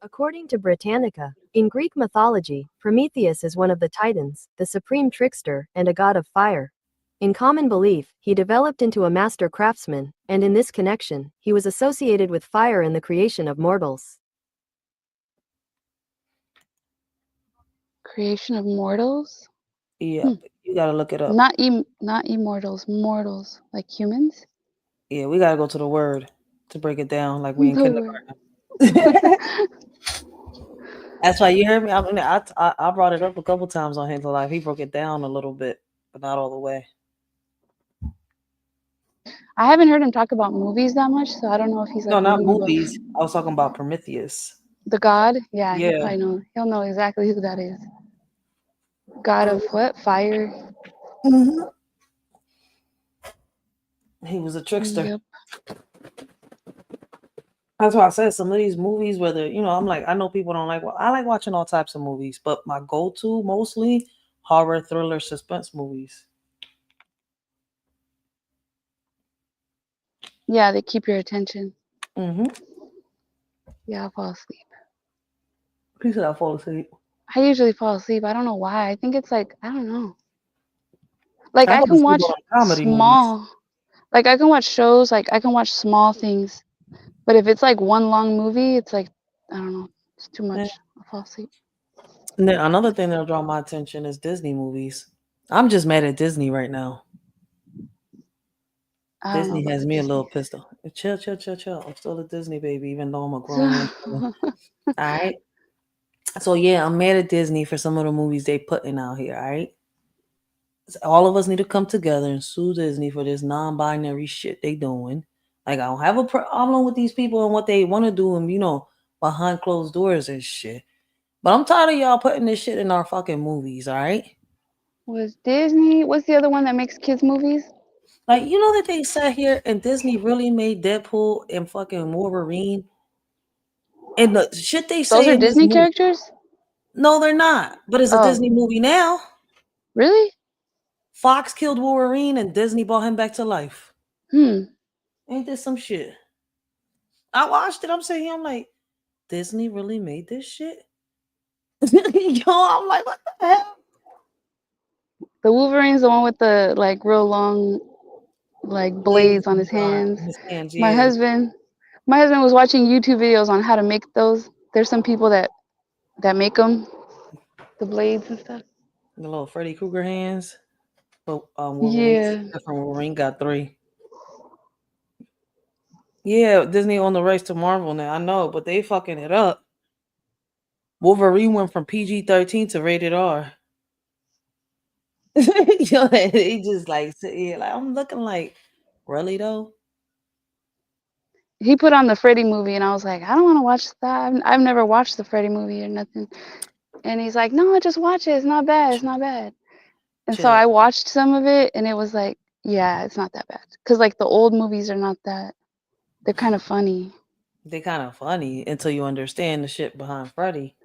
According to Britannica, in Greek mythology, Prometheus is one of the Titans, the supreme trickster, and a god of fire. In common belief, he developed into a master craftsman, and in this connection, he was associated with fire in the creation of mortals. Creation of mortals? Yeah, you gotta look it up. Not immortals, mortals, like humans? Yeah, we gotta go to the word to break it down, like we in The word. kindergarten. That's why you heard me. I mean, I brought it up a couple times on Hands Alive. He broke it down a little bit, but not all the way. I haven't heard him talk about movies that much, so I don't know if he's like No, a not movie buff. movies. I was talking about Prometheus. The god? Yeah, he'll Yeah. probably know. He'll know exactly who that is. God of what? Fire? Mm-hmm. He was a trickster. Yep. That's why I said some of these movies, whether, I'm like, I know people don't like, I like watching all types of movies, but my go-to mostly horror, thriller, suspense movies. Yeah, they keep your attention. Mm-hmm. Yeah, I'll fall asleep. He said I fall asleep. I usually fall asleep. I don't know why. I think it's like, I don't know. Like I I go to can sleep watch on comedy movies. small, like I can watch shows, like I can watch small things. But if it's like one long movie, it's like, I don't know, it's too much. I'll fall asleep. And then another thing that'll draw my attention is Disney movies. I'm just mad at Disney right now. I don't know Disney about has the me a Disney. little pissed off. Chill. I'm still a Disney baby, even though I'm a grown ass woman. All right. So yeah, I'm mad at Disney for some of the movies they putting out here. All right. So all of us need to come together and sue Disney for this non-binary shit they doing. Like I don't have a problem with these people and what they want to do, and behind closed doors and shit. But I'm tired of y'all putting this shit in our fucking movies. All right. Was Disney? What's the other one that makes kids movies? Like, that they sat here and Disney really made Deadpool and fucking Wolverine. And the shit they Those say are in this Disney movie. characters? No, they're not. But it's a Oh. Disney movie now. Really? Fox killed Wolverine and Disney brought him back to life. Ain't this some shit? I watched it. I'm like, Disney really made this shit? Yo, I'm like, what the hell? The Wolverine's the one with the like real long like blades on his hands. My Yeah. husband was watching YouTube videos on how to make those. There's some people that make them, the blades and stuff. The little Freddy Krueger hands. But Wolverine's different. Wolverine got 3. Yeah, Disney on the race to Marvel now. I know, but they fucking it up. Wolverine went from PG-13 to rated R. Yo, he just like sit here like I'm looking like, really though? He put on the Freddy movie, and I was like, I don't want to watch that. I've never watched the Freddy movie or nothing. And he's like, no, just watch it. It's not bad. It's not bad. And so I Chill. watched some of it, and it was like, yeah, it's not that bad. Because like the old movies are not that. They're kind of funny. They kind of funny until you understand the shit behind Freddy.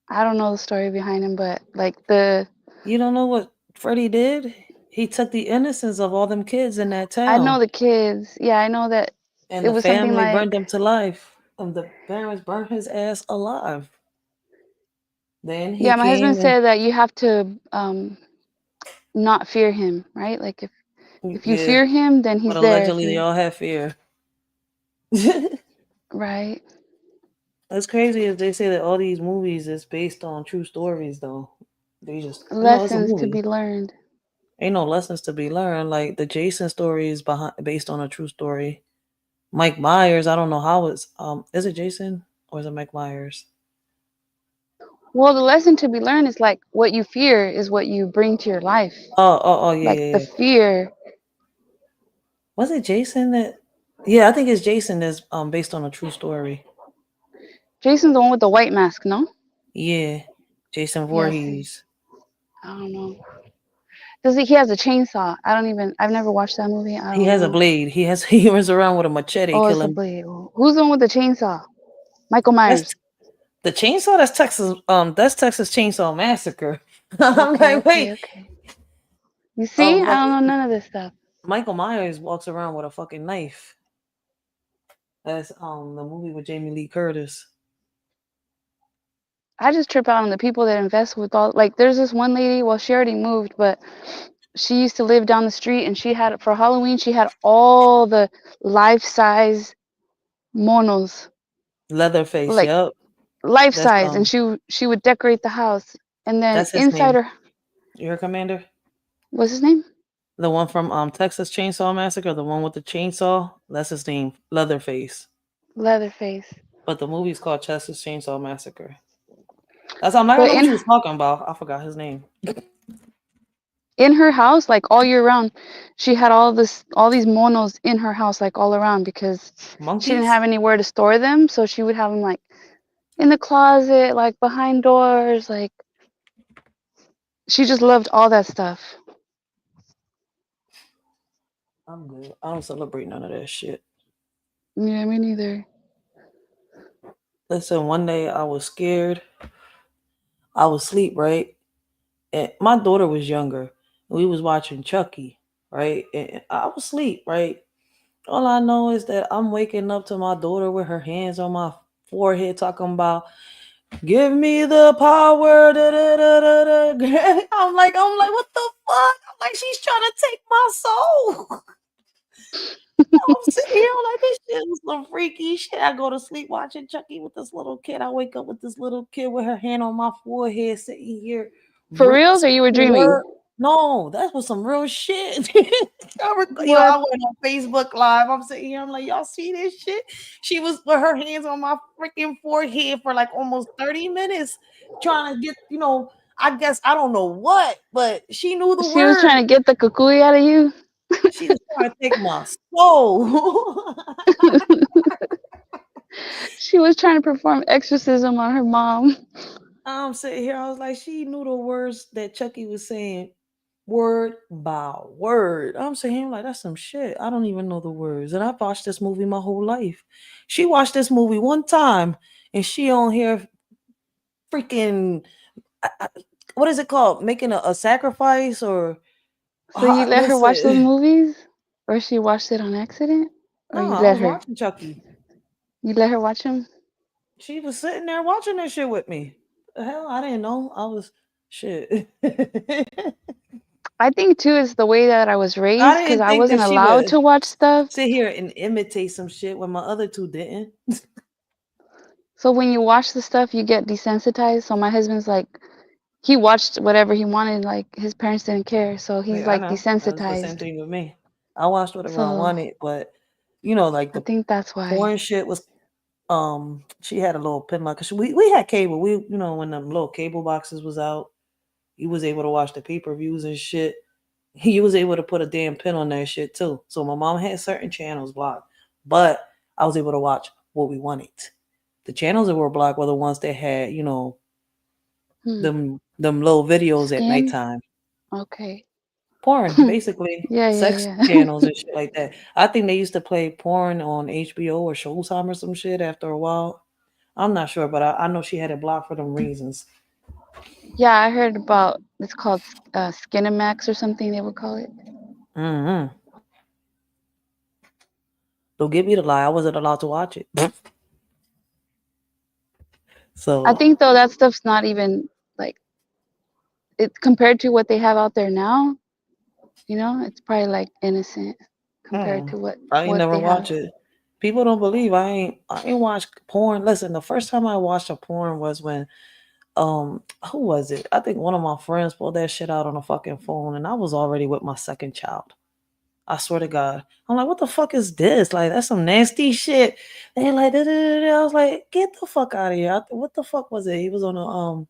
I don't know the story behind him, but like the You don't know what Freddy did? He took the innocence of all them kids in that I know town, the kids. Yeah, I know that and it the was something family burned like him to life. And the parents burned his ass alive. Then he yeah, my husband came and said that you have to not fear him, right? Like if you yeah, fear him, then but he's there. If allegedly they you all have fear. right, It's crazy as they say that all these movies is based on true stories, though. They just, it's a lessons to movie. be learned. Ain't no lessons to be learned. Like the Jason story is based on a true story. Mike Myers, I don't know how it's is it Jason or is it Mike Myers? Well, the lesson to be learned is like what you fear is what you bring to your life. Oh yeah, Like yeah, the yeah. fear. Was it Jason that? Yeah, I think it's Jason that's based on a true story. Jason's the one with the white mask, no? Yeah, Jason Yeah, see. Voorhees. I don't know. Does he has a chainsaw? I've never watched that movie. I He don't has a know. blade. He runs around with a machete Oh, it's a killing. blade. Oh, who's the one with the chainsaw? Michael That's Myers. the chainsaw. That's Texas Chainsaw Massacre. I'm Okay, like, okay, wait. okay. You see? I don't know Fucking none of this stuff. Michael Myers walks around with a fucking knife. That's the movie with Jamie Lee Curtis. I just trip out on the people that invest with all like there's this one lady, well she already moved, but she used to live down the street and she had for Halloween she had all the life size monos. Leatherface. Like Yep. life That's size and she would decorate the house and then that's his inside name. her Your commander. what's his name? The one from Texas Chainsaw Massacre, the one with the chainsaw. That's his name. Leatherface. Leatherface. But the movie's called Texas Chainsaw Massacre. That's I don't But know what you was talking about. I forgot his name. in her house, like all year round, she had all these monos in her house, like all around because she didn't Monkeys? have anywhere to store them, so she would have them like in the closet, like behind doors, like she just loved all that stuff. I'm good. I don't celebrate none of that shit. Yeah, me neither. Listen, one day I was scared. I was asleep, right? And my daughter was younger. We was watching Chucky, right? And I was asleep, right? All I know is that I'm waking up to my daughter with her hands on my forehead talking about give me the power. Da, da, da, da, da. What the fuck? I'm like, she's trying to take my soul. I'm sitting here like this shit was some freaky shit. I go to sleep watching Chucky with this little kid. I wake up with this little kid with her hand on my forehead, sitting here. For reals, or you were dreaming? Word. No, that was some real shit. I What? went on Facebook Live. I'm sitting here. I'm like, y'all see this shit? She was with her hands on my freaking forehead for like almost 30 minutes, trying to get, I guess I don't know what, but she knew the She was word. trying to get the kukui out of you. She was trying to take my soul. She was trying to perform exorcism on her mom. I'm sitting here. I was like, she knew the words that Chucky was saying, word by word. I'm saying, like, that's some shit. I don't even know the words. And I've watched this movie my whole life. She watched this movie one time, and she on here freaking, what is it called? Making a sacrifice or So you let her watch those listen. movies, or she watched it on accident, or No, you I let was her? watching Chucky. You let her watch them? She was sitting there watching that shit with me. The hell, I didn't know. I was shit. I think too it's the way that I was raised I because didn't I think that wasn't she allowed would to watch stuff. sit here and imitate some shit when my other two didn't. So when you watch the stuff, you get desensitized. So my husband's like, he watched whatever he wanted. Like his parents didn't care, so he's Yeah, I like know. That's the same desensitized. thing with me. I watched whatever I So wanted, but like I the think that's why. porn shit was she had a little pin because we had cable. We when them little cable boxes was out. You was able to watch the pay-per-views and shit. You was able to put a damn pin on that shit too. So my mom had certain channels blocked, but I was able to watch what we wanted. The channels that were blocked were the ones that had, you know, them little videos at Skin? nighttime. Okay. Porn, basically. Yeah, Sex yeah, yeah. channels and shit like that. I think they used to play porn on HBO or Showtime or some shit after a while. I'm not sure, but I know she had it blocked for them reasons. Yeah, I heard about it's called Skinemax or something they would call it. Mm-hmm. Don't give me the lie. I wasn't allowed to watch it. So I think though that stuff's not even like it compared to what they have out there now. You know, it's probably like innocent compared to I ain't what never they have. watch it. People don't believe I ain't watched porn. Listen, the first time I watched a porn was when who was it? I think one of my friends pulled that shit out on a fucking phone and I was already with my second child. I swear to God. I'm like, what the fuck is this? Like, that's some nasty shit. They like, da, da, da, da. I was like, get the fuck out of here. What the fuck was it? He was on a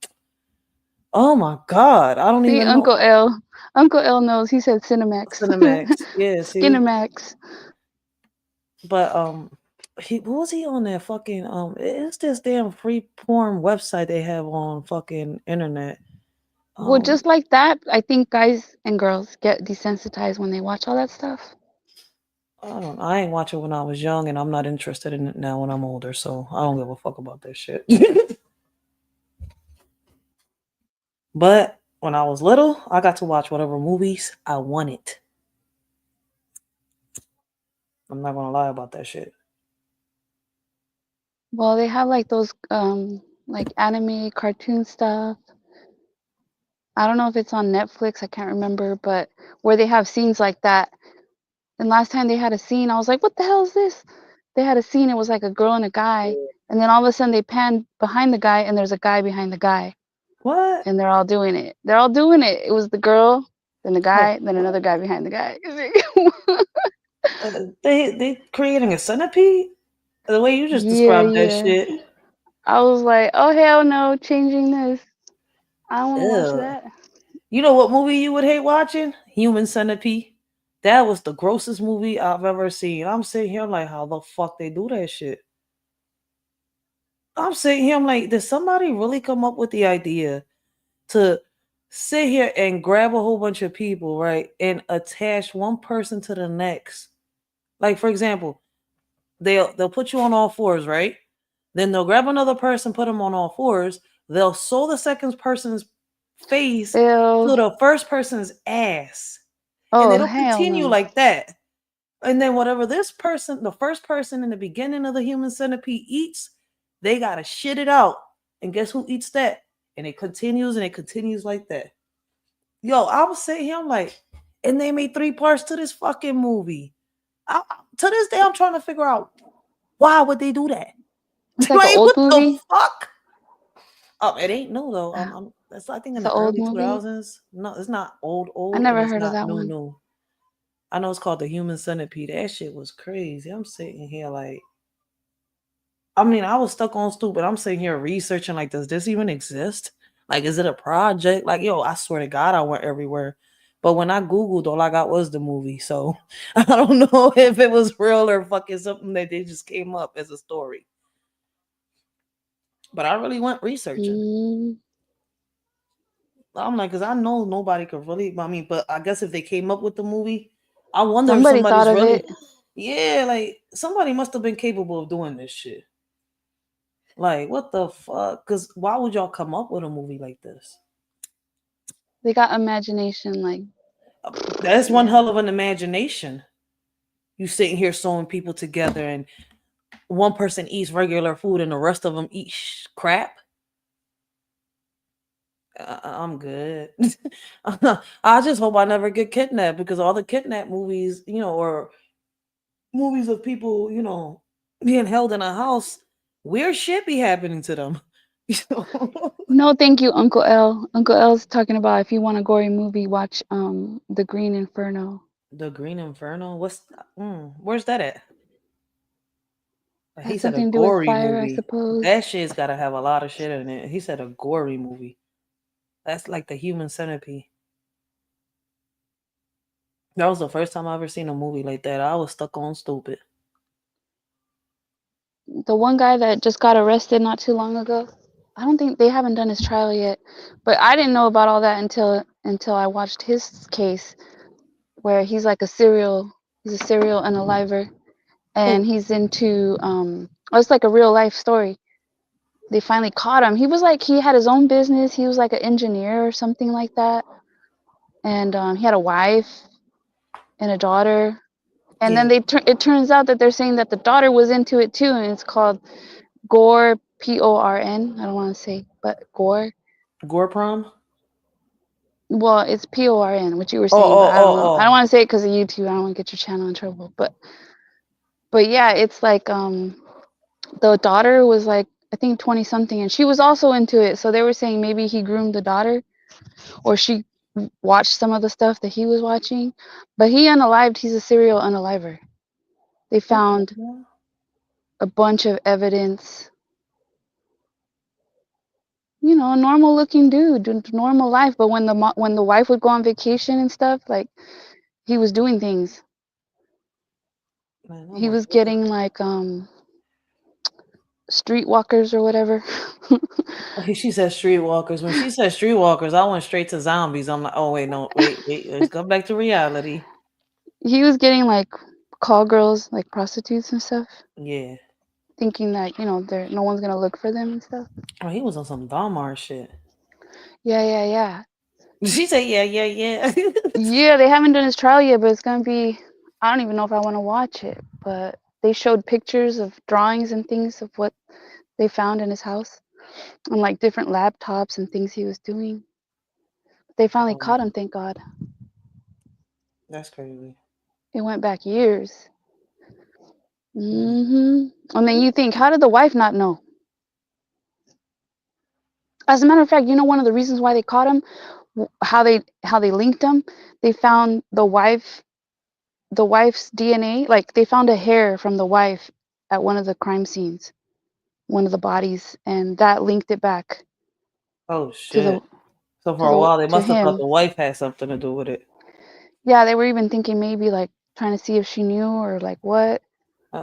oh my God. I don't See, even know. Uncle L knows. He said Cinemax. Cinemax. Yeah, see. Skinemax. But what was he on that fucking it's this damn free porn website they have on fucking internet. Well, just like that, I think guys and girls get desensitized when they watch all that stuff. I ain't watch it when I was young and I'm not interested in it now when I'm older, so I don't give a fuck about that shit. But when I was little, I got to watch whatever movies I wanted. I'm not gonna lie about that shit. Well, they have like those like anime cartoon stuff. I don't know if it's on Netflix, I can't remember, but where they have scenes like that. And last time they had a scene, I was like, what the hell is this? They had a scene, it was like a girl and a guy, and then all of a sudden they pan behind the guy and there's a guy behind the guy. What? And they're all doing it. They're all doing it. It was the girl, then the guy, then another guy behind the guy. They creating a centipede? The way you just Yeah, described that yeah. shit. I was like, oh hell no, changing this. I don't want to watch Ew. that. You know what movie you would hate watching? Human Centipede. That was the grossest movie I've ever seen. I'm sitting here like, how the fuck they do that shit? I'm sitting here, I'm like, did somebody really come up with the idea to sit here and grab a whole bunch of people, right, and attach one person to the next? Like, for example, they'll put you on all fours, right? Then they'll grab another person, put them on all fours. They'll sew the second person's face to the first person's ass. And Oh, it'll hell continue no. like that. And then whatever this person, the first person in the beginning of the human centipede eats, they gotta shit it out. And guess who eats that? And it continues like that. Yo, I was sitting here, I'm like, and they made 3 parts to this fucking movie. To this day, I'm trying to figure out why would they do that? It's like an old what movie. the fuck? Oh, it ain't new though. That's I think in It's the an old early movie. 2000s. No, it's not old, I and never it's heard of not that new, one. new. I know it's called the Human Centipede. That shit was crazy. I'm sitting here like, I mean, I was stuck on stupid. I'm sitting here researching like, does this even exist? Like, is it a project? Like, yo, I swear to God, I went everywhere. But when I Googled, all I got was the movie. So I don't know if it was real or fucking something that they just came up as a story. But I really went researching. I'm like, because I know nobody could really, I mean, but I guess if they came up with the movie, I wonder if Somebody thought somebody's of really, it. yeah, like somebody must have been capable of doing this shit. Like, what the fuck? Because why would y'all come up with a movie like this? They got imagination, like. That's one hell of an imagination. You sitting here sewing people together and one person eats regular food and the rest of them eat crap. I'm good. I just hope I never get kidnapped because all the kidnap movies, you know, or movies of people, you know, being held in a house, weird shit be happening to them. No, thank you, Uncle L. Uncle L's talking about if you want a gory movie, watch The Green Inferno. The Green Inferno? Where's that at? He Has said a something to do with gory fire, I movie. suppose. That shit's gotta have a lot of shit in it. He said a gory movie. That's like the human centipede. That was the first time I ever seen a movie like that. I was stuck on stupid. The one guy that just got arrested not too long ago, I don't think they haven't done his trial yet, but I didn't know about all that until I watched his case, where he's like he's a serial unaliver, and Oh, he's into it's like a real life story. They finally caught him. He was like, he had his own business. He was like an engineer or something like that, and he had a wife and a daughter. And yeah. then it turns out that they're saying that the daughter was into it too, and it's called Gore, Porn. I don't want to say, but Gore. Gore prom? Well, it's Porn, what you were Oh, saying, but oh, I don't know. I don't oh, want to say it because of YouTube. I don't want to get your channel in trouble. But yeah, it's like the daughter was like, I think 20 something, and she was also into it. So they were saying maybe he groomed the daughter, or she watched some of the stuff that he was watching. But he unalived. He's a serial unaliver. They oh. found a bunch of evidence. You know, a normal looking dude, normal life. But when the wife would go on vacation and stuff, like he was doing things. Man, oh He my was goodness. getting like streetwalkers or whatever. She said streetwalkers. When she said streetwalkers, I went straight to zombies. I'm like, oh wait, no, wait. Let's go back to reality. He was getting like call girls, like prostitutes and stuff, Yeah. thinking that no one's gonna look for them and stuff. Oh, he was on some Dahmar shit. Yeah. She said, yeah. Yeah, they haven't done his trial yet, but it's gonna be. I don't even know if I want to watch it, but they showed pictures of drawings and things of what they found in his house, and like different laptops and things he was doing. They finally Oh, caught him, thank God. that's crazy. It went back years. Mm. And then you think, how did the wife not know? As a matter of fact, one of the reasons why they caught him, how they linked him, they found the wife's DNA. Like they found a hair from the wife at one of the crime scenes, one of the bodies, and that linked it back Oh to the shit. So for a while, they to must have thought him. the wife had something to do with it. Yeah, they were even thinking maybe like trying to see if she knew or like what.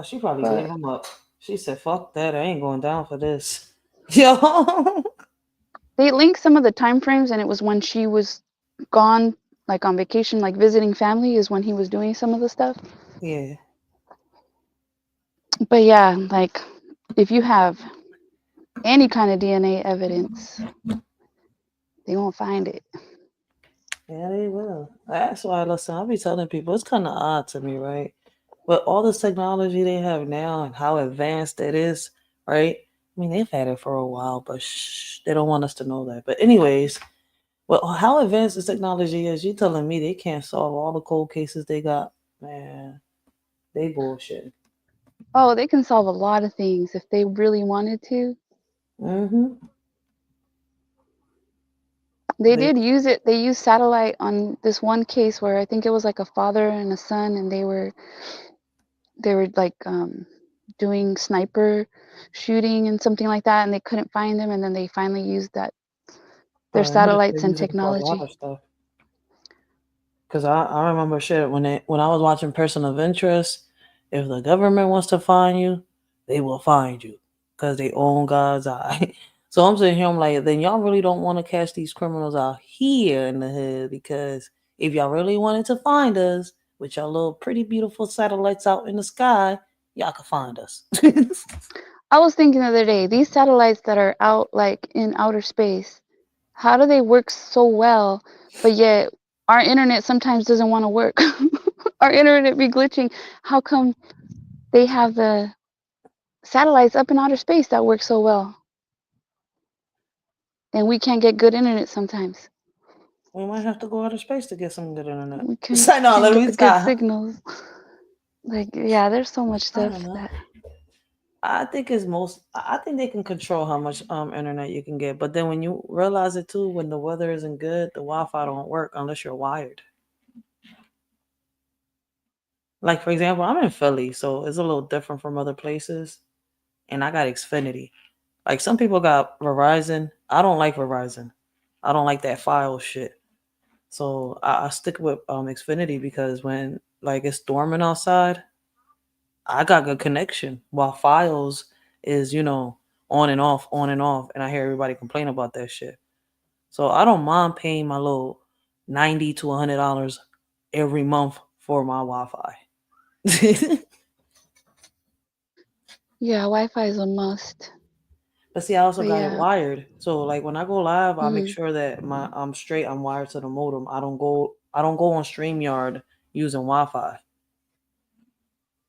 She probably But gave him up. She said, "Fuck that! I ain't going down for this." Yo. they linked some of the time frames, and it was when she was gone, like on vacation, like visiting family, is when he was doing some of the stuff. Yeah. But yeah, like if you have any kind of DNA evidence, they won't find it. Yeah, they will. That's why, listen, I'll be telling people it's kind of odd to me, right? But all this technology they have now and how advanced it is, right? I mean, they've had it for a while, but they don't want us to know that. But anyways, well, how advanced this technology is, you telling me they can't solve all the cold cases they got? Man, they bullshit. Oh, they can solve a lot of things if they really wanted to. Mm-hmm. They They did use it. They used satellite on this one case where I think it was like a father and a son, and they were like doing sniper shooting and something like that, and they couldn't find them, and then they finally used their I know they satellites and use it for a lot technology. of stuff. Cause I remember shit when I was watching Person of Interest, if the government wants to find you, they will find you, cause they own God's eye. So I'm sitting here, I'm like, then y'all really don't want to catch these criminals out here in the hood, because if y'all really wanted to find us with your little pretty beautiful satellites out in the sky, y'all could find us. I was thinking the other day, these satellites that are out like in outer space, how do they work so well, but yet our internet sometimes doesn't want to work? Our internet be glitching. How come they have the satellites up in outer space that work so well, and we can't get good internet sometimes? We might have to go out of space to get some good internet. We So, no, can't let get me the good stop. signals. Like, yeah, there's so much I stuff don't know. that I think it's most. I think they can control how much internet you can get, but then when you realize it too, when the weather isn't good, the Wi-Fi don't work unless you're wired. Like for example, I'm in Philly, so it's a little different from other places, and I got Xfinity. Like some people got Verizon. I don't like Verizon. I don't like that file shit. So I stick with Xfinity because when like it's storming outside, I got good connection. While files is, on and off, and I hear everybody complain about that shit. So I don't mind paying my little $90 to $100 every month for my Wi-Fi. Yeah, Wi-Fi is a must. But see, I also But got it yeah. wired. So like when I go live, I make Mhm. sure that I'm straight. I'm wired to the modem. I don't go on StreamYard using Wi-Fi.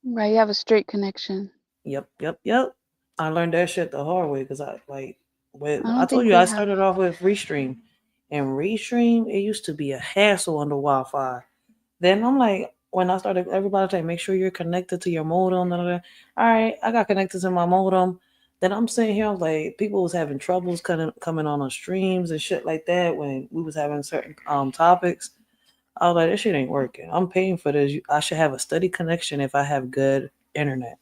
Right, you have a straight connection. Yep. I learned that shit the hard way because I I don't told think you we I have. started off with Restream, and Restream it used to be a hassle under Wi-Fi. Then I'm like, when I started, everybody like, make sure you're connected to your modem. Da, da, da. All right, I got connected to my modem. Then I'm sitting here, I was like, people was having troubles coming on streams and shit like that when we was having certain topics. I was like, this shit ain't working. I'm paying for this. I should have a steady connection if I have good internet.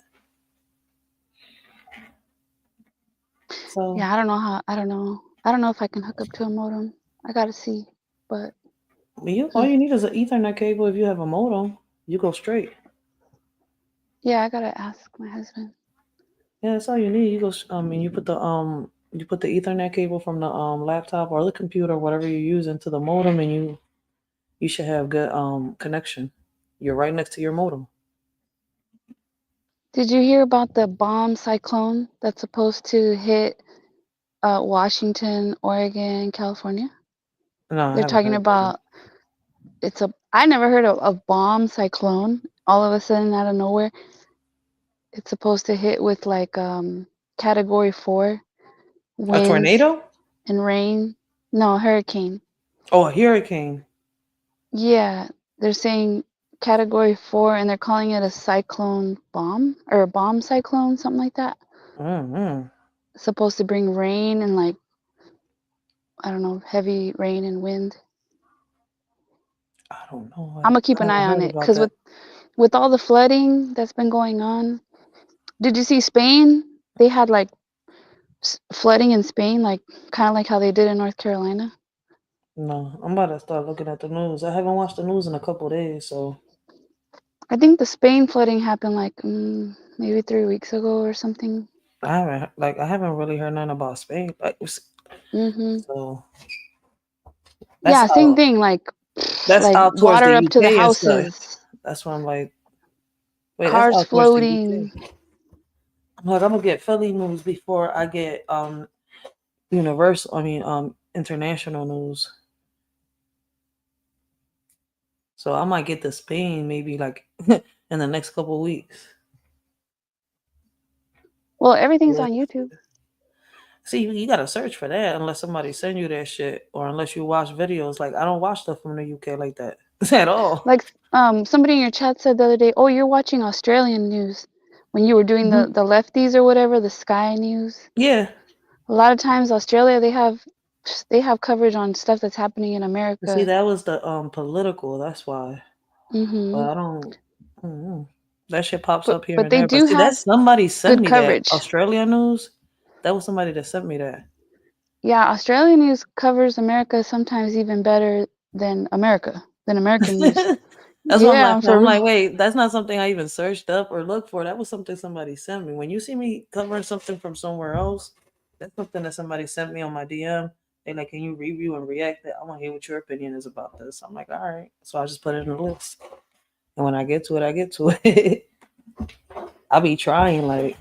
So Yeah, I don't know how. I don't know. I don't know if I can hook up to a modem. I gotta see. But all you need is an Ethernet cable. If you have a modem, you go straight. yeah, I gotta ask my husband. Yeah, that's all you need. You put the Ethernet cable from the laptop or the computer, whatever you're using, to the modem, and you should have good connection. You're right next to your modem. Did you hear about the bomb cyclone that's supposed to hit Washington, Oregon, California? No, I They're haven't talking heard about that. about I never heard of bomb cyclone. All of a sudden, out of nowhere, it's supposed to hit with like category 4 A winds tornado? and rain. No, hurricane. Oh, a hurricane. Yeah, they're saying category 4 and they're calling it a cyclone bomb or a bomb cyclone, something like that. Mm-hmm. It's supposed to bring rain and like, I don't know, heavy rain and wind. I don't know. I'm gonna keep I an eye haven't on heard it about because that. with all the flooding that's been going on, did you see Spain? They had like flooding in Spain, like kind of like how they did in North Carolina. No, I'm about to start looking at the news. I haven't watched the news in a couple days, so I think the Spain flooding happened like maybe 3 weeks ago or something. I haven't really heard nothing about Spain. Mhm. So that's Yeah, same out. thing. Like That's like out towards the water up to the UK and stuff. houses, That's why I'm like, wait, that's cars out towards the floating. UK. Like I'm gonna get Philly news before I get international news. So I might get to Spain maybe like in the next couple weeks. Well, everything's on YouTube. See, you gotta search for that unless somebody send you that shit or unless you watch videos. Like I don't watch stuff from the UK like that at all. Like somebody in your chat said the other day, "Oh, you're watching Australian news." When you were doing the lefties or whatever, the Sky News. Yeah. A lot of times Australia they have coverage on stuff that's happening in See, America. that was the political. That's why. But Mhm. I don't know. That shit pops up here But and they there. But do see, have that's somebody sent good me that coverage. Australia news. That was somebody that sent me that. Yeah, Australian news covers America sometimes even better than American news. That's what I'm Yeah, laughing. for I'm like, real. wait, that's not something I even searched up or looked for. That was something somebody sent me. When you see me covering something from somewhere else, that's something that somebody sent me on my DM. They like, can you review and react? That I want to hear what your opinion is about this. I'm like, all right. So I just put it in the list, and when I get to it, I get to it. I be trying, like,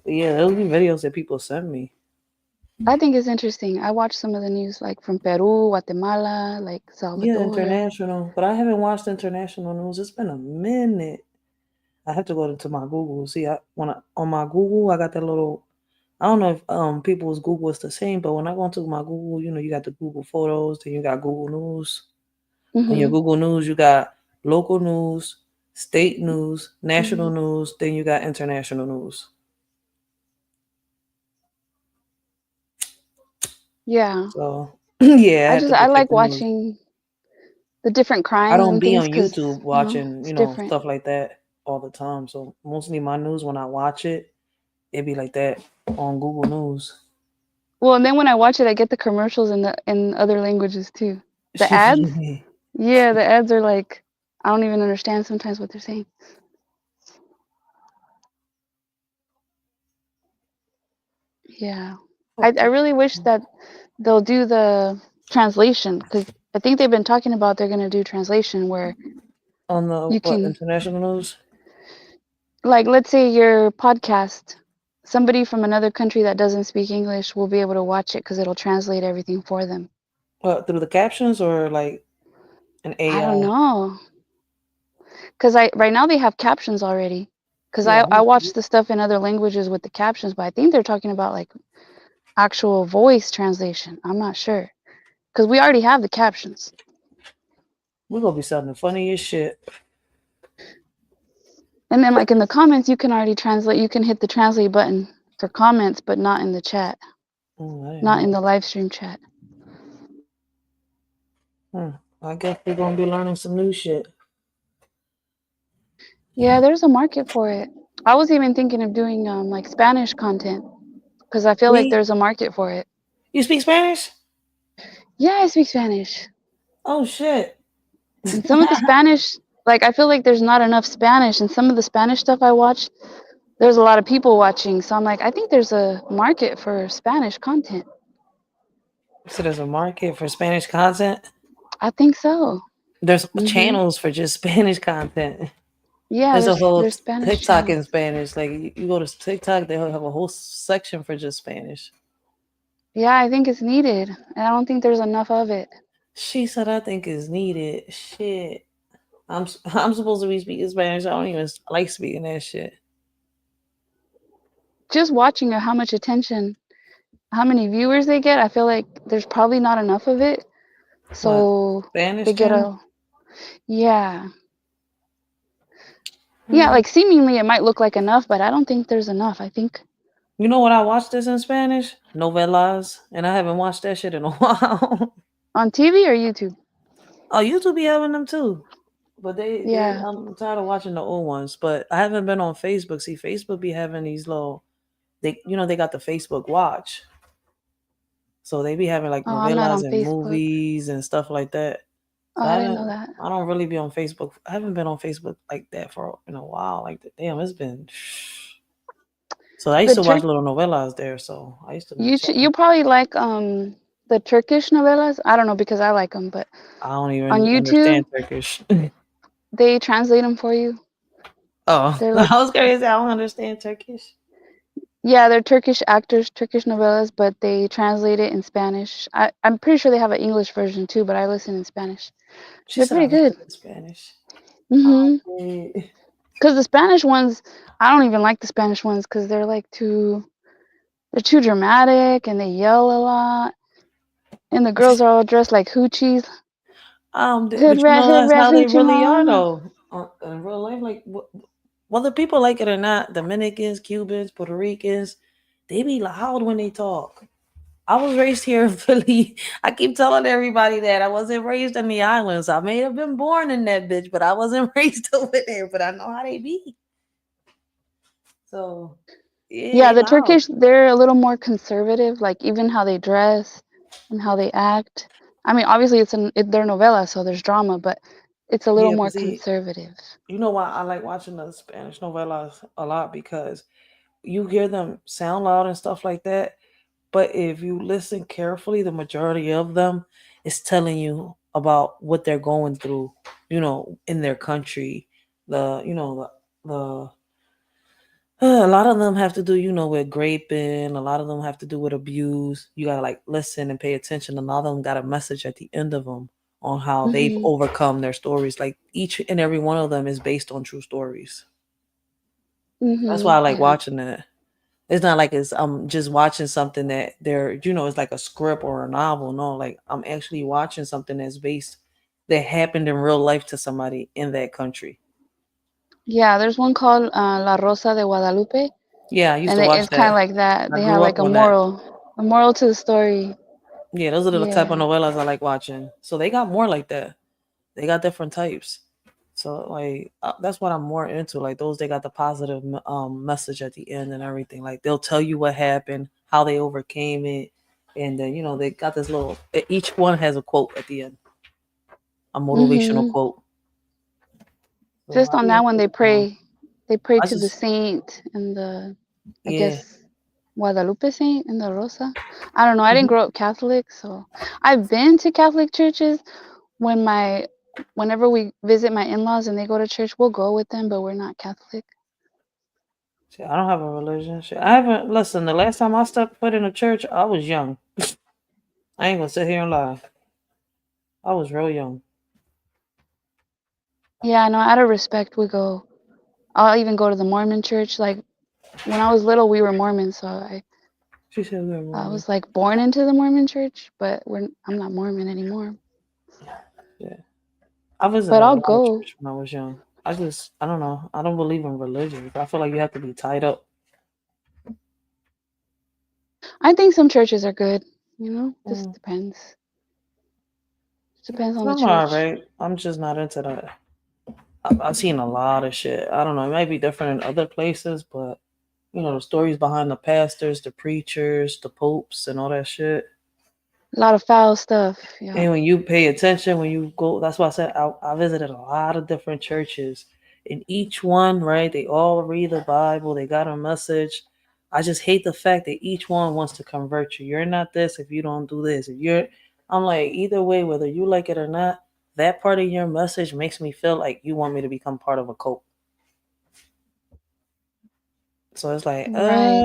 yeah, those be videos that people send me. I think it's interesting. I watch some of the news like from Peru, Guatemala, like Yeah, Salvador. international, but I haven't watched international news. It's been a minute. I have to go into my Google. See, on my Google, I got that little. I don't know if people's Google is the same, but when I go into my Google, you got the Google Photos, then you got Google News. On your Mhm. Google News, you got local news, state news, national news, then you got international news. Yeah. So yeah, I have to go I check like the news. watching the different I crimes don't and be things on because YouTube watching, it's different. stuff like that all the time. So mostly my news when I watch it, it be like that on Google News. Well, and then when I watch it, I get the commercials in other languages too. The ads, yeah, the ads are like I don't even understand sometimes what they're saying. Yeah, I really wish that they'll do the translation because I think they've been talking about they're gonna do translation where On the you what, can international news? like let's say your podcast, somebody from another country that doesn't speak English will be able to watch it because it'll translate everything for them. What, through the captions or like an I don't AI? know. Because right now they have captions already. Because Yeah. I watch the stuff in other languages with the captions, but I think they're talking about like actual voice translation. I'm not sure. Because we already have the captions. We're gonna be selling the funniest shit. And then like in the comments you can already translate, you can hit the translate button for comments, but not in the chat. Not in the live stream chat. I guess we're gonna be learning some new shit. Yeah, there's a market for it. I was even thinking of doing like Spanish content because I feel like there's a market for it. You speak Spanish? Yeah, I speak Spanish. Oh shit. And some of the Spanish, like I feel like there's not enough Spanish, and some of the Spanish stuff I watch, there's a lot of people watching. So I'm like, I think there's a market for Spanish content. So there's a market for Spanish content? I think so. There's channels for just Spanish content. Yeah, There's a whole there's Spanish TikTok in channels. Spanish. Like you go to TikTok, they'll have a whole section for just Spanish. Yeah, I think it's needed, and I don't think there's enough of it. She said, "I think it's needed." Shit, I'm supposed to be speaking Spanish. I don't even like speaking that shit. Just watching how much attention, how many viewers they get, I feel like there's probably not enough of it. So Spanish they get channel? yeah. Yeah, like seemingly it might look like enough, but I don't think there's enough. I think You know what I watched this in Spanish? Novelas, and I haven't watched that shit in a while. on TV or YouTube. Oh, YouTube be having them too, but Yeah. I'm tired of watching the old ones. But I haven't been on Facebook. See, Facebook be having these little, they got the Facebook Watch, so they be having like Oh, I'm not novelas on and Facebook. movies and stuff like that. Oh, So I didn't know that. I don't really be on Facebook. I haven't been on Facebook like that for in a while. Like damn, it's been. So I used to watch little novelas there. So I used to be checking. You probably like the Turkish novelas. I don't know because I like them, but I don't even on YouTube understand Turkish. they translate them for you. Oh, They're like, I was curious. I don't understand Turkish. yeah, they're Turkish actors, Turkish novelas, but they translate it in Spanish. I'm pretty sure they have an English version too, but I listen in Spanish. She They're said I pretty good. listen in Spanish. Because the Spanish ones, I don't even like the Spanish ones because they're too dramatic and they yell a lot. And the girls are all dressed like hoochies. But you know Hood that's rat how they hoochie really are mama. though. In real life, like whether people like it or not, Dominicans, Cubans, Puerto Ricans, they be loud when they talk. I was raised here in Philly. I keep telling everybody that I wasn't raised in the islands. I may have been born in that bitch, but I wasn't raised over there. But I know how they be. So yeah, Yeah, they the loud. Turkish, they're a little more conservative, like even how they dress and how they act. I mean, obviously they're novela, so there's drama, but it's a little Yeah, more but see, conservative. you know why I like watching the Spanish novelas a lot because you hear them sound loud and stuff like that. But if you listen carefully, the majority of them is telling you about what they're going through, in their country. The a lot of them have to do, with raping. A lot of them have to do with abuse. You gotta like listen and pay attention. A lot of them got a message at the end of them on how they've overcome their stories. Like each and every one of them is based on true stories. That's why I like watching that. It's not like I'm just watching something that it's like a script or a novel. No, like I'm actually watching something that happened in real life to somebody in that country. Yeah, there's one called La Rosa de Guadalupe. Yeah, I used And to watch it's kind of that. like that. I They have grew up like on that. a moral to the story. Yeah, those are the type of Yeah. novellas I like watching. So they got more like that. They got different types. So like that's what I'm more into. Like those, they got the positive message at the end and everything. Like they'll tell you what happened, how they overcame it, and then they got this little. Each one has a quote at the end, a motivational Mm-hmm. quote. So Just why on do you that have one, to, they pray. They pray I to the just saint and the, I yeah. guess, Guadalupe saint and the Rosa. I don't know. I didn't Mhm. grow up Catholic, so I've been to Catholic churches. Whenever we visit my in-laws and they go to church, we'll go with them, but we're not Catholic. Shit, I don't have a religion. Shit, I haven't. Listen, the last time I stepped foot in a church, I was young. I ain't gonna sit here and lie. I was real young. Yeah, no, out of respect, we go. I'll even go to the Mormon church. Like when I was little, we were Mormon, so She said we were I Mormon. was like born into the Mormon church, but I'm not Mormon anymore. Yeah, I visited But a I'll lot of go. church when I was young. I don't know. I don't believe in religion. I feel like you have to be tied up. I think some churches are good. Just Mm. depends. Depends on the I'm church. alright. I'm just not into that. I've seen a lot of shit. I don't know. It might be different in other places, but the stories behind the pastors, the preachers, the popes, and all that shit. A lot of foul stuff. Yeah. And when you pay attention, when you go, that's why I said I visited a lot of different churches. In each one, right, they all read the Bible, they got a message. I just hate the fact that each one wants to convert you. You're not this if you don't do this. I'm like, either way, whether you like it or not, that part of your message makes me feel like you want me to become part of a cult. So it's like, Right.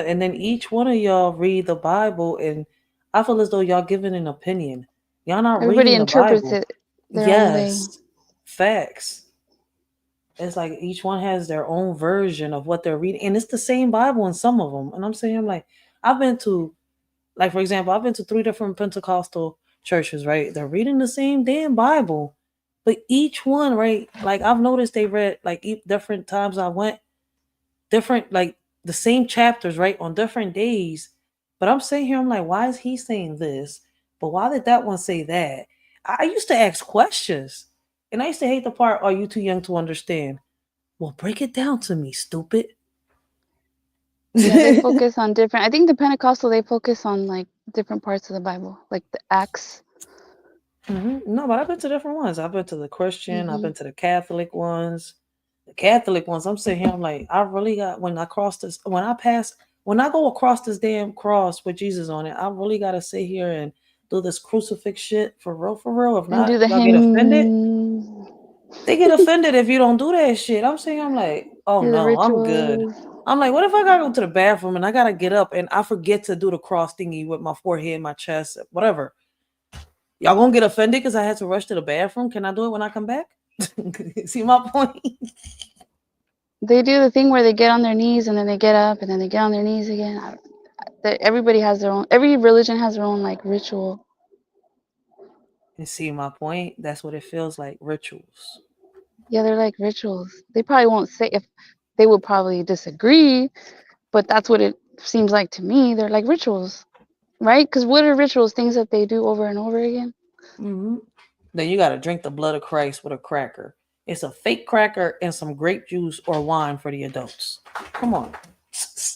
and then each one of y'all read the Bible, and I feel as though y'all giving an opinion. Y'all not Everybody reading the interprets Bible. it their own way. Yes, facts. It's like each one has their own version of what they're reading, and it's the same Bible in some of them. And I'm like, I've been to, like for example, I've been to 3 different Pentecostal churches. Right, they're reading the same damn Bible, but each one, right, like I've noticed they read like different times I went different like the same chapters right on different days, but I'm sitting here, I'm like, why is he saying this, but why did that one say that? I used to ask questions, and I used to hate the part, are you too young to understand? Well, break it down to me, stupid. Yeah, they focus on different. I think the Pentecostal, they focus on like different parts of the Bible, like the Acts. No, but I've been to different ones. I've been to the Christian, I've Hmm. been to the Catholic ones. The Catholic ones, I'm sitting here, I'm like, I really got, when I go across this damn cross with Jesus on it, I really got to sit here and do this crucifix shit for real, for real. If And not, do the y'all get offended. hymn, They get offended if you don't do that shit. I'm saying, I'm like, oh do the no, I'm good. rituals. I'm like, what if I gotta go to the bathroom and I gotta get up and I forget to do the cross thingy with my forehead, my chest, whatever? Y'all gonna get offended because I had to rush to the bathroom? Can I do it when I come back? See my point? They do the thing where they get on their knees and then they get up and then they get on their knees again. Everybody has their own. Every religion has their own like ritual. And see my point? That's what it feels like, rituals. Yeah, they're like rituals. They probably won't say if they would probably disagree, but that's what it seems like to me. They're like rituals, right? Because what are rituals? Things that they do over and over again. Mm-hmm. Then you gotta drink the blood of Christ with a cracker. It's a fake cracker and some grape juice or wine for the adults. Come on.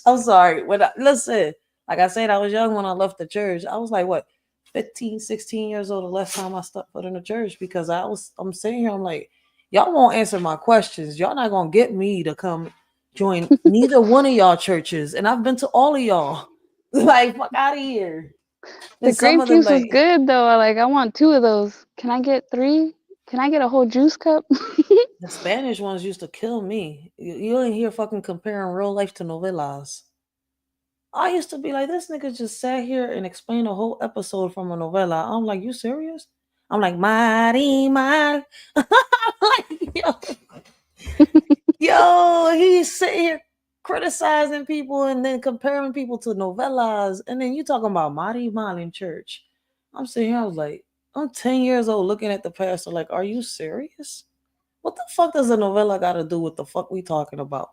I'm sorry. Listen, like I said, I was young when I left the church. I was like, what, 15, 16 years old the last time I stepped foot in the church, because I'm sitting here, I'm like, y'all won't answer my questions. Y'all not gonna get me to come join neither one of y'all churches. And I've been to all of y'all. Like, fuck out of here. The And some grape of them, juice was like, good though. I want 2 of those. Can I get 3? Can I get a whole juice cup? the Spanish ones used to kill me. You ain't here fucking comparing real life to novelas. I used to be like, this nigga just sat here and explained a whole episode from a novella. I'm like, you serious? I'm like, Mighty my. Like, yo, he's sitting here criticizing people and then comparing people to novellas. And then you talking about Mighty Mile in church. I'm sitting here, I was like, I'm 10 years old looking at the pastor like, are you serious? What the fuck does a novella got to do with the fuck we talking about?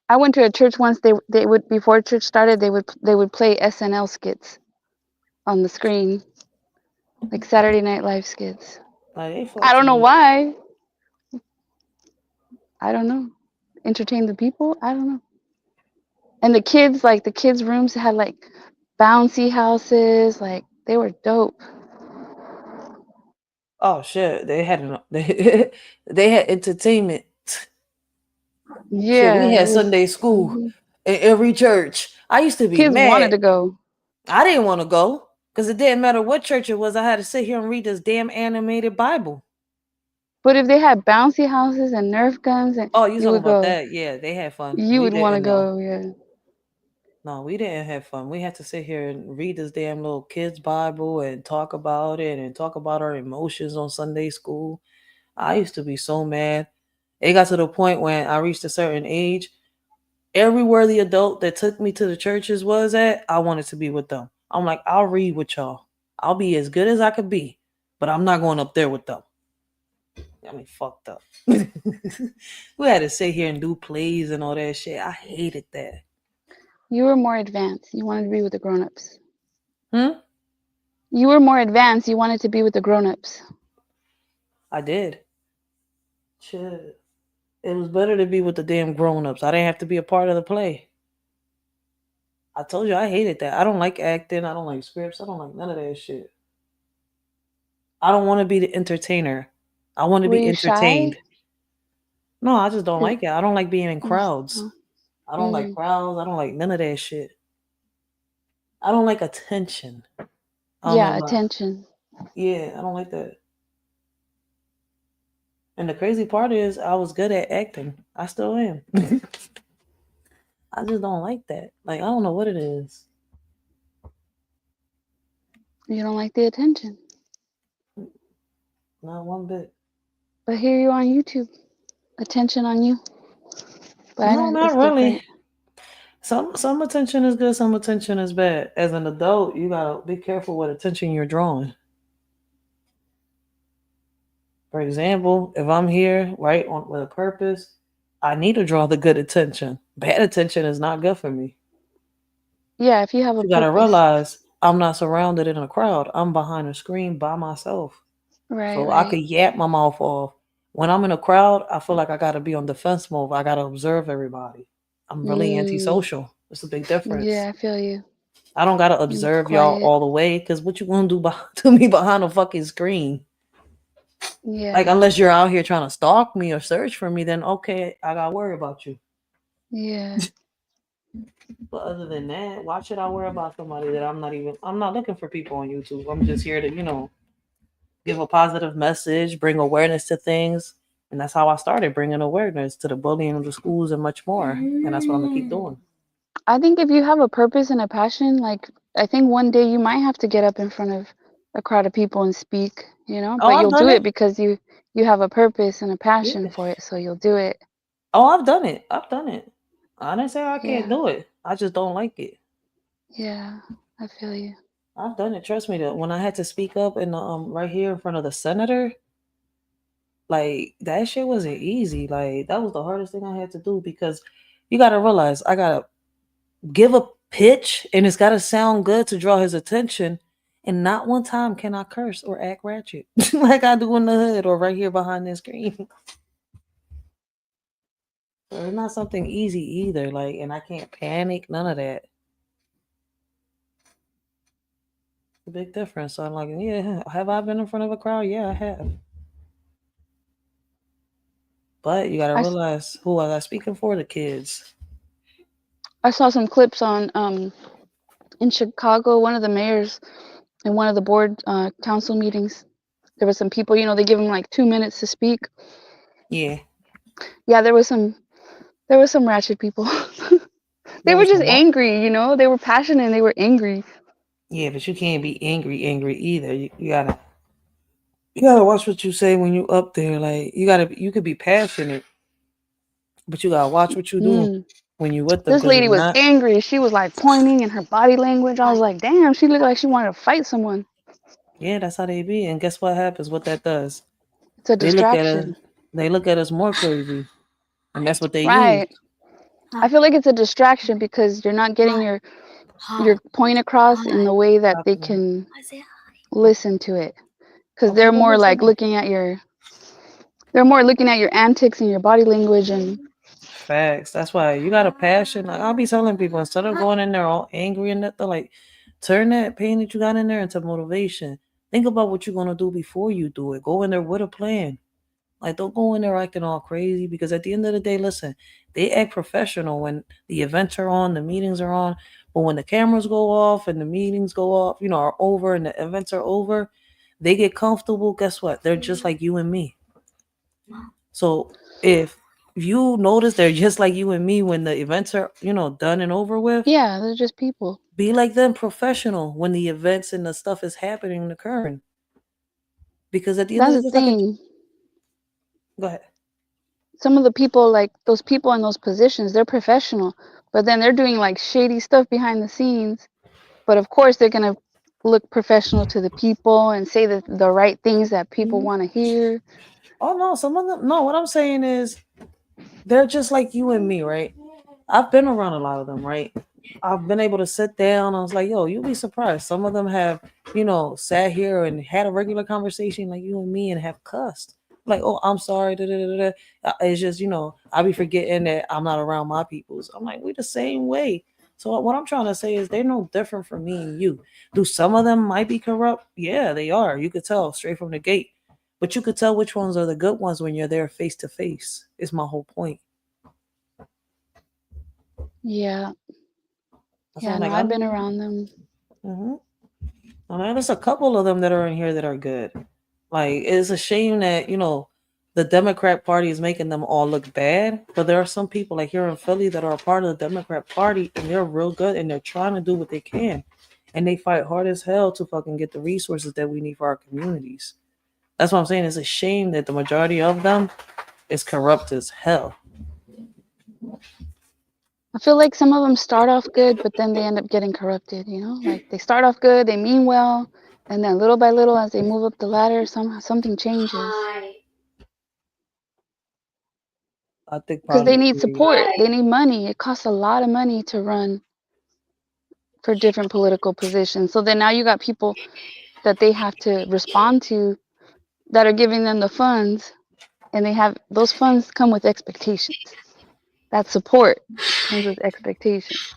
I went to a church once. They would, before church started, they would play SNL skits on the screen, like Saturday Night Live skits. Like, they fuck I too don't know much. why. I don't know. Entertain the people? I don't know. And the kids, like the kids' rooms had like bouncy houses. Like they were dope. Oh shit, they had they had entertainment. Shit, we Yeah, it had was. Sunday school Mhm. in every church. I used to be Kids wanted mad. to go. I didn't want to go because it didn't matter what church it was. I had to sit here and read this damn animated Bible. But if they had bouncy houses and Nerf guns, and Oh, you you talking would about go. that? Yeah, they had fun. You We would want to didn't know. go. Yeah. No, we didn't have fun. We had to sit here and read this damn little kids' Bible and talk about it and talk about our emotions on Sunday school. I used to be so mad. It got to the point when I reached a certain age, everywhere the adult that took me to the churches was at, I wanted to be with them. I'm like, I'll read with y'all. I'll be as good as I could be, but I'm not going up there with them. I mean, fucked up. We had to sit here and do plays and all that shit. I hated that. You were more advanced. You wanted to be with the grown-ups. Hmm? You were more advanced. You wanted to be with the grown-ups. I did. Shit. It was better to be with the damn grown-ups. I didn't have to be a part of the play. I told you I hated that. I don't like acting. I don't like scripts. I don't like none of that shit. I don't want to be the entertainer. I want to Were be you entertained. shy? No, I just don't 'Cause- like it. I don't like being in oh, crowds. I don't like mm. crowds. I don't like none of that shit. I don't like attention. I don't know Yeah, why. attention. Yeah, I don't like that. And the crazy part is I was good at acting. I still am. I just don't like that. Like, I don't know what it is. You don't like the attention. Not one bit. But here you are on YouTube. Attention on you. But I No, know it's not different. really. Some attention is good, some attention is bad. As an adult, you gotta be careful what attention you're drawing. For example, if I'm here, right, on with a purpose, I need to draw the good attention. Bad attention is not good for me. Yeah, if you have a You gotta purpose. realize I'm not surrounded in a crowd. I'm behind a screen by myself. Right, So I right. could yap my mouth off. When I'm in a crowd, I feel like I gotta be on defense mode. I gotta observe everybody. I'm really Mm. antisocial. It's a big difference. Yeah, I feel you. I don't gotta You observe y'all quiet. all the way, because what you gonna do to me behind a fucking screen? Like, Yeah. unless you're out here trying to stalk me or search for me, then okay, I gotta worry about you. Yeah. But other than that, why should I worry about somebody that I'm not looking for people on YouTube. I'm just here to, give a positive message, bring awareness to things. And that's how I started, bringing awareness to the bullying of the schools and much more. And that's what I'm gonna keep doing. I think if you have a purpose and a passion, like I think one day you might have to get up in front of a crowd of people and speak, Oh, but I've you'll done do it it. because you have a purpose and a passion Yeah. for it, so you'll do it. Oh, I've done it. I've done it. I didn't say I can't Yeah. do it. I just don't like it. Yeah, I feel you. I've done it. Trust me. That when I had to speak up in right here in front of the senator, like that shit wasn't easy. Like that was the hardest thing I had to do, because you gotta realize I gotta give a pitch and it's gotta sound good to draw his attention. And not one time can I curse or act ratchet like I do in the hood or right here behind this screen. So it's not something easy either. Like, and I can't panic, none of that. A big difference. So I'm like, yeah, have I been in front of a crowd? Yeah, I have. But you gotta I, realize, who was I speaking for? The kids. I saw some clips on in Chicago, one of the mayors in one of the board council meetings. There were some people, they give them like 2 minutes to speak. Yeah. Yeah, there was some ratchet people. They There were was just some what? angry, they were passionate and they were angry. Yeah, but you can't be angry either. You gotta watch what you say when you up there. Like you could be passionate, but you gotta watch what you do Mm. when you with them, This because lady if was not, angry. She was like pointing in her body language. I was like, damn, she looked like she wanted to fight someone. yeah, that's how they be. And guess what happens? What that does? It's a They look at us. distraction. They look at us more crazy, and that's what they use. Right. I feel like it's a distraction because you're not getting your point across in the way that they can listen to it. Because Okay, they're go more listen. like looking at your antics and your body language and Facts. That's why you got a passion. Like I'll be telling people, instead of going in there all angry and nothing, like Turn that pain that you got in there into motivation. Think about what you're gonna do before you do it. Go in there with a plan. Like, don't go in there acting all crazy, because at the end of the day, listen, they act professional when the events are on, the meetings are on. But when the cameras go off and the meetings go off, are over and the events are over, they get comfortable. Guess what? They're just like you and me. So if you notice they're just like you and me when the events are, done and over with, Yeah, they're just people. be like them, professional when the events and the stuff is happening and occurring. Because at the end of That's the the day, it's like thing. go ahead. Some of the people, like those people in those positions, they're professional, but then they're doing like shady stuff behind the scenes. But of course, they're gonna look professional to the people and say the right things that people want to hear. Oh no, some of them. No, what I'm saying is they're just like you and me, right? I've been around a lot of them, right? I've been able to sit down. I was like, yo, you'll be surprised. Some of them have, sat here and had a regular conversation like you and me and have cussed. Like, oh, I'm sorry. Da, da, da, da. It's just, I be forgetting that I'm not around my peoples. I'm like, we the same way. So what I'm trying to say is they're no different from me and you. Do some of them might be corrupt? Yeah, they are. You could tell straight from the gate. But you could tell which ones are the good ones when you're there face to face. Is my whole point. Yeah. That's Yeah, I'm no, like, I've been around them. I mean, there's a couple of them that are in here that are good. Like, it's a shame that, the Democrat Party is making them all look bad. But there are some people like here in Philly that are a part of the Democrat Party and they're real good and they're trying to do what they can. And they fight hard as hell to fucking get the resources that we need for our communities. That's what I'm saying. It's a shame that the majority of them is corrupt as hell. I feel like some of them start off good, but then they end up getting corrupted, Like they start off good, they mean well, and then little by little as they move up the ladder, something changes. I think Because they probably need support. They need money. It costs a lot of money to run for different political positions. So then now you got people that they have to respond to that are giving them the funds, and those funds come with expectations. That support comes with expectations.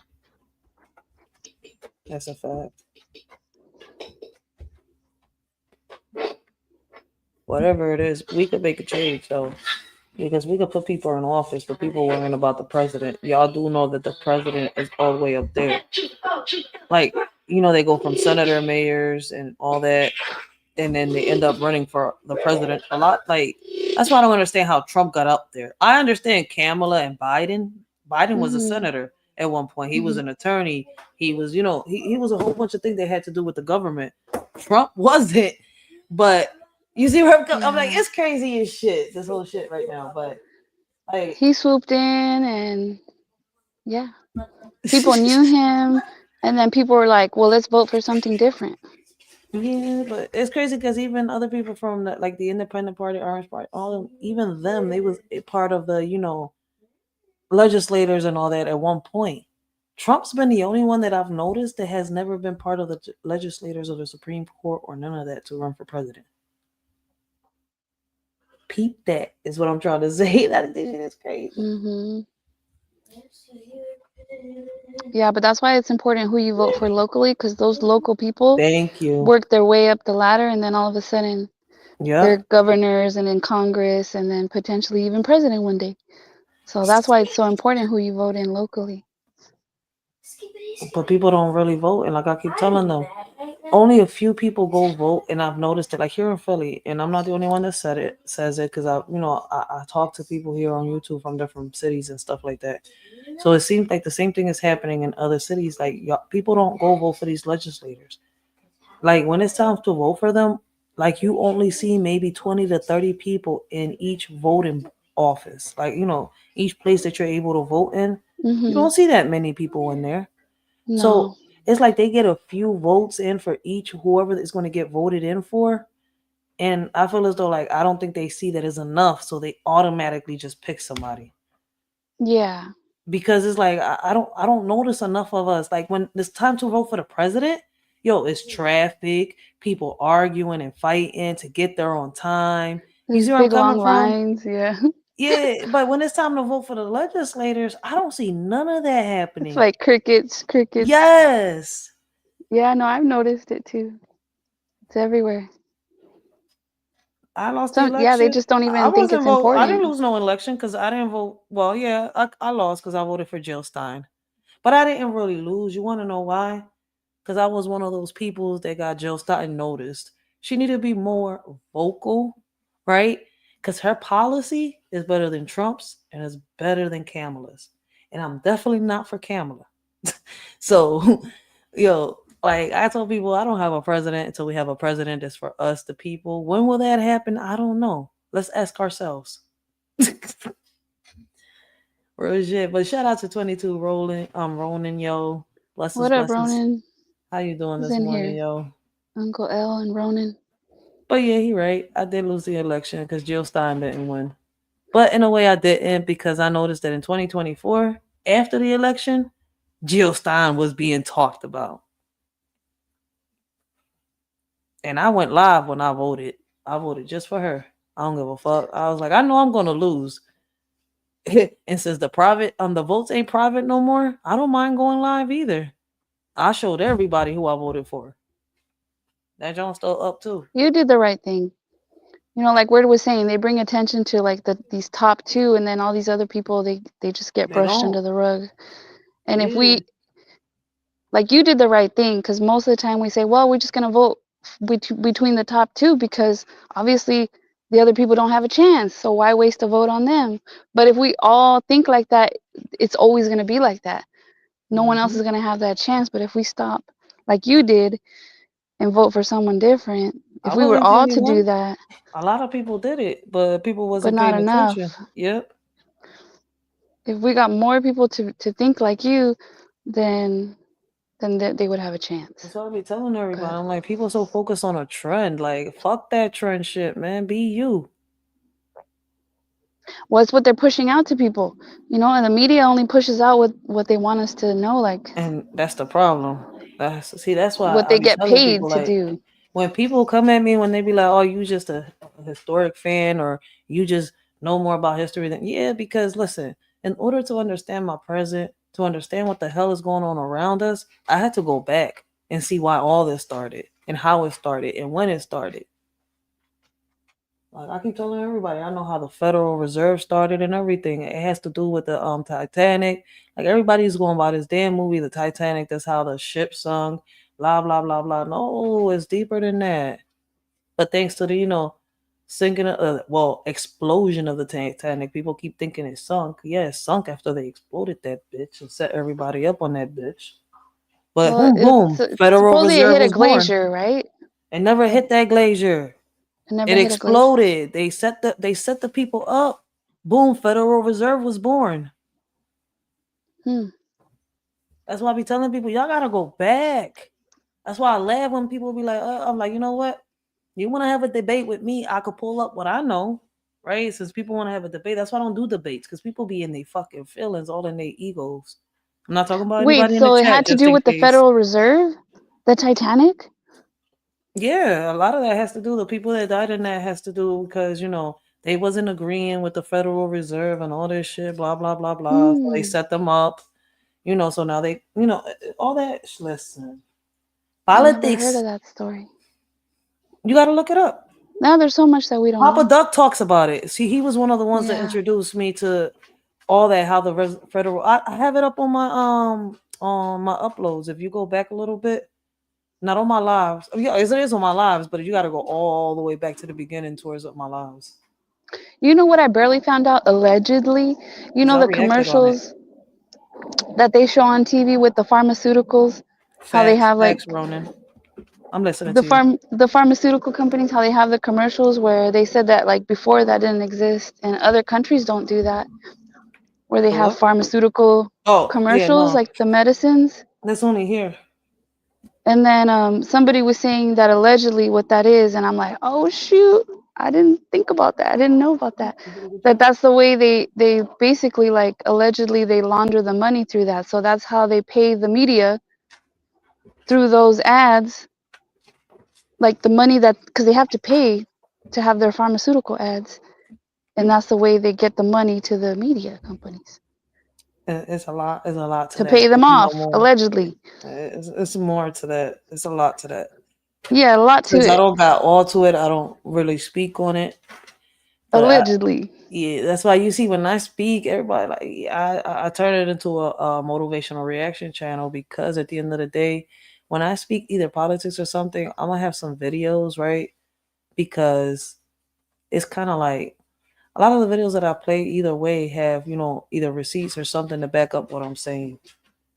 That's a fact. Whatever it is, we could make a change though. Because we could put people in office, but people worrying about the president. Y'all do know that the president is all the way up there. Like, they go from senator, mayors, and all that, and then they end up running for the president a lot. Like, that's why I don't understand how Trump got up there. I understand Kamala and Biden. Biden was a senator at one point. He was an attorney. He was, he was a whole bunch of things that had to do with the government. Trump wasn't, but you see where I'm like, it's crazy as shit, this whole shit right now. But like, he swooped in and people knew him, and then people were like, well, let's vote for something different. Yeah, but it's crazy because even other people from the Independent Party, Orange Party, all of them, even them, they was a part of the, legislators and all that at one point. Trump's been the only one that I've noticed that has never been part of the legislators of the Supreme Court or none of that to run for president. Peep that is what I'm trying to say. That is crazy. Yeah, but that's why it's important who you vote for locally, because those local people work their way up the ladder, and then all of a sudden they're governors and in Congress and then potentially even president one day. So that's why it's so important who you vote in locally. But people don't really vote, and like I keep telling them, only a few people go vote, and I've noticed it. Like here in Philly, and I'm not the only one that says it, because I talk to people here on YouTube from different cities and stuff like that. So it seems like the same thing is happening in other cities. Like people don't go vote for these legislators. Like when it's time to vote for them, like you only see maybe 20 to 30 people in each voting office. Like each place that you're able to vote in, you don't see that many people in there. No. So it's like they get a few votes in for each whoever is going to get voted in for. And I feel as though I don't think they see that is enough. So they automatically just pick somebody. Yeah. Because it's like I don't notice enough of us. Like when it's time to vote for the president, it's traffic, people arguing and fighting to get there on time. You see where I'm coming from? Lines, yeah. Yeah, but when it's time to vote for the legislators, I don't see none of that happening. It's like crickets. Yes. Yeah, no, I've noticed it too. It's everywhere. I lost the Some, yeah, they election. just don't I even think wasn't it's vote. I didn't important. lose no election because I didn't vote. Well, yeah, I lost because I voted for Jill Stein, but I didn't really lose. You want to know why? Because I was one of those people that got Jill Stein noticed. She needed to be more vocal, right? Because her policy is better than Trump's and is better than Kamala's, and I'm definitely not for Kamala. So, yo, like I told people, I don't have a president until we have a president that's for us, the people. When will that happen? I don't know. Let's ask ourselves. Real shit. But shout out to 22 Ronan, yo. Blessings, What up, blessings. Ronan? How you doing Who's this in morning, here? yo? Uncle L and Ronan. But yeah, he right. I did lose the election because Jill Stein didn't win. But in a way I didn't because I noticed that in 2024, after the election, Jill Stein was being talked about. And I went live when I voted. I voted just for her. I don't give a fuck. I was like, I know I'm gonna lose. And since the votes ain't private no more, I don't mind going live either. I showed everybody who I voted for. That John's still up too. You did the right thing. You know, like Word was saying, they bring attention to like these top two, and then all these other people, they just get They brushed under don't. the rug. And if Yeah. we, like, you did the right thing, because most of the time we say, well, we're just gonna vote between the top two because obviously the other people don't have a chance, so why waste a vote on them? But if we all think like that, it's always gonna be like that. No one else is gonna have that chance. But if we stop, like you did, and vote for someone different, I if we were wasn't the all only to do one. that, A lot of people did it, but people but wasn't not paying enough. attention. Yep. If we got more people to think like you, then they would have a chance. That's what I be telling everybody. I'm like, people so focused on a trend. Like, fuck that trend shit, man. Be you. Well, it's what they're pushing out to people, you know, and the media only pushes out what they want us to know, like And that's the problem. That's why what I they be get telling paid people to like do. when people come at me when they be like, "Oh, you just a historic fan or you just know more about history than." Yeah, because listen, in order to understand my present, to understand what the hell is going on around us, I had to go back and see why all this started and how it started and when it started. Like I keep telling everybody, I know how the Federal Reserve started and everything. It has to do with the Titanic. Like everybody's going by this damn movie, the Titanic. That's how the ship sunk. Blah blah blah blah. No, it's deeper than that. But thanks to the sinking, explosion of the Titanic, people keep thinking it sunk. Yeah, it sunk after they exploded that bitch and set everybody up on that bitch. But Well, boom boom, Federal supposedly it Reserve hit a was born. glacier, right? It never hit that glacier. It never It hit a glacier. exploded. They set the people up. Boom, Federal Reserve was born. That's why I be telling people, y'all gotta go back. That's why I laugh when people be like, I'm like, you know what? You want to have a debate with me? I could pull up what I know, right? Since people want to have a debate, that's why I don't do debates because people be in their fucking feelings, all in their egos. I'm not talking about Wait, anybody in the so it chat, had to just do in with the case. Federal Reserve, the Titanic? Yeah, a lot of that has to do. The people that died in that has to do because they wasn't agreeing with the Federal Reserve and all this shit, blah blah blah blah. So they set them up, So now they, all that. Listen, I never heard politics. of that story. You got to look it up. Now there's so much that we don't Papa know. Duck talks about it. See, he was one of the ones that Yeah. introduced me to all that. How the federal. I have it up on my uploads. If you go back a little bit, not on my lives. Yeah, it is on my lives, but you got to go all the way back to the beginning towards my lives. You know what I barely found out? Allegedly, you know I the reacted on it. commercials that they show on TV with the pharmaceuticals, how they have like Facts, Ronan. I'm listening to you. the pharmaceutical companies, how they have the commercials where they said that like before that didn't exist, and other countries don't do that, where they The have what? pharmaceutical Oh, yeah, commercials no. like the medicines. That's only here. And then somebody was saying that allegedly what that is, and I'm like, oh shoot, I didn't think about that. I didn't know about that. That's the way they basically like allegedly they launder the money through that. So that's how they pay the media through those ads, like the money that because they have to pay to have their pharmaceutical ads, and that's the way they get the money to the media companies. It's a lot. It's a lot to to that. pay them It's more, off, more. allegedly. It's more to that. It's a lot to that. Yeah, a lot to Since I it. don't got all to it, I don't really speak on it. But Allegedly. yeah, that's why you see when I speak, everybody like I turn it into a motivational reaction channel because at the end of the day, when I speak either politics or something, I'm gonna have some videos, right? Because it's kind of like a lot of the videos that I play either way have, either receipts or something to back up what I'm saying.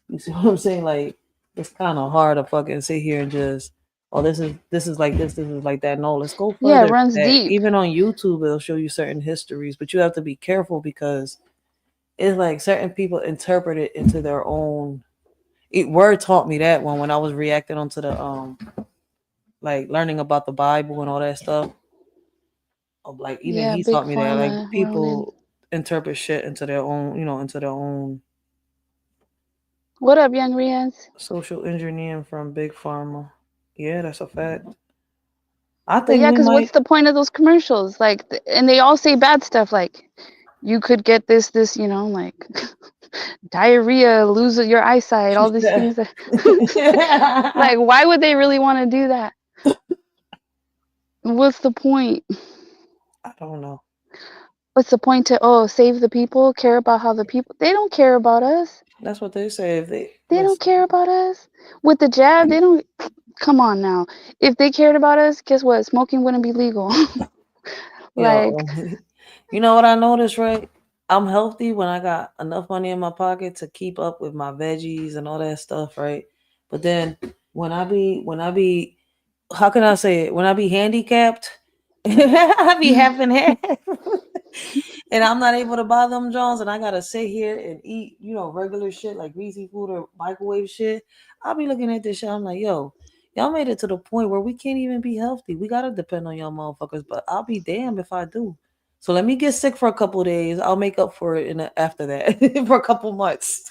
You see what I'm saying? Like it's kind of hard to fucking sit here and just, oh, this is like this is like that. No, let's go Yeah, it further than runs that. deep. Even on YouTube, it'll show you certain histories, but you have to be careful because it's like certain people interpret it into their own. Word taught me that when I was reacting onto the like learning about the Bible and all that stuff. Like even Yeah, he big taught me that like pharma rolling in. people interpret shit into their own, into their own What up, young Riaz? social engineering from big pharma. Yeah, that's a fact. I But think yeah, we because what's might. the point of those commercials? Like, and they all say bad stuff. Like, you could get this, like diarrhea, lose your eyesight, all these things. That like, why would they really want to do that? What's the point? I don't know. What's the point to save the people, care about how the people? They don't care about us. That's what they say. If they They don't listen, care about us. With the jab, they don't. Come on now. If they cared about us, guess what? Smoking wouldn't be legal. Like, yo, you know what I noticed, right? I'm healthy when I got enough money in my pocket to keep up with my veggies and all that stuff, right? But then when I be, how can I say it? When I be handicapped, I be half and half. And I'm not able to buy them Jones, and I gotta sit here and eat, regular shit like greasy food or microwave shit. I'll be looking at this shit. I'm like, yo, y'all made it to the point where we can't even be healthy. We gotta depend on y'all motherfuckers. But I'll be damned if I do. So let me get sick for a couple of days. I'll make up for it after that for a couple months.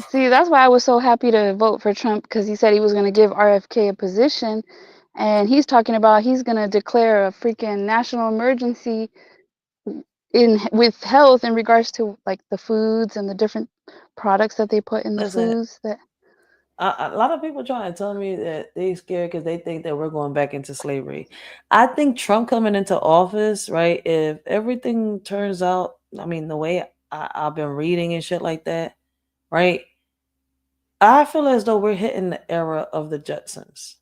see, that's why I was so happy to vote for Trump because he said he was going to give RFK a position, and he's talking about he's going to declare a freaking national emergency with health in regards to like the foods and the different products that they put in the Listen, foods that a lot of people trying to tell me that they scared because they think that we're going back into slavery. I think Trump coming into office, right? If everything turns out, I mean, the way I've been reading and shit like that, right? I feel as though we're hitting the era of the Jetsons.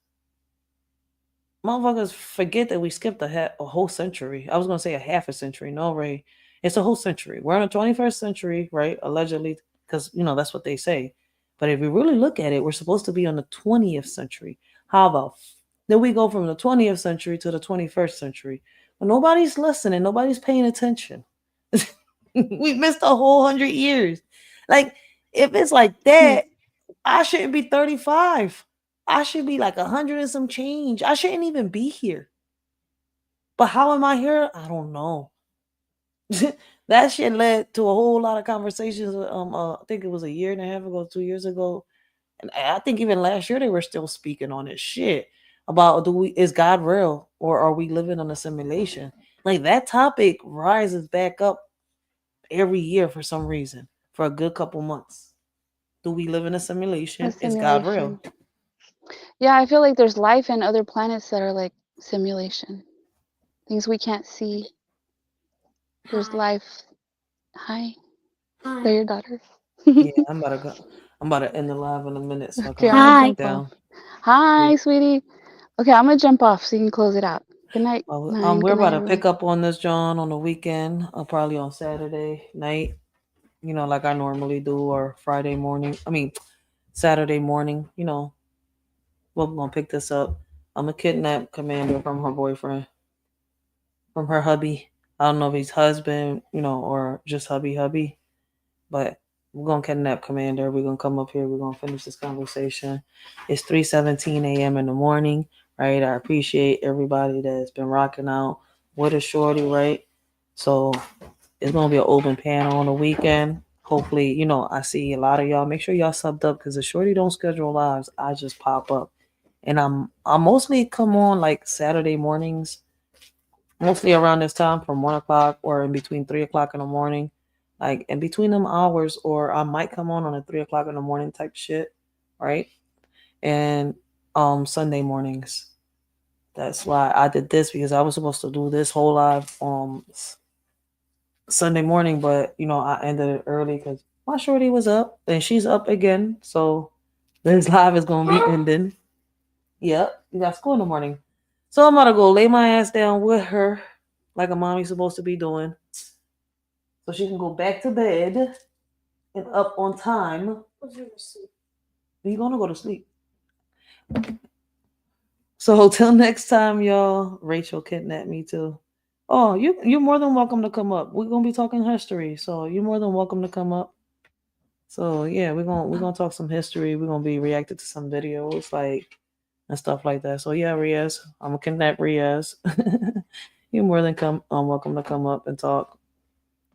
Motherfuckers forget that we skipped a whole century. I was gonna say a half a century. No, Ray, it's a whole century. We're in the 21st century, right? Allegedly, because that's what they say. But if we really look at it, we're supposed to be on the 20th century. How about then we go from the 20th century to the 21st century? But nobody's listening. Nobody's paying attention. We missed a whole 100 years. Like if it's like that, I shouldn't be 35. I should be like 100 and some change. I shouldn't even be here. But how am I here? I don't know. That shit led to a whole lot of conversations. I think it was a year and a half ago, 2 years ago, and I think even last year they were still speaking on this shit about is God real or are we living in a simulation? Like that topic rises back up every year for some reason for a good couple months. Do we live in a simulation? Is God real? yeah, I feel like there's life in other planets that are like simulation, things we can't see. There's life. Hi. They're your daughters. Yeah, I'm about to go. I'm about to end the live in a minute so I Okay, can I'm gonna jump jump down. off. Hi, Yeah. sweetie. Okay, I'm gonna jump off so you can close it out. Good night. We're Good about night, to everyone. pick up on this, John, on the weekend, probably on Saturday night, like I normally do, or Friday morning. I mean, Saturday morning, we're going to pick this up. I'm a kidnap commander from her boyfriend, from her hubby. I don't know if he's husband, or just hubby, but we're going to kidnap commander. We're going to come up here. We're going to finish this conversation. It's 3:17 a.m. in the morning, right? I appreciate everybody that's been rocking out with a shorty, right? So it's going to be an open panel on the weekend. Hopefully, I see a lot of y'all. Make sure y'all subbed up because the shorty don't schedule lives. I just pop up. And I mostly come on like Saturday mornings, mostly around this time from 1 o'clock or in between 3 o'clock in the morning. like in between them hours, or I might come on at 3 o'clock in the morning type shit, right? And Sunday mornings. That's why I did this, because I was supposed to do this whole live Sunday morning, but I ended it early because my shorty was up and she's up again. So this live is gonna be ending. Yep, you got school in the morning. So I'm gonna go lay my ass down with her like a mommy's supposed to be doing. So she can go back to bed and up on time. You're gonna go to sleep. So till next time, y'all. Rachel kidnapped me too. Oh, you're more than welcome to come up. We're gonna be talking history, so you're more than welcome to come up. So yeah, we're gonna talk some history. We're gonna be reacting to some videos and stuff like that. So yeah, Riaz, I'm gonna kidnap Riaz. You're more than welcome to come up and talk.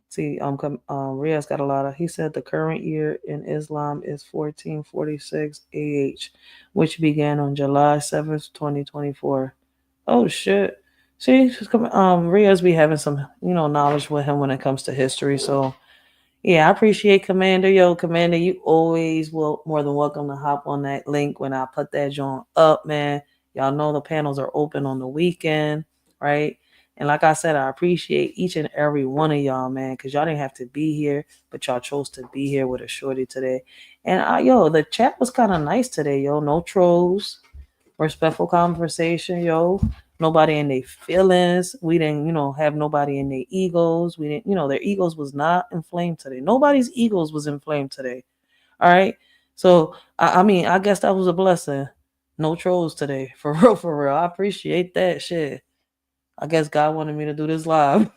See, Riaz got a lot of. He said the current year in Islam is 1446 AH, which began on July 7th, 2024. Oh shit! See, Riaz be having some knowledge with him when it comes to history. So yeah, I appreciate Commander. Yo, Commander, you always more than welcome to hop on that link when I put that joint up, man. Y'all know the panels are open on the weekend, right? And like I said, I appreciate each and every one of y'all, man, because y'all didn't have to be here, but y'all chose to be here with a shorty today. And the chat was kind of nice today, yo. No trolls, respectful conversation, yo. Nobody in their feelings. We didn't, have nobody in their egos. We didn't, their egos was not inflamed today. Nobody's egos was inflamed today. All right. So I mean, I guess that was a blessing. No trolls today. For real, for real. I appreciate that shit. I guess God wanted me to do this live.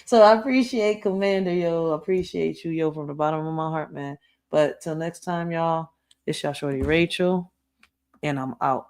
So I appreciate Commander, yo. I appreciate you, yo, from the bottom of my heart, man. But till next time, y'all, it's y'all shorty Rachel, and I'm out.